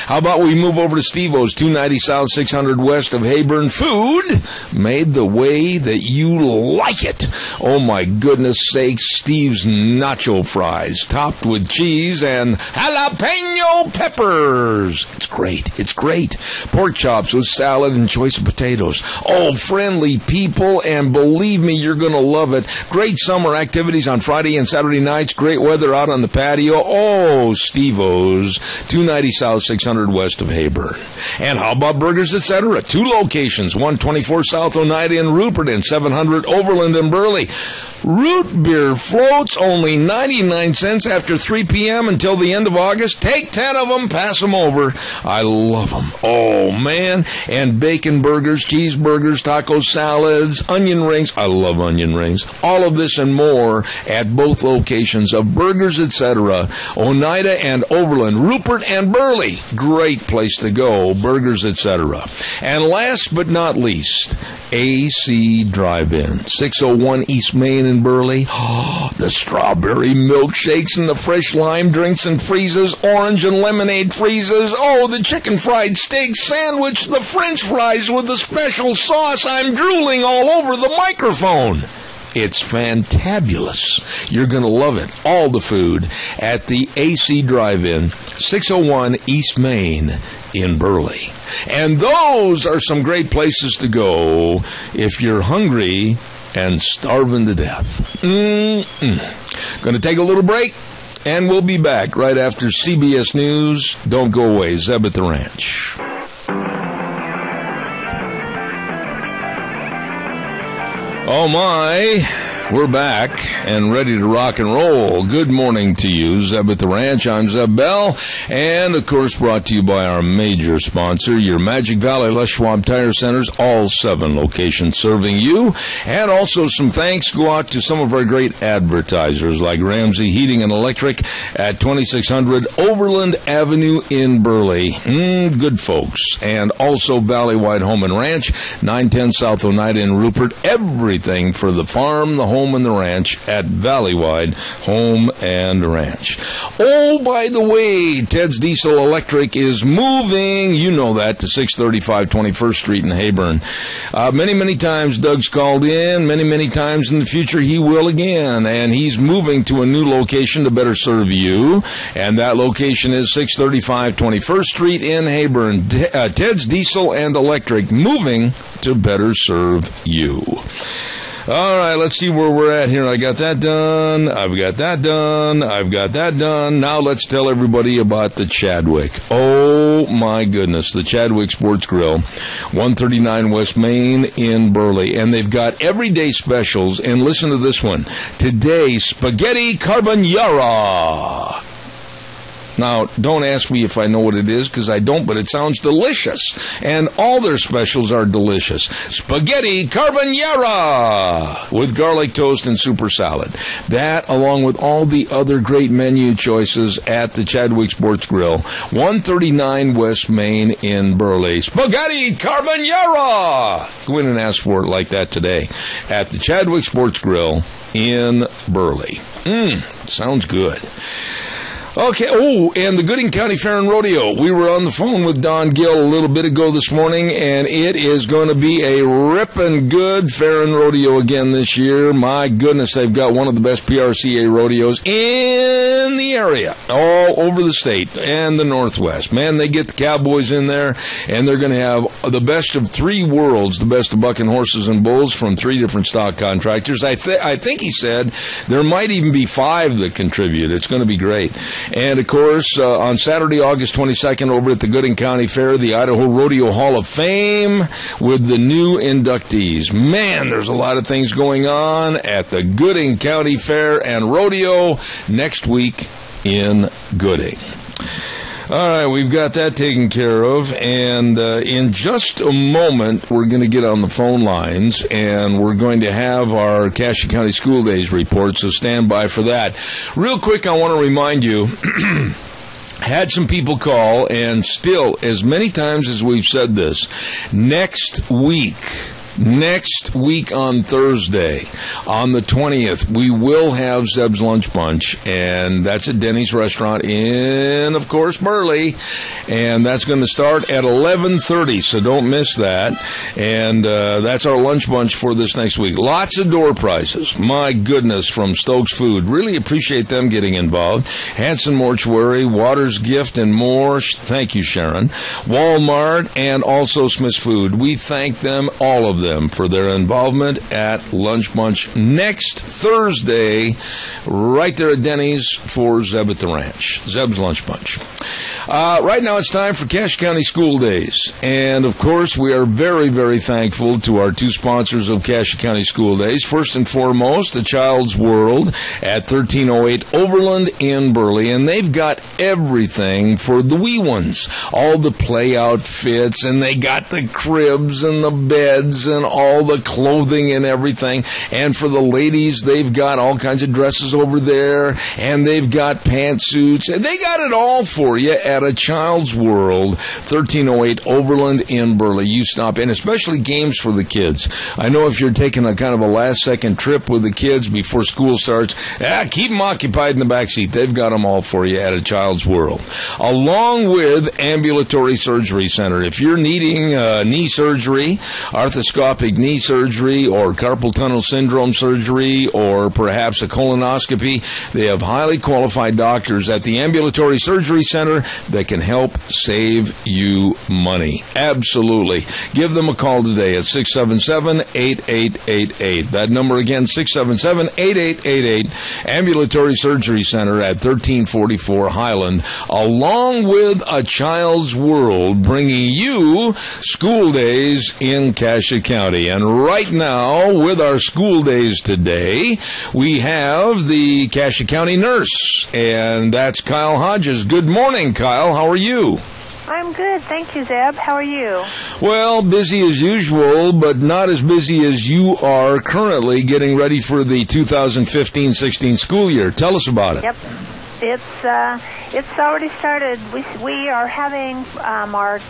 Speaker 2: How about we move over to Steve-O's, 290 South, 600 West of Hayburn. Food made the way that you like it. Oh, my goodness sakes, Steve's nacho fries, topped with cheese and jalapeno peppers. It's great. It's great. Pork chops with salad and choice of potatoes. Oh, friendly people, and believe me, you're going to love it. Great summer activities on Friday and Saturday nights. Great weather out on the patio. Oh, Steve-O's, 290 South, 2600 west of Heyburn. And how about Burgers Etc.? 2 locations, 124 South Oneida in Rupert and 700 Overland in Burley. Root beer floats only 99 cents after 3 p.m. until the end of August. Take 10 of them, pass them over. I love them. Oh, man. And bacon burgers, cheeseburgers, taco salads, onion rings. I love onion rings. All of this and more at both locations of Burgers Etc., Oneida and Overland, Rupert and Burley. Great place to go, Burgers Etc. And last but not least, AC Drive-In, 601 East Main in Burley. Oh, the strawberry milkshakes and the fresh lime drinks and freezes, orange and lemonade freezes. Oh, the chicken fried steak sandwich, the French fries with the special sauce. I'm drooling all over the microphone. It's fantabulous. You're going to love it. All the food at the AC Drive-In, 601 East Main in Burley. And those are some great places to go if you're hungry and starving to death. Going to take a little break, and we'll be back right after CBS News. Don't go away. Zeb at the Ranch. Oh my, we're back and ready to rock and roll. Good morning to you, Zeb at the Ranch. I'm Zeb Bell, and of course brought to you by our major sponsor, your Magic Valley Les Schwab Tire Centers, all 7 locations serving you. And also some thanks go out to some of our great advertisers like Ramsey Heating and Electric at 2600 Overland Avenue in Burley. Good folks. And also Valleywide Home and Ranch, 910 South Oneida in Rupert. Everything for the farm, the home, and the ranch at Valleywide Home and Ranch. Oh, by the way, Ted's Diesel Electric is moving, you know that, to 635 21st Street in Heyburn. Many times Doug's called in, many times in the future he will again, and he's moving to a new location to better serve you, and that location is 635 21st Street in Heyburn. Ted's Diesel and Electric, moving to better serve you. All right, let's see where we're at here. I got that done. I've got that done. I've got that done. Now let's tell everybody about the Chadwick. Oh, my goodness. The Chadwick Sports Grill, 139 West Main in Burley. And they've got everyday specials. And listen to this one. Today, spaghetti carbonara. Now, don't ask me if I know what it is, because I don't, but it sounds delicious. And all their specials are delicious. Spaghetti carbonara with garlic toast and super salad. That, along with all the other great menu choices at the Chadwick Sports Grill, 139 West Main in Burley. Spaghetti carbonara! Go in and ask for it like that today at the Chadwick Sports Grill in Burley. Sounds good. Okay, and the Gooding County Fair and Rodeo. We were on the phone with Don Gill a little bit ago this morning, and it is going to be a ripping good fair and rodeo again this year. My goodness, they've got one of the best PRCA rodeos in the area, all over the state and the Northwest. Man, they get the cowboys in there, and they're going to have the best of 3 worlds, the best of bucking horses and bulls from 3 different stock contractors. I think he said there might even be 5 that contribute. It's going to be great. And, of course, on Saturday, August 22nd, over at the Gooding County Fair, the Idaho Rodeo Hall of Fame with the new inductees. Man, there's a lot of things going on at the Gooding County Fair and Rodeo next week in Gooding. All right, we've got that taken care of, and in just a moment, we're going to get on the phone lines, and we're going to have our Cassia County School Days report, so stand by for that. Real quick, I want to remind you, had some people call, and still, as many times as we've said this, next week on Thursday, on the 20th, we will have Zeb's Lunch Bunch, and that's at Denny's Restaurant in, of course, Burley, and that's going to start at 11:30, so don't miss that, and that's our lunch bunch for this next week. Lots of door prizes, my goodness, from Stokes Food. Really appreciate them getting involved. Hanson Mortuary, Waters Gift, and more. Thank you, Sharon. Walmart, and also Smith's Food. We thank them, all of them. them for their involvement at Lunch Bunch next Thursday, right there at Denny's for Zeb at the Ranch. Zeb's Lunch Bunch. Right now it's time for Cache County School Days. And, of course, we are very, very thankful to our two sponsors of Cache County School Days. First and foremost, the Child's World at 1308 Overland in Burley. And they've got everything for the wee ones. All the play outfits, and they got the cribs and the beds and all the clothing and everything. And for the ladies, they've got all kinds of dresses over there, and they've got pantsuits, and they got it all for you at a Child's World, 1308 Overland in Burley. You stop in, especially games for the kids. I know if you're taking a kind of a last-second trip with the kids before school starts, keep them occupied in the back seat. They've got them all for you at a Child's World. Along with Ambulatory Surgery Center. If you're needing knee surgery, arthroscopic knee surgery, or carpal tunnel syndrome surgery, or perhaps a colonoscopy, they have highly qualified doctors at the Ambulatory Surgery Center that can help save you money. Absolutely. Give them a call today at 677-8888. That number again, 677-8888. Ambulatory Surgery Center at 1344 Highland, along with a Child's World, bringing you School Days in Cache County. And right now, with our School Days today, we have the Cache County nurse, and that's Kyle Hodges. Good morning, Kyle. How are you?
Speaker 13: I'm good. Thank you, Zeb. How are you?
Speaker 2: Well, busy as usual, but not as busy as you are currently getting ready for the 2015-16 school year. Tell us about it.
Speaker 13: Yep. It's already started. We are having our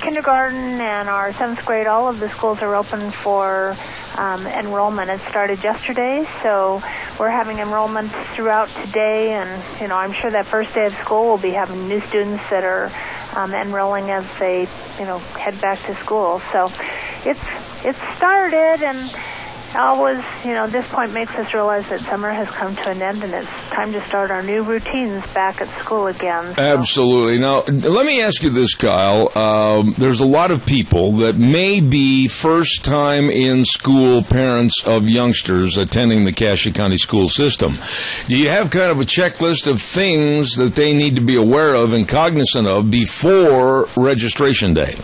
Speaker 13: kindergarten and our 7th grade, all of the schools are open for enrollment. It started yesterday, so we're having enrollment throughout today, and I'm sure that first day of school we'll be having new students that are enrolling as they head back to school. So it's started, and always, this point makes us realize that summer has come to an end, and it's time to start our new routines back at school again. So.
Speaker 2: Absolutely. Now, let me ask you this, Kyle. There's a lot of people that may be first-time in school parents of youngsters attending the Cache County school system. Do you have kind of a checklist of things that they need to be aware of and cognizant of before registration day?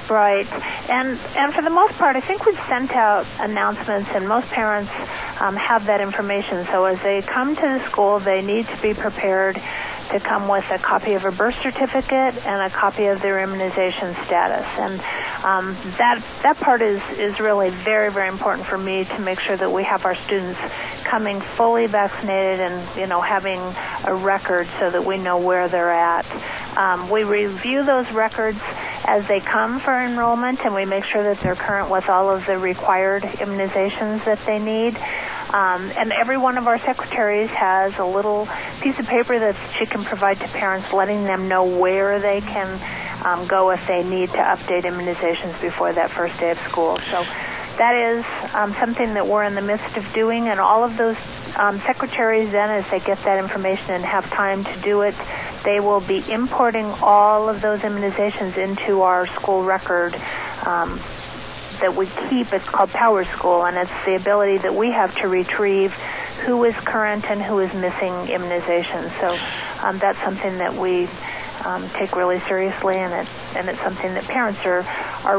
Speaker 13: Right. And for the most part, I think we've sent out announcements, and most parents have that information. So as they come to the school, they need to be prepared to come with a copy of a birth certificate and a copy of their immunization status. And that part is really very, very important for me to make sure that we have our students coming fully vaccinated and, having a record so that we know where they're at. We review those records as they come for enrollment, and we make sure that they're current with all of the required immunizations that they need. And every one of our secretaries has a little piece of paper that she can provide to parents, letting them know where they can go if they need to update immunizations before that first day of school. So that is something that we're in the midst of doing, and all of those secretaries then, as they get that information and have time to do it, they will be importing all of those immunizations into our school record that we keep. It's called Power School, and it's the ability that we have to retrieve who is current and who is missing immunizations. So that's something that we take really seriously, and it's something that parents are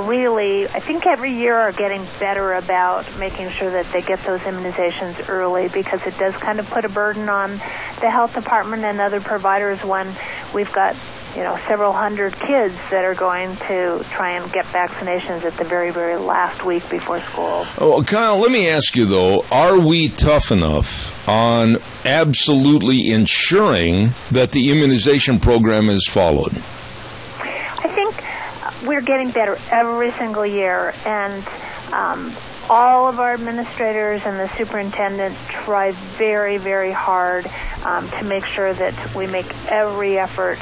Speaker 13: really, I think every year are getting better about making sure that they get those immunizations early, because it does kind of put a burden on the health department and other providers when we've got several hundred kids that are going to try and get vaccinations at the very, very last week before school.
Speaker 2: Oh, Kyle, let me ask you, though, are we tough enough on absolutely ensuring that the immunization program is followed?
Speaker 13: I think we're getting better every single year, and all of our administrators and the superintendent try very, very hard to make sure that we make every effort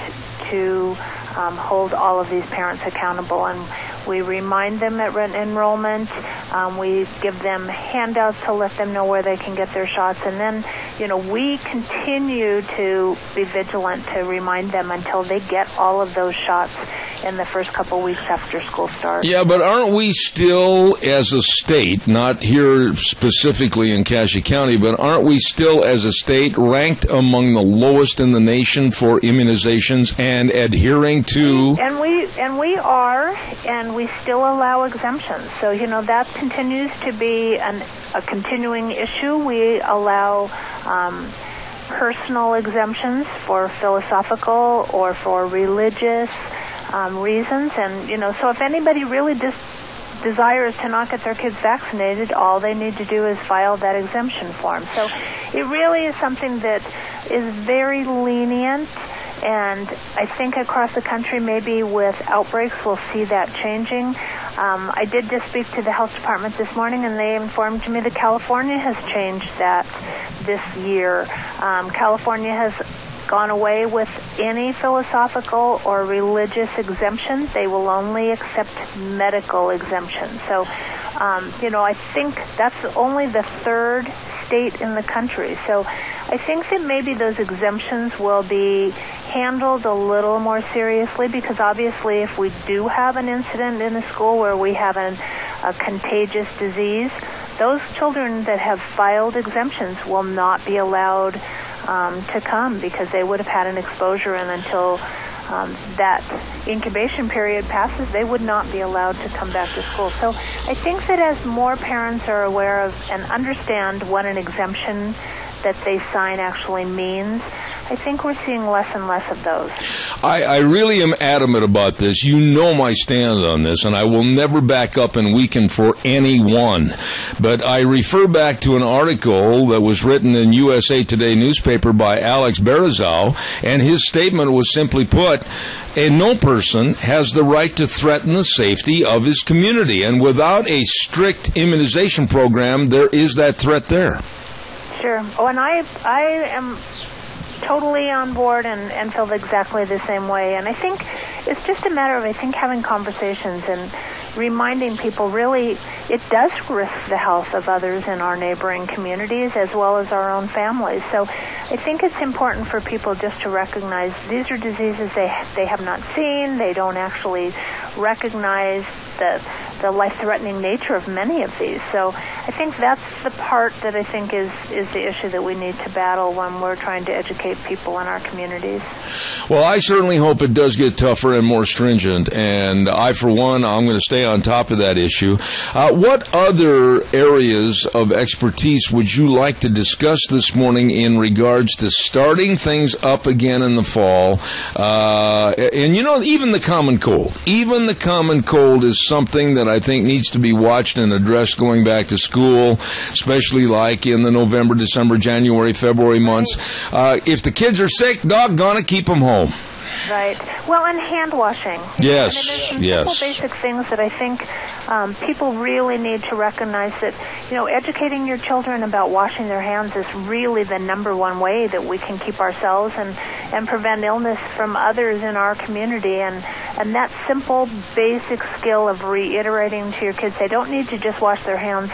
Speaker 13: to hold all of these parents accountable. And we remind them at enrollment. We give them handouts to let them know where they can get their shots. And then, we continue to be vigilant to remind them until they get all of those shots in the first couple weeks after school starts.
Speaker 2: Yeah, but aren't we still, as a state, not here specifically in Cassia County, but aren't we still, as a state, ranked among the lowest in the nation for immunizations and adhering to...
Speaker 13: And we are, and we still allow exemptions. So, that continues to be a continuing issue. We allow personal exemptions for philosophical or for religious reasons. And, so if anybody really desires to not get their kids vaccinated, all they need to do is file that exemption form. So it really is something that is very lenient. And I think across the country, maybe with outbreaks, we'll see that changing. I did just speak to the health department this morning, and they informed me that California has changed that this year. California has gone away with any philosophical or religious exemptions. They will only accept medical exemptions. So, I think that's only the third state in the country. So I think that maybe those exemptions will be handled a little more seriously, because obviously if we do have an incident in a school where we have a contagious disease, those children that have filed exemptions will not be allowed to come, because they would have had an exposure, and until that incubation period passes, they would not be allowed to come back to school. So I think that as more parents are aware of and understand what an exemption that they sign actually means, I think we're seeing less and less of those.
Speaker 2: I really am adamant about this. You know my stand on this, and I will never back up and weaken for anyone. But I refer back to an article that was written in USA Today newspaper by Alex Barazow, and his statement was simply put, no person has the right to threaten the safety of his community. And without a strict immunization program, there is that threat there.
Speaker 13: Sure. Oh, and I am totally on board and feel exactly the same way. And I think it's just a matter of, having conversations and reminding people, really, it does risk the health of others in our neighboring communities as well as our own families. So I think it's important for people just to recognize these are diseases they have not seen. They don't actually recognize the life-threatening nature of many of these. So I think that's the part that I think is the issue that we need to battle when we're trying to educate people in our communities.
Speaker 2: Well, I certainly hope it does get tougher and more stringent, and I, for one, I'm going to stay on top of that issue. What other areas of expertise would you like to discuss this morning in regards to starting things up again in the fall? And, even the common cold. Even the common cold is something that I think needs to be watched and addressed going back to school, especially like in the November, December, January, February months. If the kids are sick, doggone it, keep them home.
Speaker 13: Right. Well, and hand washing.
Speaker 2: Yes,
Speaker 13: and there's some simple basic things that I think people really need to recognize that, educating your children about washing their hands is really the number one way that we can keep ourselves and prevent illness from others in our community. And that simple, basic skill of reiterating to your kids, they don't need to just wash their hands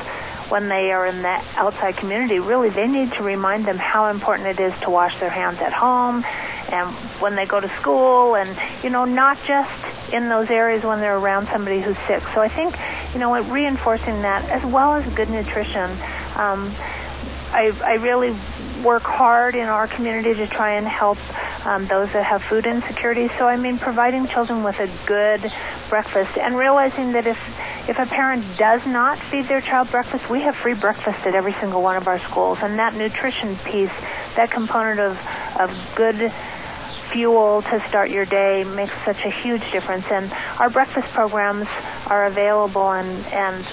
Speaker 13: when they are in the outside community. Really, they need to remind them how important it is to wash their hands at home and when they go to school, and, not just in those areas when they're around somebody who's sick. So I think, reinforcing that, as well as good nutrition. I really work hard in our community to try and help those that have food insecurity. So, providing children with a good breakfast, and realizing that if a parent does not feed their child breakfast, we have free breakfast at every single one of our schools. And that nutrition piece, that component of good fuel to start your day, makes such a huge difference. And our breakfast programs are available, and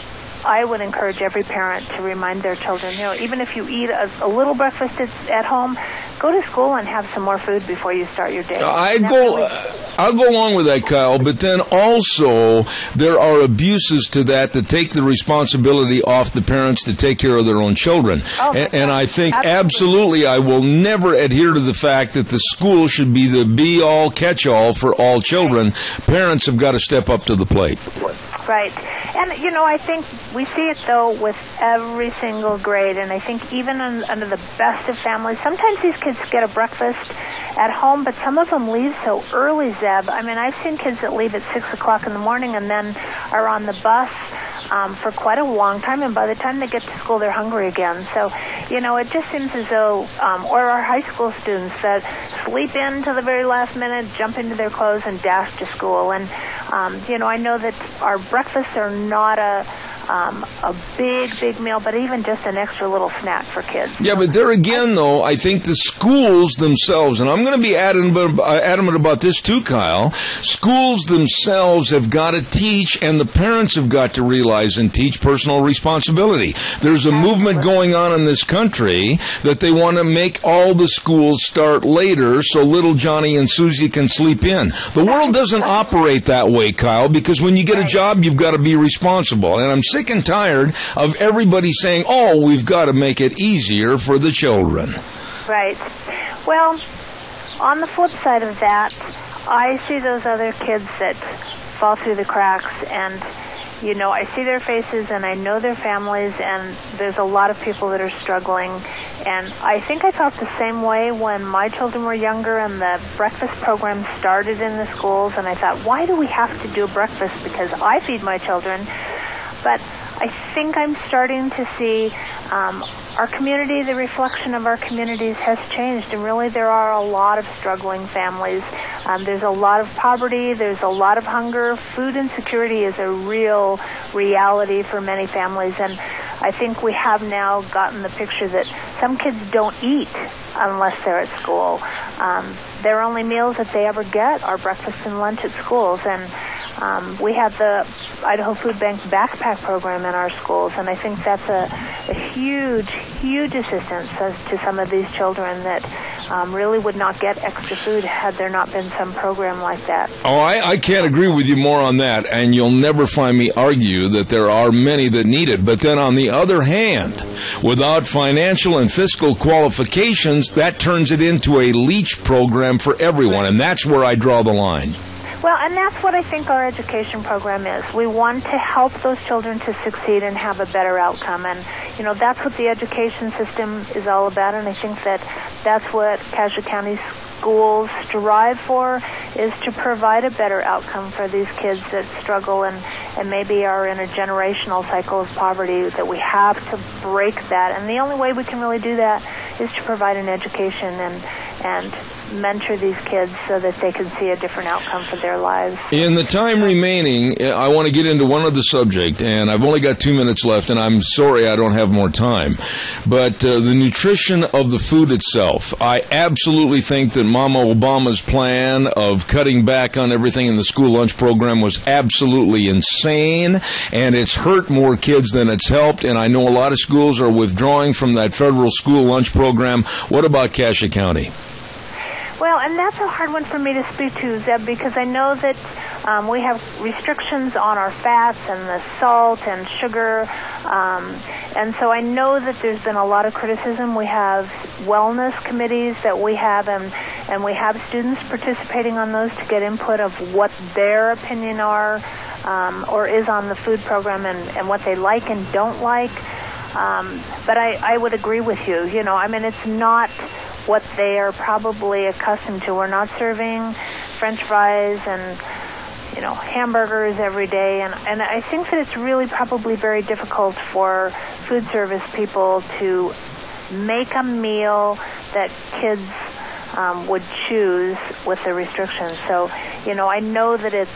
Speaker 13: I would encourage every parent to remind their children, even if you eat a little breakfast at home, go to school and have some more food before you start your day.
Speaker 2: I'll go along with that, Kyle, but then also there are abuses to that take the responsibility off the parents to take care of their own children. And I think absolutely I will never adhere to the fact that the school should be the be-all, catch-all for all children. Parents have got to step up to the plate.
Speaker 13: Right. And, I think we see it, though, with every single grade. And I think even under the best of families, sometimes these kids get a breakfast at home, but some of them leave so early, Zeb. I mean, I've seen kids that leave at 6 o'clock in the morning and then are on the bus for quite a long time, and by the time they get to school, they're hungry again. So, it just seems as though, or our high school students that sleep in to the very last minute, jump into their clothes, and dash to school. And, I know that our breakfasts are not a big meal, but even just an extra little snack for kids.
Speaker 2: Yeah, but there again, though, I think the schools themselves, and I'm going to be adamant about this too, Kyle, schools themselves have got to teach, and the parents have got to realize and teach personal responsibility. There's a movement going on in this country that they want to make all the schools start later so little Johnny and Susie can sleep in. The world doesn't operate that way, Kyle, because when you get a job, you've got to be responsible. And I'm sick and tired of everybody saying, we've got to make it easier for the children.
Speaker 13: Right. Well, on the flip side of that, I see those other kids that fall through the cracks, and I see their faces and I know their families, and there's a lot of people that are struggling. And I think I felt the same way when my children were younger and the breakfast program started in the schools, and I thought, why do we have to do breakfast? Because I feed my children. But I think I'm starting to see our community, the reflection of our communities has changed, and really there are a lot of struggling families. There's a lot of poverty, there's a lot of hunger. Food insecurity is a real reality for many families, and I think we have now gotten the picture that some kids don't eat unless they're at school. Their only meals that they ever get are breakfast and lunch at schools, and we have the Idaho Food Bank backpack program in our schools, and I think that's a huge assistance to some of these children that really would not get extra food had there not been some program like that.
Speaker 2: Oh, I can't agree with you more on that, and you'll never find me argue that there are many that need it. But then on the other hand, without financial and fiscal qualifications, that turns it into a leech program for everyone, and that's where I draw the line.
Speaker 13: Well, and that's what I think our education program is. We want to help those children to succeed and have a better outcome. And, that's what the education system is all about. And I think that's what Cassia County schools strive for, is to provide a better outcome for these kids that struggle and maybe are in a generational cycle of poverty, that we have to break that. And the only way we can really do that is to provide an education and mentor these kids so that they can see a different outcome for their lives.
Speaker 2: In the time remaining, I want to get into one other subject, and I've only got 2 minutes left, and I'm sorry I don't have more time. But the nutrition of the food itself, I absolutely think that Mama Obama's plan of cutting back on everything in the school lunch program was absolutely insane, and it's hurt more kids than it's helped, and I know a lot of schools are withdrawing from that federal school lunch program. What about Cassia County?
Speaker 13: Well, and that's a hard one for me to speak to, Zeb, because I know that we have restrictions on our fats and the salt and sugar, and so I know that there's been a lot of criticism. We have wellness committees that we have, and we have students participating on those to get input of what their opinion are or is on the food program and what they like and don't like. But I would agree with you. It's not what they are probably accustomed to. We're not serving French fries and hamburgers every day, and I think that it's really probably very difficult for food service people to make a meal that kids would choose with the restrictions. So I know that it's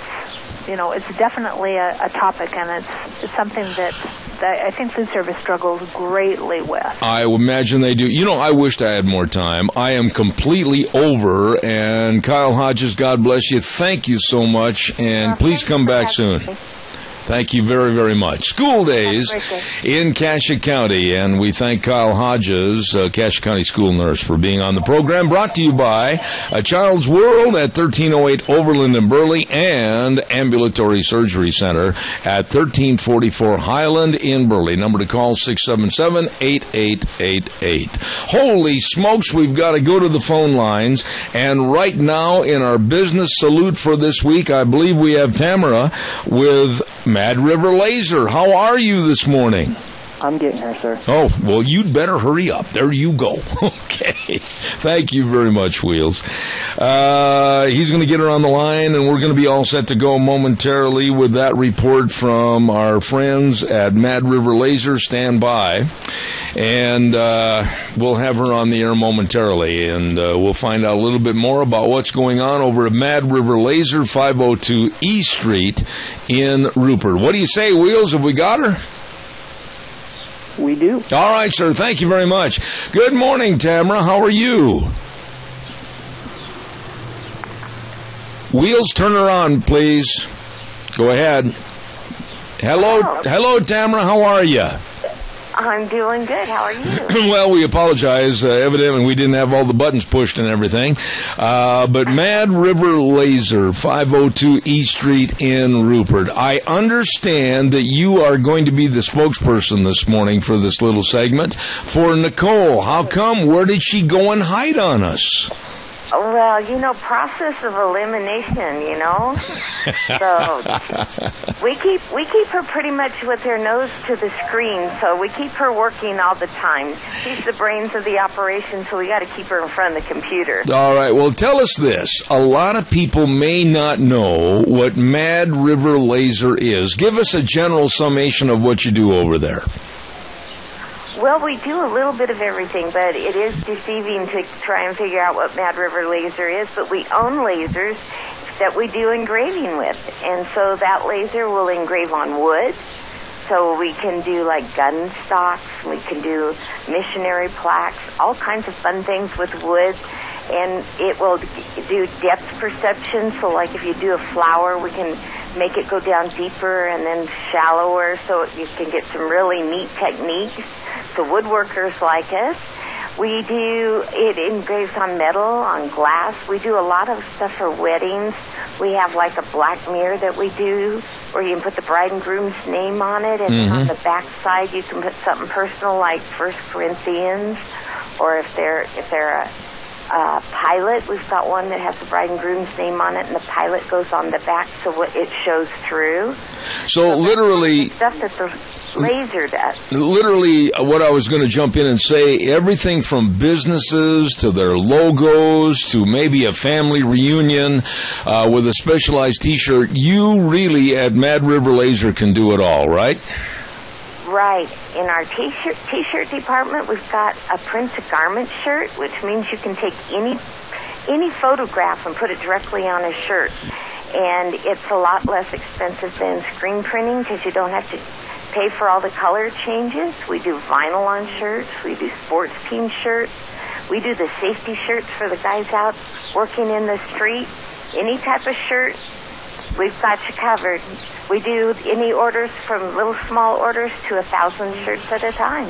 Speaker 13: definitely a topic, and it's something that I think food service struggles greatly with.
Speaker 2: I imagine they do. I wished I had more time. I am completely over, and Kyle Hodges, God bless you. Thank you so much, and please come back soon. Thank you very, very much. School days in Cassia County, and we thank Kyle Hodges, Cassia County school nurse, for being on the program. Brought to you by A Child's World at 1308 Overland in Burley and Ambulatory Surgery Center at 1344 Highland in Burley. Number to call 677-8888. Holy smokes, we've got to go to the phone lines, and right now in our business salute for this week, I believe we have Tamara with Mad River Laser. How are you this morning?
Speaker 3: I'm getting her, sir.
Speaker 2: Oh, well, you'd better hurry up. There you go. Okay. Thank you very much, Wheels. He's going to get her on the line, and we're going to be all set to go momentarily with that report from our friends at Mad River Laser. Stand by. And we'll have her on the air momentarily, and we'll find out a little bit more about what's going on over at Mad River Laser, 502 E Street in Rupert. What do you say, Wheels? Have we got her?
Speaker 3: We do.
Speaker 2: All right, sir. Thank you very much. Good morning, Tamara. How are you? Wheels, turn her on, please. Go ahead. Hello, Tamara. How are you?
Speaker 14: I'm doing good. How are you?
Speaker 2: Well, we apologize. Evidently, we didn't have all the buttons pushed and everything. But Mad River Laser, 502 E Street in Rupert. I understand that you are going to be the spokesperson this morning for this little segment for Nicole. How come? Where did she go and hide on us?
Speaker 14: Well, process of elimination, So we keep her pretty much with her nose to the screen, so we keep her working all the time. She's the brains of the operation, so we got to keep her in front of the computer.
Speaker 2: All right, well, tell us this. A lot of people may not know what Mad River Laser is. Give us a general summation of what you do over there.
Speaker 14: Well, we do a little bit of everything, but it is deceiving to try and figure out what Mad River Laser is. But we own lasers that we do engraving with. And so that laser will engrave on wood. So we can do like gun stocks, we can do missionary plaques, all kinds of fun things with wood. And it will do depth perception. So like if you do a flower, we can make it go down deeper and then shallower, so you can get some really neat techniques. The woodworkers like us. We do, it engraves on metal, on glass. We do a lot of stuff for weddings. We have like a black mirror that we do where you can put the bride and groom's name on it, and then on the back side you can put something personal like 1 Corinthians, or if they're a pilot, we've got one that has the bride and groom's name on it, and the pilot goes on the back so it shows through.
Speaker 2: So literally,
Speaker 14: stuff that the laser does.
Speaker 2: Literally, what I was going to jump in and say, everything from businesses to their logos to maybe a family reunion with a specialized T-shirt, you really at Mad River Laser can do it all, right?
Speaker 14: Right. In our T-shirt department, we've got a print-to-garment shirt, which means you can take any photograph and put it directly on a shirt. And it's a lot less expensive than screen printing because you don't have to pay for all the color changes. We do vinyl on shirts. We do sports team shirts. We do the safety shirts for the guys out working in the street. Any type of shirt, we've got you covered. We do any orders from little small orders to 1,000 shirts at a time.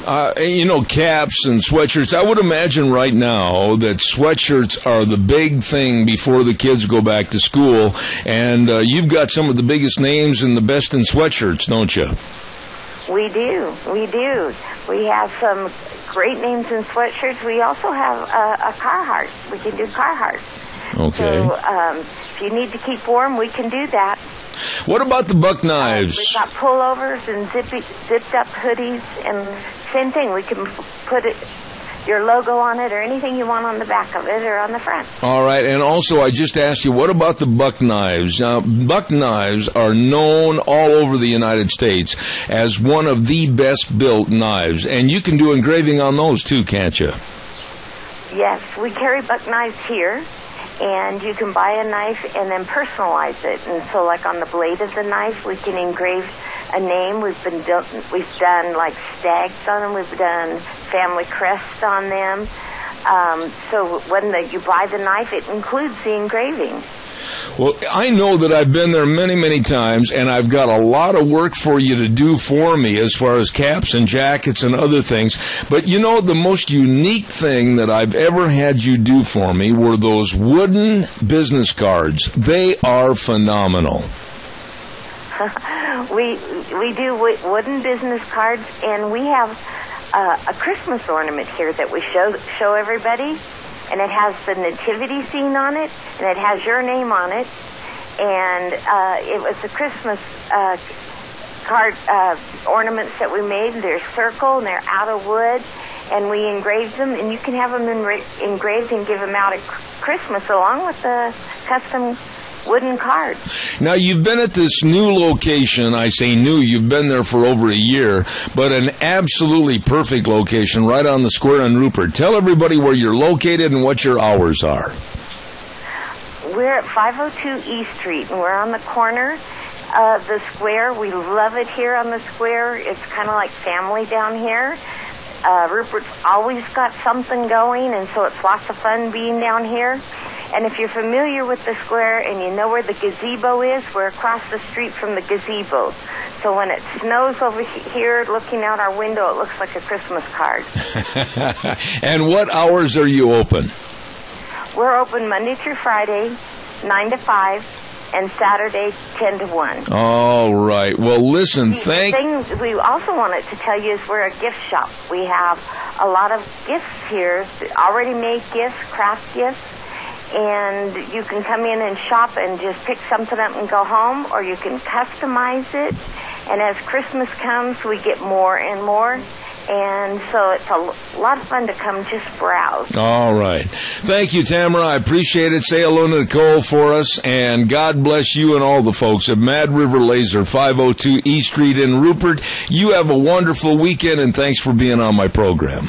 Speaker 2: Caps and sweatshirts. I would imagine right now that sweatshirts are the big thing before the kids go back to school. And you've got some of the biggest names and the best in sweatshirts, don't you?
Speaker 14: We do. We have some great names in sweatshirts. We also have a Carhartt. We can do Carhartt.
Speaker 2: Okay.
Speaker 14: So if you need to keep warm, we can do that.
Speaker 2: What about the buck knives?
Speaker 14: We've got pullovers and zipped up hoodies, and same thing. We can put your logo on it or anything you want on the back of it or on the front.
Speaker 2: All right, and also I just asked you, what about the buck knives? Now, buck knives are known all over the United States as one of the best built knives, and you can do engraving on those too, can't you?
Speaker 14: Yes, we carry buck knives here. And you can buy a knife and then personalize it. And so, like on the blade of the knife, we can engrave a name. We've done like stags on them. We've done family crests on them. So when you buy the knife, it includes the engraving.
Speaker 2: Well, I know that I've been there many, many times, and I've got a lot of work for you to do for me as far as caps and jackets and other things. But, the most unique thing that I've ever had you do for me were those wooden business cards. They are phenomenal.
Speaker 14: We do wooden business cards, and we have a Christmas ornament here that we show everybody. And it has the nativity scene on it, and it has your name on it. And it was a Christmas card ornaments that we made. They're circle and they're out of wood, and we engraved them, and you can have them engraved and give them out at Christmas along with the custom wooden card.
Speaker 2: Now, you've been at this new location. I say new, you've been there for over a year, but an absolutely perfect location right on the square in Rupert. Tell everybody where you're located and what your hours are.
Speaker 14: We're at 502 East Street, and we're on the corner of the square. We love it here on the square. It's kind of like family down here. Rupert's always got something going, and so it's lots of fun being down here. And if you're familiar with the square and you know where the gazebo is, we're across the street from the gazebo. So when it snows over here, looking out our window, it looks like a Christmas card.
Speaker 2: And what hours are you open?
Speaker 14: We're open Monday through Friday, 9 to 5, and Saturday, 10 to 1.
Speaker 2: All right. Well, listen,
Speaker 14: The thing we also wanted to tell you is we're a gift shop. We have a lot of gifts here, already made gifts, craft gifts. And you can come in and shop and just pick something up and go home, or you can customize it. And as Christmas comes, we get more and more. And so it's a lot of fun to come just browse.
Speaker 2: All right. Thank you, Tamara. I appreciate it. Say hello to Nicole for us. And God bless you and all the folks at Mad River Laser, 502 East Street in Rupert. You have a wonderful weekend, and thanks for being on my program.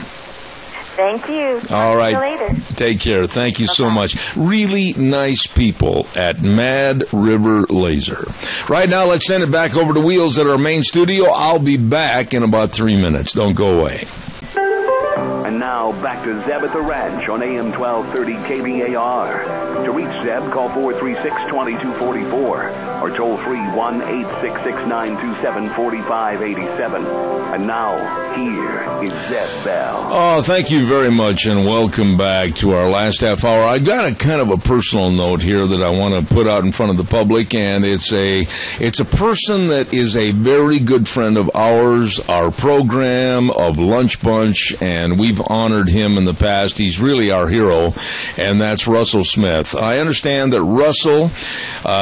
Speaker 14: Thank you.
Speaker 2: All right.
Speaker 14: See you later.
Speaker 2: Take care. Thank you so much. Really nice people at Mad River Laser. Right now, let's send it back over to Wheels at our main studio. I'll be back in about 3 minutes. Don't go away.
Speaker 1: And now, back to Zeb at the Ranch on AM 1230 KBAR. To reach Zeb, call 436-2244 or toll free 1-866-927-4587. And now, here is Zeb Bell.
Speaker 2: Oh, thank you very much, and welcome back to our last half hour. I've got a kind of a personal note here that I want to put out in front of the public, and it's a person that is a very good friend of ours, our program of Lunch Bunch, and we've honored him in the past. He's really our hero, and that's Russell Smith. I understand that Russell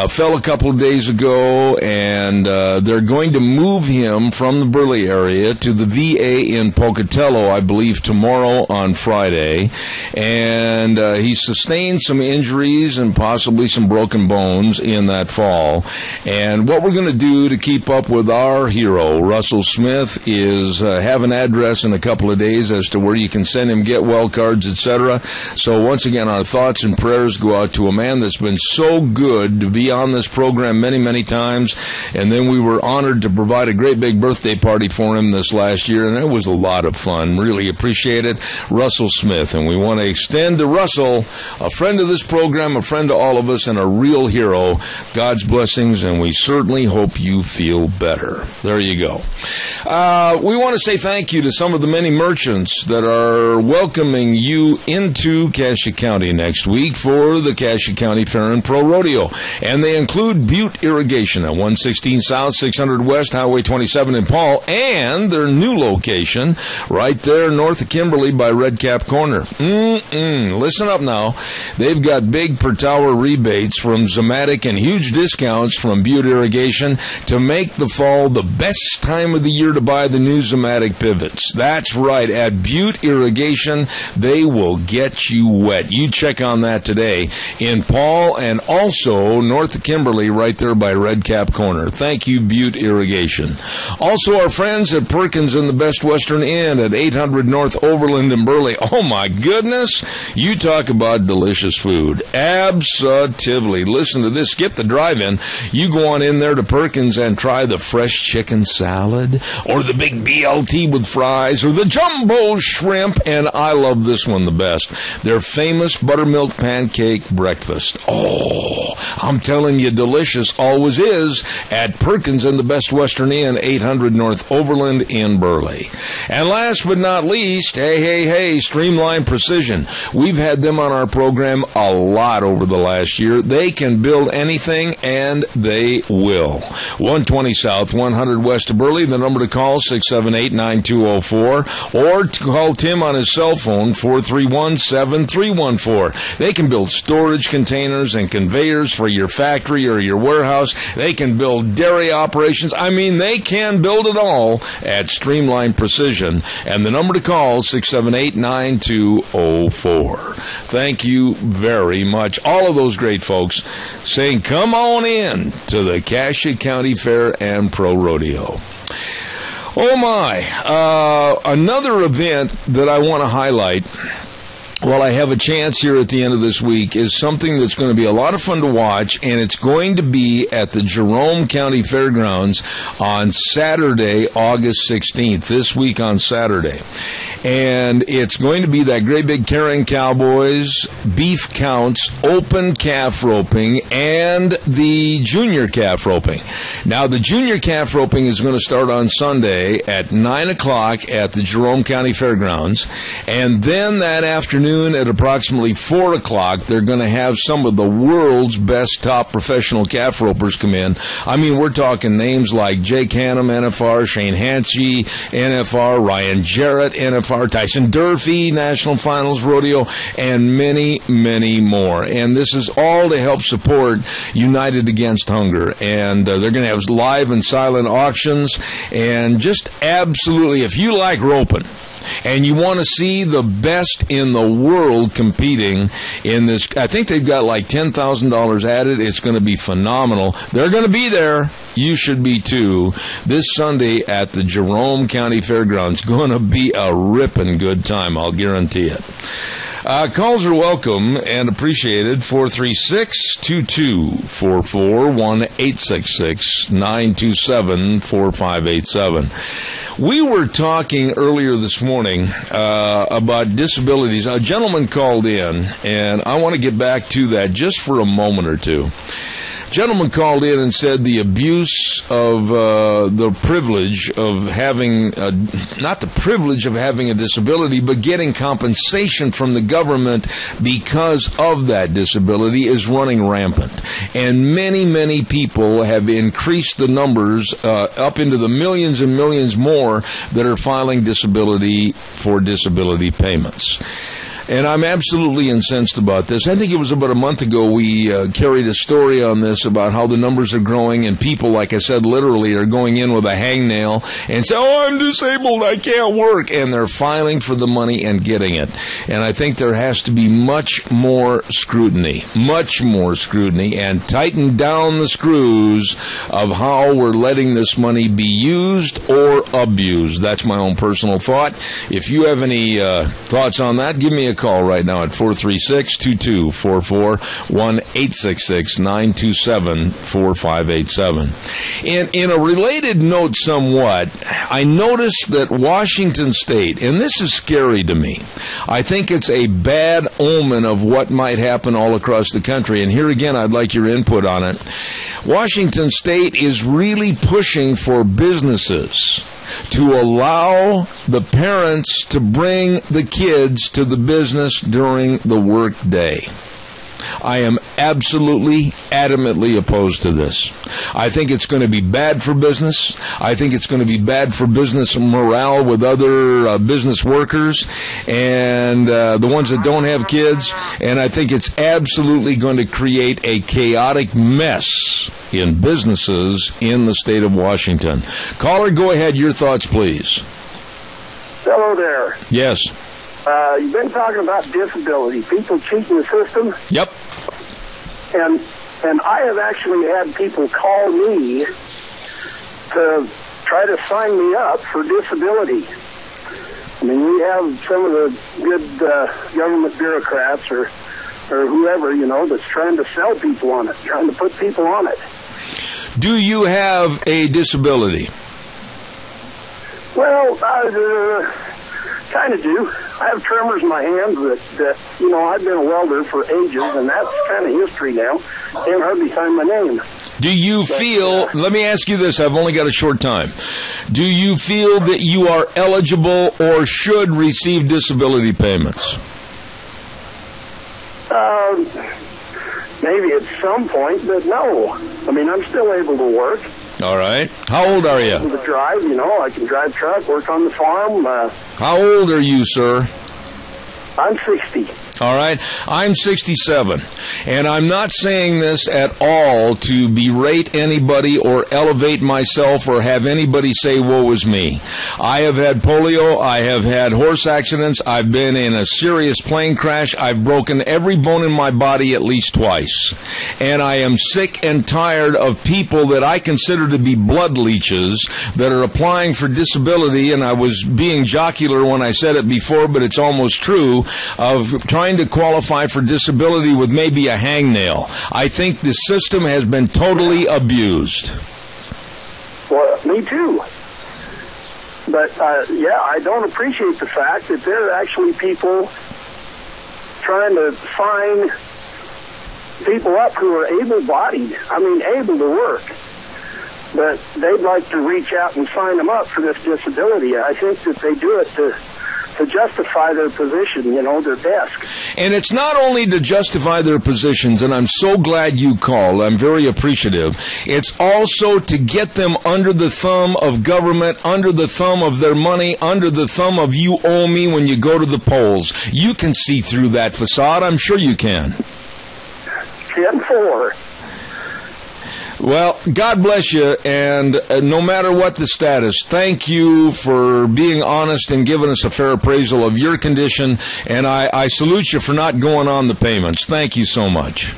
Speaker 2: fell a couple of days ago, and they're going to move him from the Burley area to the VA in Pocatello, I believe, tomorrow on Friday. And he sustained some injuries and possibly some broken bones in that fall. And what we're going to do to keep up with our hero, Russell Smith, is have an address in a couple of days as to where you can send him get well cards, etc. So once again, our thoughts and prayers go out to a man that's been so good to be on this program many, many times. And then we were honored to provide a great big birthday party for him this last year, and it was a lot of fun. Really appreciate it. Russell Smith. And we want to extend to Russell, a friend of this program, a friend to all of us, and a real hero, God's blessings, and we certainly hope you feel better. There you go. We want to say thank you to some of the many merchants that are welcoming you into Cassia County next week for the Cassia County Fair and Pro Rodeo. And they include Butte Irrigation at 116 South, 600 West, Highway 27 in Paul, and their new location right there north of Kimberly by Red Cap Corner. Listen up now. They've got big per tower rebates from Zomatic and huge discounts from Butte Irrigation to make the fall the best time of the year to buy the new Zomatic pivots. That's right. At Butte Irrigation, they will get you wet. You check on that today in Paul and also north of Kimberly right there by Red Cap Corner. Thank you, Butte Irrigation. Also, our friends at Perkins and the Best Western Inn at 800 North Overland in Burley. Oh, my goodness. You talk about delicious food. Absolutely. Listen to this. Skip the drive-in. You go on in there to Perkins and try the fresh chicken salad or the big BLT with fries or the jumbo shrimp. And I love this one the best. Their famous buttermilk pancake breakfast. Oh, I'm telling you, delicious always is at Perkins and the Best Western Inn, 800 North Overland in Burley. And last but not least, hey, Streamline Precision. We've had them on our program a lot over the last year. They can build anything, and they will. 120 South, 100 West of Burley. The number to call, 678-9204, or to call Tim on his cell phone, 431-7314. They can build storage containers and conveyors for your factory or your warehouse. They can build dairy operations. I mean, they can build it all at Streamline Precision. And the number to call, 678-9204. Thank you very much. All of those great folks saying, come on in to the Cassia County Fair and Pro Rodeo. Oh my, another event that I want to highlight while I have a chance here at the end of this week is something that's going to be a lot of fun to watch, and it's going to be at the Jerome County Fairgrounds on Saturday, August 16th, this week on Saturday. And it's going to be that great big Carrying Cowboys, beef counts, open calf roping, and the junior calf roping. Now, the junior calf roping is going to start on Sunday at 9 o'clock at the Jerome County Fairgrounds, and then that afternoon at approximately 4 o'clock, they're going to have some of the world's best top professional calf ropers come in. I mean, we're talking names like Jake Hannum, NFR, Shane Hansey, NFR, Ryan Jarrett, NFR, Tyson Durfee, National Finals Rodeo, and many, many more. And this is all to help support United Against Hunger. And they're going to have live and silent auctions. And just absolutely, if you like roping, and you want to see the best in the world competing in this, I think they've got like $10,000 added. It's going to be phenomenal. They're going to be there. You should be too. This Sunday at the Jerome County Fairgrounds. Going to be a ripping good time, I'll guarantee it. Calls are welcome and appreciated. 436-2244, 1-866-927-4587. We were talking earlier this morning about disabilities. A gentleman called in, and I want to get back to that just for a moment or two. Gentleman called in and said the abuse of the privilege of having, not the privilege of having a disability, but getting compensation from the government because of that disability is running rampant. And many, many people have increased the numbers up into the millions and millions more that are filing disability for disability payments. And I'm absolutely incensed about this. I think it was about a month ago we carried a story on this about how the numbers are growing and people, like I said, literally are going in with a hangnail and say, oh, I'm disabled, I can't work. And they're filing for the money and getting it. And I think there has to be much more scrutiny and tighten down the screws of how we're letting this money be used or abused. That's my own personal thought. If you have any thoughts on that, give me a call right now at 436-2244, 1-866-927-4587. In a related note somewhat, I noticed that Washington State, and this is scary to me, I think it's a bad omen of what might happen all across the country, and here again I'd like your input on it. Washington State is really pushing for businesses to allow the parents to bring the kids to the business during the work day. I am absolutely, adamantly opposed to this. I think it's going to be bad for business. I think it's going to be bad for business morale with other business workers and the ones that don't have kids. And I think it's absolutely going to create a chaotic mess in businesses in the state of Washington. Caller, go ahead. Your thoughts, please.
Speaker 10: Hello there.
Speaker 2: Yes.
Speaker 10: You've been talking about disability, people cheating the system.
Speaker 2: Yep.
Speaker 10: And I have actually had people call me to try to sign me up for disability. I mean, we have some of the good government bureaucrats or whoever, that's trying to sell people on it, trying to put people on it.
Speaker 2: Do you have a disability?
Speaker 10: Well, kind of do. I have tremors in my hands that I've been a welder for ages, and that's kind of history now. Can't hardly find my name.
Speaker 2: Do you feel, let me ask you this, I've only got a short time. Do you feel that you are eligible or should receive disability payments?
Speaker 10: Maybe at some point, but no. I mean, I'm still able to work.
Speaker 2: All right. How old are you?
Speaker 10: I'm able to drive, I can drive truck, work on the farm.
Speaker 2: How old are you, sir?
Speaker 10: I'm 60.
Speaker 2: All right, I'm 67, and I'm not saying this at all to berate anybody or elevate myself or have anybody say, woe is me. I have had polio, I have had horse accidents, I've been in a serious plane crash, I've broken every bone in my body at least twice. And I am sick and tired of people that I consider to be blood leeches that are applying for disability, and I was being jocular when I said it before, but it's almost true, of trying to qualify for disability with maybe a hangnail. I think the system has been totally abused.
Speaker 10: Well, me too. But, yeah, I don't appreciate the fact that there are actually people trying to sign people up who are able-bodied, able to work. But they'd like to reach out and sign them up for this disability. I think that they do it to justify their position, their desk.
Speaker 2: And it's not only to justify their positions, and I'm so glad you called. I'm very appreciative. It's also to get them under the thumb of government, under the thumb of their money, under the thumb of you owe me when you go to the polls. You can see through that facade. I'm sure you can.
Speaker 10: 10-4.
Speaker 2: Well, God bless you, and no matter what the status, thank you for being honest and giving us a fair appraisal of your condition, and I salute you for not going on the payments. Thank you so much.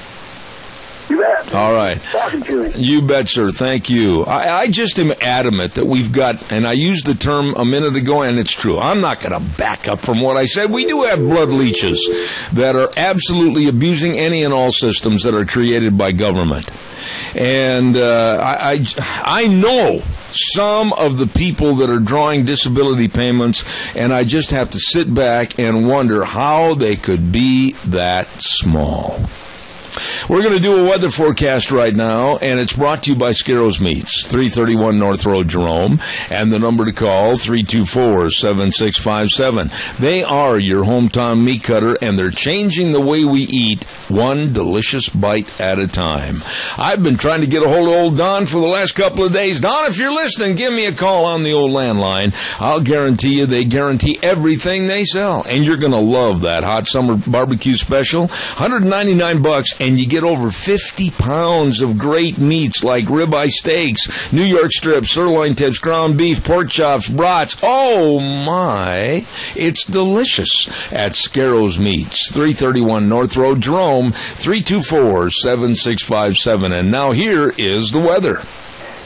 Speaker 10: You bet.
Speaker 2: All right.
Speaker 10: Talking to you.
Speaker 2: You bet, sir. Thank you. I just am adamant that we've got, and I used the term a minute ago, and it's true. I'm not going to back up from what I said. We do have blood leeches that are absolutely abusing any and all systems that are created by government. And I know some of the people that are drawing disability payments, and I just have to sit back and wonder how they could be that small. We're going to do a weather forecast right now, and it's brought to you by Scarrows Meats, 331 North Road, Jerome, and the number to call, 324-7657. They are your hometown meat cutter, and they're changing the way we eat one delicious bite at a time. I've been trying to get a hold of old Don for the last couple of days. Don, if you're listening, give me a call on the old landline. I'll guarantee you they guarantee everything they sell, and you're going to love that hot summer barbecue special, $199, and you get over 50 pounds of great meats like ribeye steaks, New York strips, sirloin tips, ground beef, pork chops, brats. Oh my, it's delicious at Scarrows Meats, 331 North Road, Jerome, 324-7657. And now here is the weather.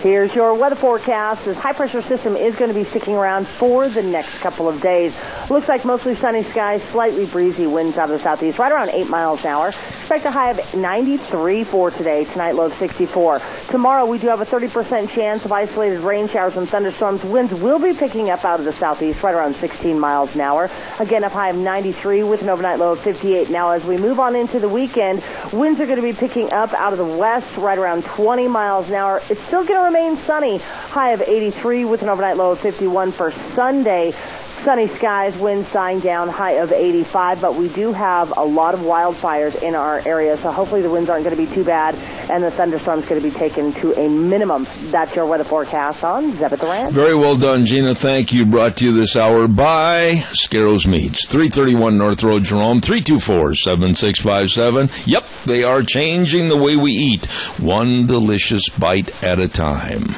Speaker 4: Here's your weather forecast. This high-pressure system is going to be sticking around for the next couple of days. Looks like mostly sunny skies, slightly breezy winds out of the southeast, right around 8 miles an hour. Expect a high of 93 for today. Tonight, low of 64. Tomorrow, we do have a 30% chance of isolated rain showers and thunderstorms. Winds will be picking up out of the southeast, right around 16 miles an hour. Again, a high of 93 with an overnight low of 58. Now, as we move on into the weekend, winds are going to be picking up out of the west, right around 20 miles an hour. It's still going to remain sunny, high of 83 with an overnight low of 51 for Sunday. Sunny skies, winds dying down, high of 85, but we do have a lot of wildfires in our area, so hopefully the winds aren't going to be too bad, and the thunderstorms going to be taken to a minimum. That's your weather forecast on Zeb at the Ranch.
Speaker 2: Very well done, Gina. Thank you. Brought to you this hour by Scarrows Meats, 331 North Road, Jerome, 324-7657. Yep, they are changing the way we eat, one delicious bite at a time.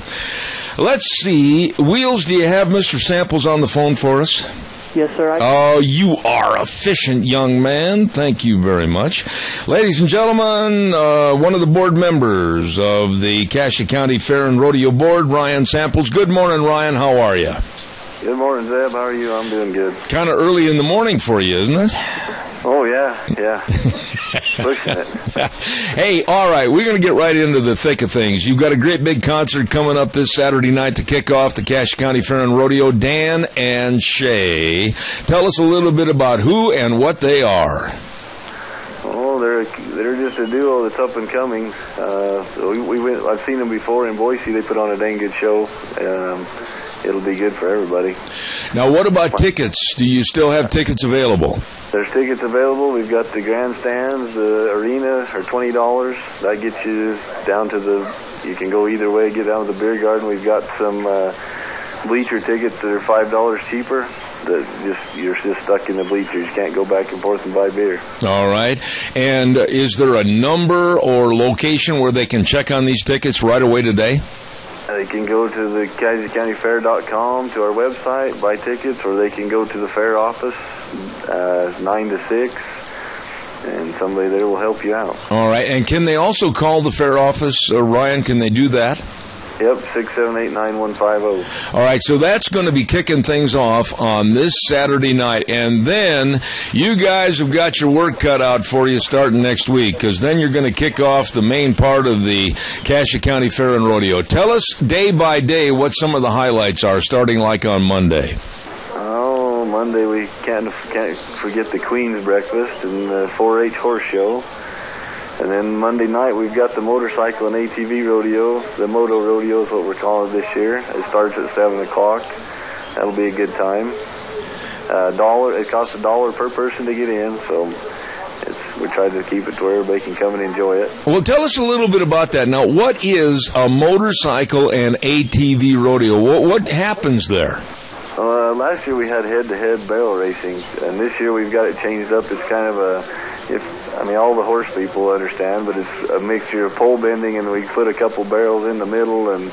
Speaker 2: Let's see. Wheels, do you have Mr. Samples on the phone for us?
Speaker 3: Yes, sir.
Speaker 2: Oh, you are efficient, young man. Thank you very much. Ladies and gentlemen, one of the board members of the Cassia County Fair and Rodeo Board, Ryan Samples. Good morning, Ryan. How are you?
Speaker 15: Good morning, Zeb. How are you? I'm doing good.
Speaker 2: Kind of early in the morning for you, isn't it?
Speaker 15: Oh, yeah. Pushing it.
Speaker 2: Hey, all right, we're going to get right into the thick of things. You've got a great big concert coming up this Saturday night to kick off the Cassia County Fair and Rodeo. Dan and Shay, tell us a little bit about who and what they are.
Speaker 15: Oh, they're just a duo that's up and coming. I've seen them before in Boise. They put on a dang good show. It'll be good for everybody.
Speaker 2: Now, what about tickets? Do you still have tickets available?
Speaker 15: There's tickets available. We've got the grandstands. The arena are $20. That gets you down to you can go either way, get down to the beer garden. We've got some bleacher tickets that are $5 cheaper. you're just stuck in the bleachers. You can't go back and forth and buy beer.
Speaker 2: All right. And is there a number or location where they can check on these tickets right away today?
Speaker 15: They can go to the KansasCountyFair.com, to our website, buy tickets, or they can go to the fair office 9 to 6, and somebody there will help you out.
Speaker 2: All right. And can they also call the fair office, Ryan? Can they do that?
Speaker 15: Yep, 678-9150.
Speaker 2: All right, so that's going to be kicking things off on this Saturday night. And then you guys have got your work cut out for you starting next week, because then you're going to kick off the main part of the Cassia County Fair and Rodeo. Tell us day by day what some of the highlights are, starting like on Monday.
Speaker 15: Oh, Monday we can't forget the Queen's Breakfast and the 4-H Horse Show. And then Monday night, we've got the motorcycle and ATV rodeo. The Moto Rodeo is what we're calling it this year. It starts at 7 o'clock. That'll be a good time. It costs $1 per person to get in, so we try to keep it to where everybody can come and enjoy it.
Speaker 2: Well, tell us a little bit about that. Now, what is a motorcycle and ATV rodeo? What happens there?
Speaker 15: Last year we had head-to-head barrel racing, and this year we've got it changed up. It's kind of all the horse people understand, but it's a mixture of pole bending, and we put a couple barrels in the middle, and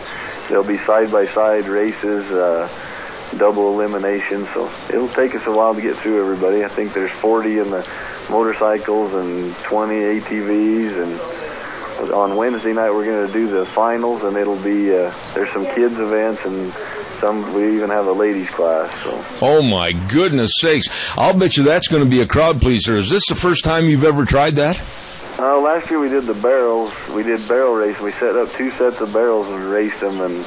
Speaker 15: there'll be side-by-side races, double elimination, so it'll take us a while to get through everybody. I think there's 40 in the motorcycles and 20 ATVs, and on Wednesday night we're going to do the finals, and it'll be, there's some kids events, and we even have a ladies class. So.
Speaker 2: Oh, my goodness sakes. I'll bet you that's going to be a crowd pleaser. Is this the first time you've ever tried that?
Speaker 15: Last year we did the barrels. We did barrel racing. We set up 2 sets of barrels and raced them, and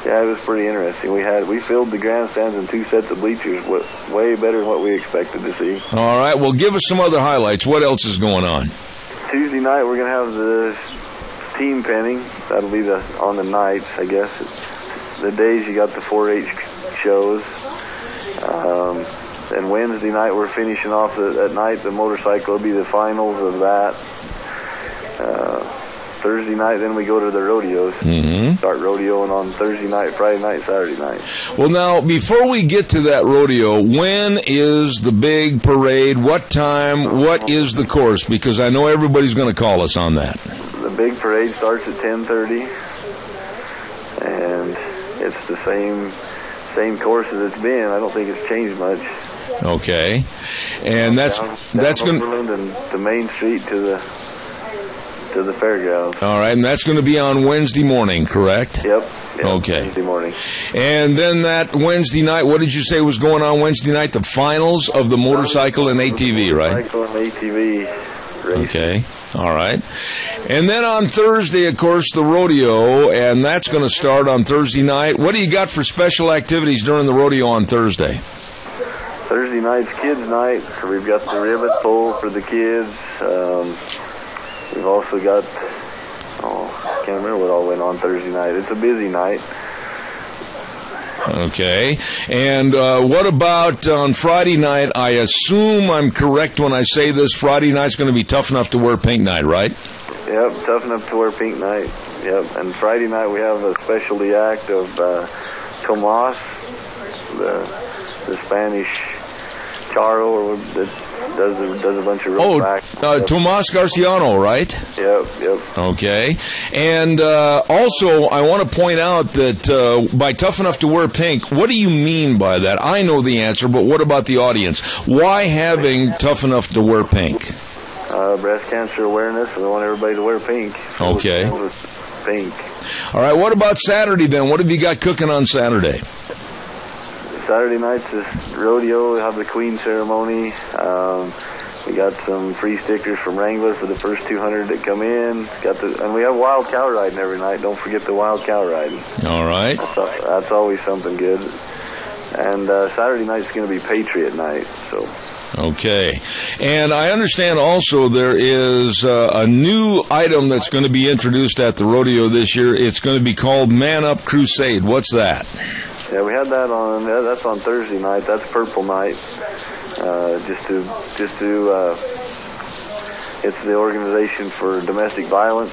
Speaker 15: yeah, it was pretty interesting. We filled the grandstands and 2 sets of bleachers, way better than what we expected to see. All
Speaker 2: right, well, give us some other highlights. What else is going on?
Speaker 15: Tuesday night we're going to have the team penning. That'll be on the nights, I guess. The days you got the 4-H shows. And Wednesday night we're finishing off at night. The motorcycle will be the finals of that. Thursday night then we go to the rodeos. Mm-hmm. Start rodeoing on Thursday night, Friday night, Saturday night.
Speaker 2: Well, now, before we get to that rodeo, when is the big parade? What time? What is the course? Because I know everybody's going to call us on that.
Speaker 15: The big parade starts at 10:30. And it's the same course as it's been. I don't think it's changed much.
Speaker 2: Okay, and that's going
Speaker 15: to the Main Street to the fairgrounds.
Speaker 2: All right, and that's going to be on Wednesday morning, correct?
Speaker 15: Yep.
Speaker 2: Okay.
Speaker 15: Wednesday morning.
Speaker 2: And then that Wednesday night, what did you say was going on Wednesday night? The finals of the motorcycle and ATV, right?
Speaker 15: Motorcycle and ATV racing.
Speaker 2: Okay. All right. And then on Thursday, of course, the rodeo, and that's going to start on Thursday night. What do you got for special activities during the rodeo on Thursday?
Speaker 15: Thursday night's kids' night. We've got the ribbon pull for the kids. We've also got, I can't remember what all went on Thursday night. It's a busy night.
Speaker 2: Okay. And what about on Friday night? I assume I'm correct when I say this. Friday night's going to be Tough Enough to Wear Pink night, right?
Speaker 15: Yep, Tough Enough to Wear Pink night. Yep. And Friday night we have a specialty act of Tomas, the Spanish charro that does a bunch of road acts.
Speaker 2: Tomas Garciano, right?
Speaker 15: Yep.
Speaker 2: Okay. And also, I want to point out that by Tough Enough to Wear Pink, what do you mean by that? I know the answer, but what about the audience? Why having Tough Enough to Wear Pink?
Speaker 15: Breast cancer awareness, and we want everybody to wear pink.
Speaker 2: Okay.
Speaker 15: Pink.
Speaker 2: All right, what about Saturday then? What have you got cooking on Saturday?
Speaker 15: Saturday night's this rodeo. We have the Queen ceremony. We got some free stickers from Wrangler for the first 200 that come in. And we have wild cow riding every night. Don't forget the wild cow riding.
Speaker 2: All right.
Speaker 15: That's always something good. And Saturday night's going to be Patriot night. So.
Speaker 2: Okay. And I understand also there is a new item that's going to be introduced at the rodeo this year. It's going to be called Man Up Crusade. What's that?
Speaker 15: Yeah, we had that on. That's on Thursday night. That's Purple Night. It's the organization for domestic violence,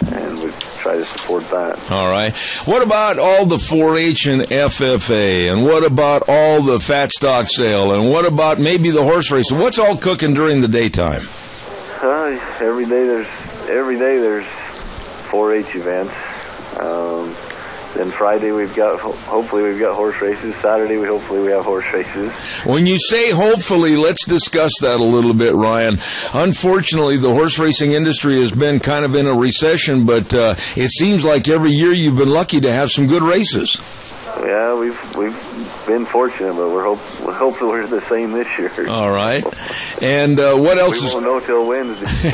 Speaker 15: and we try to support that.
Speaker 2: All right. What about all the 4-H and FFA, and what about all the fat stock sale, and what about maybe the horse race? What's all cooking during the daytime?
Speaker 15: Every day there's 4-H events. Then Friday hopefully we've got horse races. Saturday hopefully we have horse races.
Speaker 2: When you say hopefully, let's discuss that a little bit, Ryan. Unfortunately, the horse racing industry has been kind of in a recession, but it seems like every year you've been lucky to have some good races.
Speaker 15: Yeah, we've been fortunate, but we're hopefully we're the same this year.
Speaker 2: All right. And what else?
Speaker 15: We won't know till Wednesday.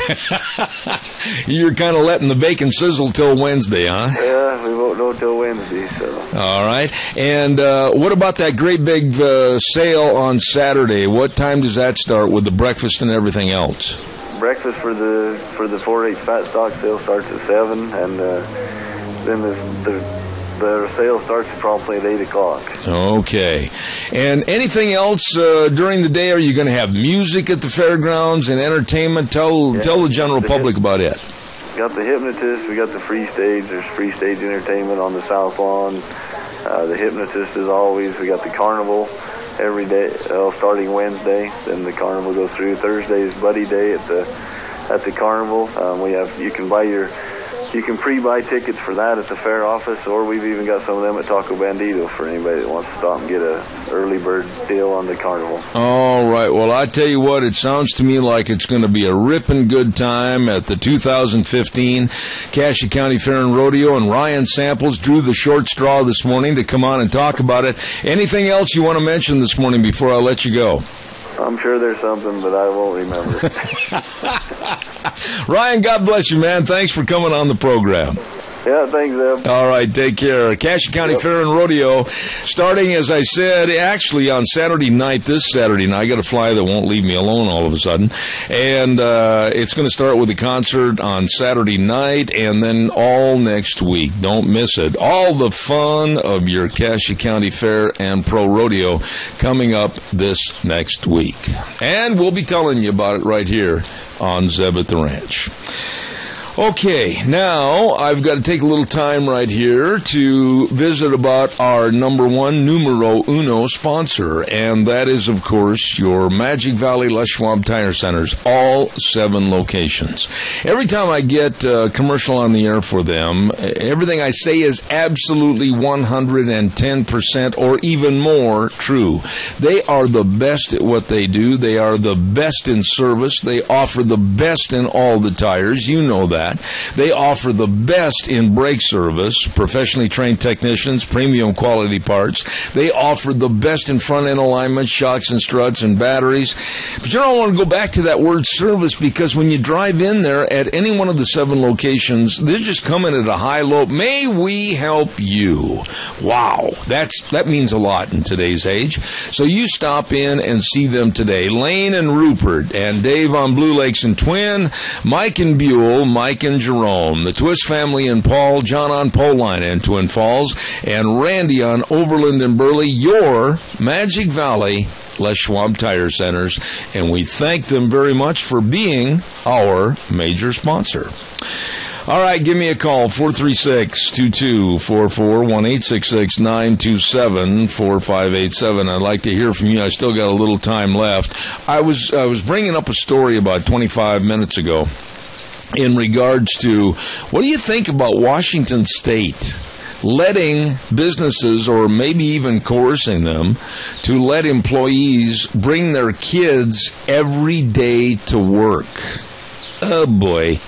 Speaker 2: You're kind of letting the bacon sizzle till Wednesday, huh?
Speaker 15: Yeah, we won't know till Wednesday. So.
Speaker 2: All right. And what about that great big sale on Saturday? What time does that start with the breakfast and everything else?
Speaker 15: Breakfast for the 4-H fat stock sale starts at 7, and then the sale starts promptly at 8 o'clock.
Speaker 2: Okay. And anything else during the day? Are you going to have music at the fairgrounds and entertainment? Tell the general public about it.
Speaker 15: We got the hypnotist. We got the free stage. There's free stage entertainment on the South Lawn. The hypnotist as always. We got the carnival every day, starting Wednesday. Then the carnival goes through. Thursday is Buddy Day at the carnival. You can pre-buy tickets for that at the fair office, or we've even got some of them at Taco Bandito for anybody that wants to stop and get a early bird deal on the carnival.
Speaker 2: All right. Well, I tell you what, it sounds to me like it's going to be a ripping good time at the 2015 Cassia County Fair and Rodeo, and Ryan Samples drew the short straw this morning to come on and talk about it. Anything else you want to mention this morning before I let you go?
Speaker 15: I'm sure there's something, but I won't remember.
Speaker 2: Ryan, God bless you, man. Thanks for coming on the program.
Speaker 15: Yeah, thanks, Zeb.
Speaker 2: All right, take care. Cassia County Fair and Rodeo, starting, as I said, actually on Saturday night, this Saturday night. I got a fly that won't leave me alone all of a sudden. And it's going to start with a concert on Saturday night and then all next week. Don't miss it. All the fun of your Cassia County Fair and Pro Rodeo coming up this next week. And we'll be telling you about it right here on Zeb at the Ranch. Okay, now I've got to take a little time right here to visit about our numero uno sponsor, and that is, of course, your Magic Valley Les Schwab Tire Centers, all 7 locations. Every time I get a commercial on the air for them, everything I say is absolutely 110% or even more true. They are the best at what they do. They are the best in service. They offer the best in all the tires. You know that. They offer the best in brake service, professionally trained technicians, premium quality parts. They offer the best in front end alignment, shocks and struts and batteries. But you don't want to go back to that word service, because when you drive in there at any one of the 7 locations, they're just coming at a high low. May we help you? Wow, that means a lot in today's age. So you stop in and see them today. Lane and Rupert and Dave on Blue Lakes and Twin, Mike and Buell, Mike and Jerome, the Twist family and Paul, John on Poline and Twin Falls, and Randy on Overland and Burley, your Magic Valley Les Schwab Tire Centers, and we thank them very much for being our major sponsor. All right, give me a call, 436-2244, 1-866-927-4587. I'd like to hear from you. I still got a little time left. I was bringing up a story about 25 minutes ago in regards to, what do you think about Washington State letting businesses, or maybe even coercing them, to let employees bring their kids every day to work? Oh, boy.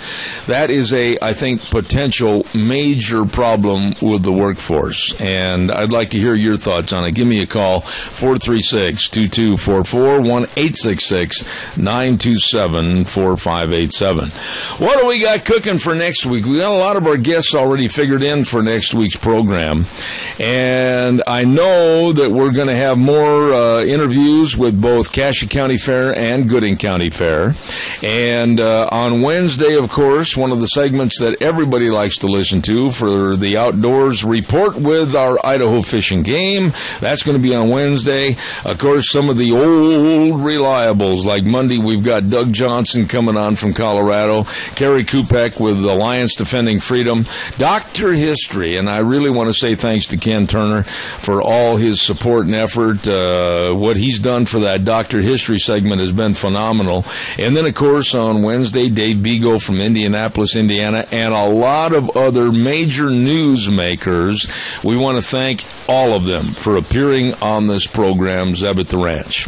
Speaker 2: That is I think, potential major problem with the workforce. And I'd like to hear your thoughts on it. Give me a call, 436-2244, 1-866-927-4587. What do we got cooking for next week? We got a lot of our guests already figured in for next week's program. And I know that we're going to have more interviews with both Cassia County Fair and Gooding County Fair. And on On Wednesday, of course, one of the segments that everybody likes to listen to for the Outdoors Report with our Idaho Fish and Game. That's going to be on Wednesday. Of course, some of the old reliables, like Monday, we've got Doug Johnson coming on from Colorado, Kerry Kupek with Alliance Defending Freedom, Dr. History, and I really want to say thanks to Ken Turner for all his support and effort. What he's done for that Dr. History segment has been phenomenal. And then, of course, on Wednesday, Dave Bego from Indianapolis, Indiana, and a lot of other major newsmakers. We want to thank all of them for appearing on this program, Zeb at the Ranch.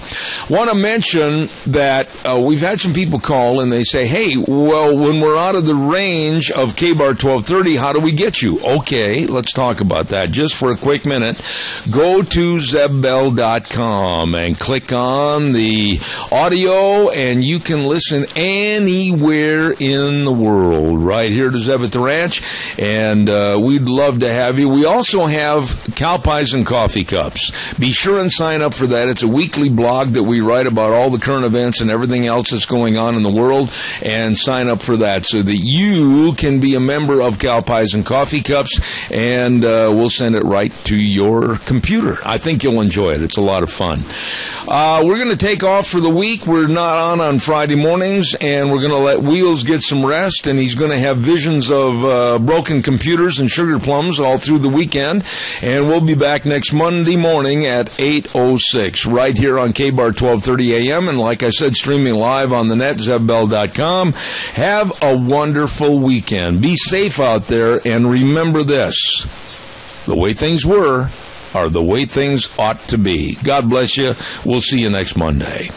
Speaker 2: Want to mention that we've had some people call and they say, hey, well, when we're out of the range of K-Bar 1230, how do we get you? Okay, let's talk about that just for a quick minute. Go to zebbell.com and click on the audio, and you can listen anywhere in the world right here to Zeb at the Ranch, and we'd love to have you. We also have Cow Pies and Coffee Cups. Be sure and sign up for that. It's a weekly blog that we write about all the current events and everything else that's going on in the world, and sign up for that so that you can be a member of Cow Pies and Coffee Cups, and we'll send it right to your computer. I think you'll enjoy it. It's a lot of fun. We're going to take off for the week. We're not on Friday mornings, and we're going to let Wheels get some rest, and he's going to have visions of broken computers and sugar plums all through the weekend, and we'll be back next Monday morning at 8:06 right here on K-Bar 1230 AM, and like I said, streaming live on the net, zebbell.com. Have a wonderful weekend. Be safe out there, and remember this: the way things were are the way things ought to be. God bless you. We'll see you next Monday.